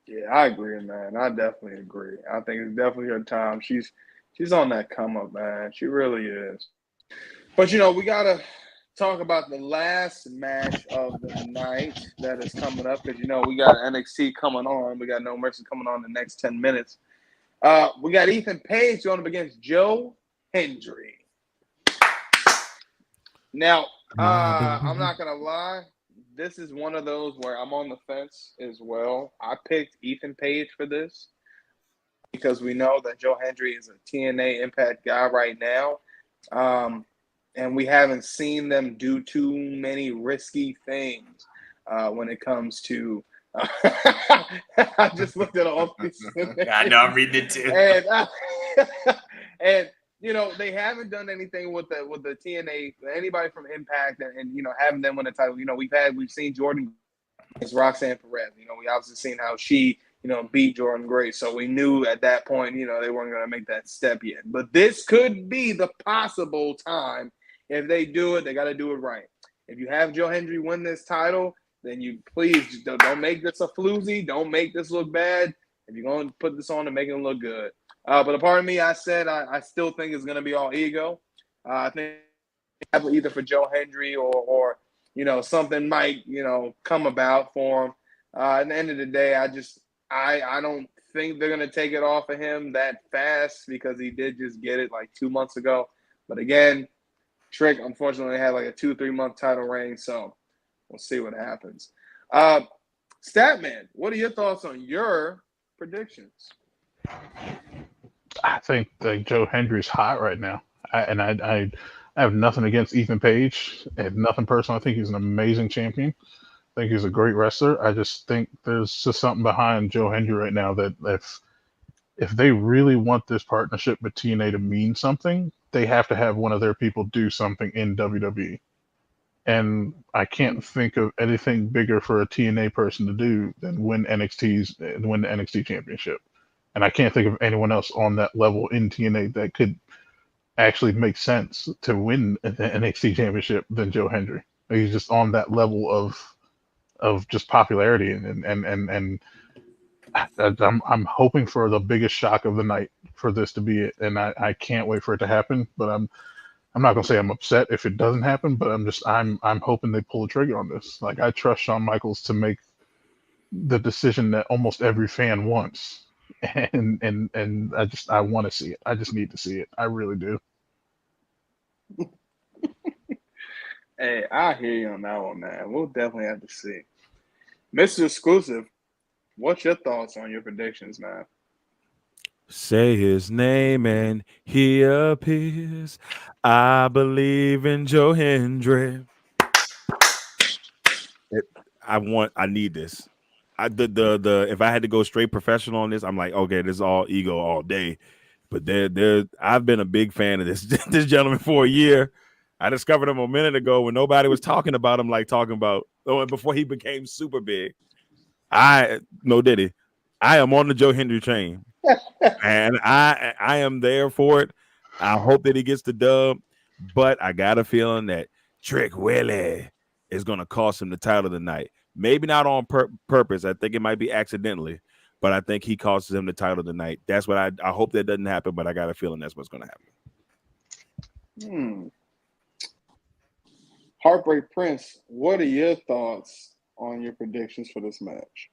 Yeah, I agree, man. I definitely agree. I think it's definitely her time. She's on that come up, man. She really is. But we gotta talk about the last match of the night that is coming up, because we got NXT coming on. We got No Mercy coming on in the next 10 minutes. We got Ethan Page going up against Joe Hendry. Now, I'm not gonna lie. This is one of those where I'm on the fence as well. I picked Ethan Page for this because we know that Joe Hendry is a TNA Impact guy right now. And we haven't seen them do too many risky things when it comes to I just looked at all these. I know, I'm reading it too. And they haven't done anything with the TNA, anybody from Impact, and having them win the title. We've seen Jordan It's Roxanne Perez. You know, we obviously seen how she, you know, beat Jordan Grace. So we knew at that point, you know, they weren't going to make that step yet. But this could be the possible time. If they do it, they got to do it right. If you have Joe Hendry win this title, then you please don't make this a floozy. Don't make this look bad. If you're going to put this on to make it look good. But a part of me, I said I still think it's going to be all ego. I think either for Joe Hendry or you know, something might, you know, come about for him. At the end of the day, I don't think they're going to take it off of him that fast because he did just get it like 2 months ago. But again, Trick unfortunately had like a 2-3 month title reign, so we'll see what happens. Statman, what are your thoughts on your predictions? I think like Joe Hendry's hot right now, I have nothing against Ethan Page. I have nothing personal. I think he's an amazing champion. I think he's a great wrestler. I just think there's just something behind Joe Hendry right now that if they really want this partnership with TNA to mean something, they have to have one of their people do something in WWE. And I can't think of anything bigger for a TNA person to do than win the NXT championship. And I can't think of anyone else on that level in TNA that could actually make sense to win the NXT championship than Joe Hendry. He's just on that level of just popularity, and I'm hoping for the biggest shock of the night for this to be it, and I can't wait for it to happen. But I'm not gonna say I'm upset if it doesn't happen, but I'm hoping they pull the trigger on this. Like, I trust Shawn Michaels to make the decision that almost every fan wants. And I want to see it. I just need to see it. I really do. Hey, I hear you on that one, man. We'll definitely have to see. Mr. Exclusive, what's your thoughts on your predictions, man? Say his name and he appears. I believe in Joe Hendry. I need this. If I had to go straight professional on this, I'm like, okay, this is all ego all day. But I've been a big fan of this gentleman for a year. I discovered him a minute ago when nobody was talking about him like talking about before he became super big. I am on the Joe Hendry train. And I am there for it. I hope that he gets the dub, but I got a feeling that Trick Willie is going to cost him the title tonight. Maybe not on purpose. I think it might be accidentally, but I think he costs him the title tonight. That's what I hope that doesn't happen, but I got a feeling that's what's going to happen. Heartbreak Prince, what are your thoughts on your predictions for this match?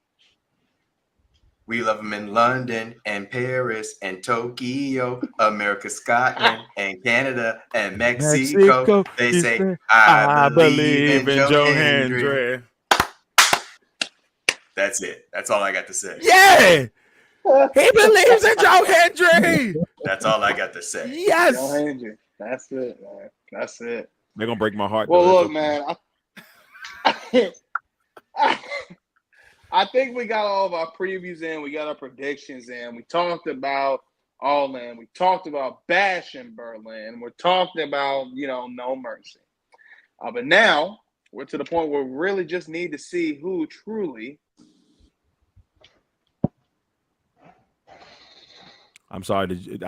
We love them in London and Paris and Tokyo, America, Scotland and Canada and Mexico. They say, I believe in Joe Hendry. That's it. That's all I got to say. Yeah! He believes in Joe Hendry! That's all I got to say. Yes! Joe Hendry. That's it, man. That's it. They're going to break my heart. Well, look, man. I think we got all of our previews in. We got our predictions in. We talked about All In. We talked about Bash in Berlin. We're talking about, No Mercy. But now we're to the point where we really just need to see who truly. I'm sorry.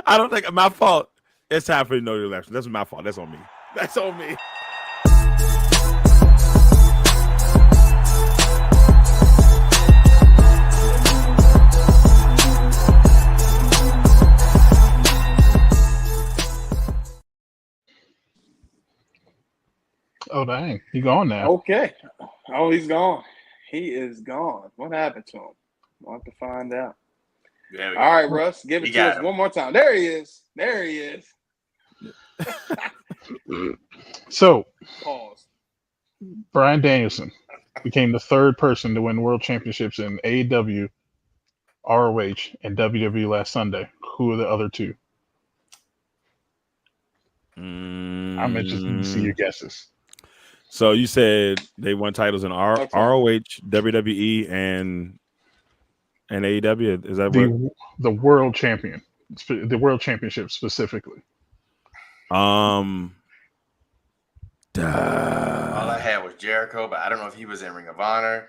I don't think my fault. It's time for the no election. That's my fault. That's on me. That's on me. Oh, dang. He's gone now. Okay. Oh, he's gone. He is gone. What happened to him? We'll have to find out. All right, Russ, give it to us one more time. There he is. There he is. So, pause. Bryan Danielson became the third person to win world championships in AEW, ROH, and WWE last Sunday. Who are the other two? I'm interested to see your guesses. So you said they won titles in ROH, WWE, and AEW. Is that the world champion, the world championship specifically? All I had was Jericho, but I don't know if he was in Ring of Honor.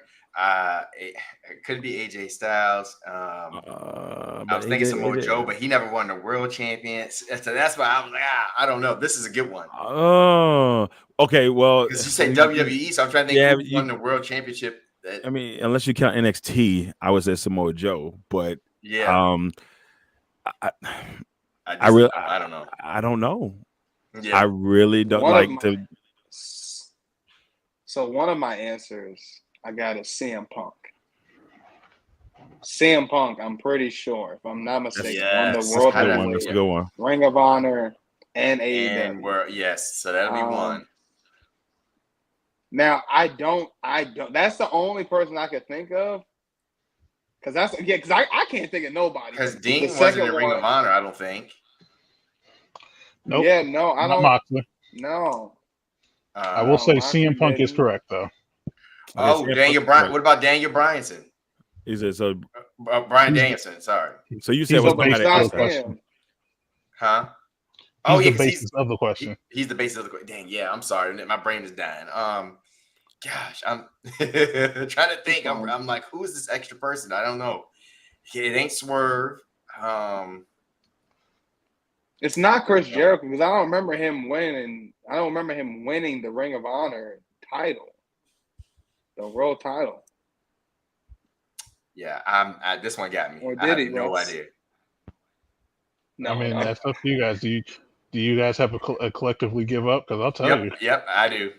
It could be AJ Styles. I was thinking Samoa Joe, but he never won the world champion. So that's why I was like, I don't know. This is a good one. Oh, okay. Well, Because you say WWE, so I'm trying to think who won the world championship. I mean, unless you count NXT, I would say Samoa Joe, but yeah, I really, I don't know. I don't know. Yeah. I really don't to. So one of my answers I got is CM Punk. CM Punk, I'm pretty sure, if I'm not mistaken, won the World That's a good one. Ring of Honor and AEW. Yes, so that'll be one. Now I don't. That's the only person I could think of. Because I can't think of nobody. Because Dean wasn't in Ring of Honor, I don't think. Nope. Yeah, no, I don't. Moxley. No. I will say CM Punk is correct though. Oh, Daniel Bryan. What about Daniel Bryanson? He said so. Brian Danielson. Sorry. So you said what's the question? Huh? He's the basis of the question. He's the basis of the question. Dang, yeah. I'm sorry. My brain is dying. Gosh, I'm trying to think. I'm like, who is this extra person? I don't know. It ain't Swerve. It's not Chris Jericho because I don't remember him winning. I don't remember him winning the Ring of Honor title, the world title. Yeah, this one got me. Or did I have he? No idea. No, I mean, that's up to you guys. Do you guys have a collectively give up? Because I'll tell you. Yep, I do.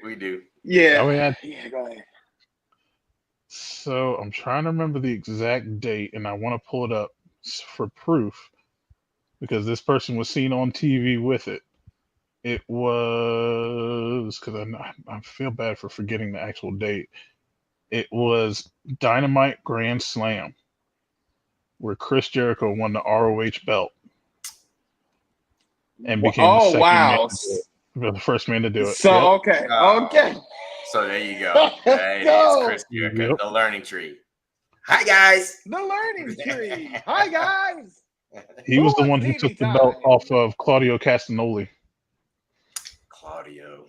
We do. Yeah. Yeah, go ahead. So I'm trying to remember the exact date, and I want to pull it up for proof because this person was seen on TV with it. It was because I feel bad for forgetting the actual date. It was Dynamite Grand Slam, where Chris Jericho won the ROH belt and became the second man to do it, the first man to do it. So okay. So there you go. Hey, it's Chris Jericho, the learning tree. Hi guys. The learning tree. Hi guys. He was the one who took the belt off of Claudio Castagnoli. Claudio.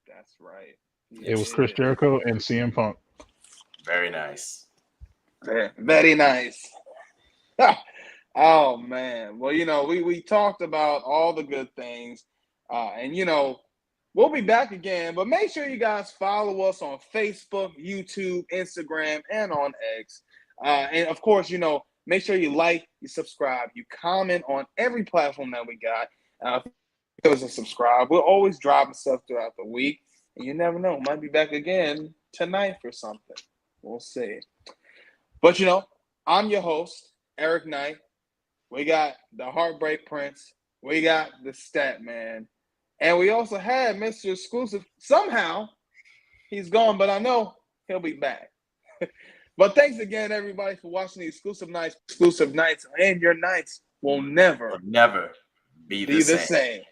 That's right. It was Chris Jericho and CM Punk. Very nice. Very nice. Oh man. Well, we talked about all the good things. And we'll be back again, but make sure you guys follow us on Facebook, YouTube, Instagram, and on X. And of course, make sure you like, you subscribe, you comment on every platform that we got. If there was a subscribe, we're always dropping stuff throughout the week. And you never know, might be back again tonight for something. We'll see. But I'm your host, Eric Knight. We got the Heartbreak Prince. We got the Stat Man. And we also had Mr. Exclusive. Somehow he's gone, but I know he'll be back. But thanks again, everybody, for watching the Exclusive Nights. Exclusive Nights, and your nights will never be the same.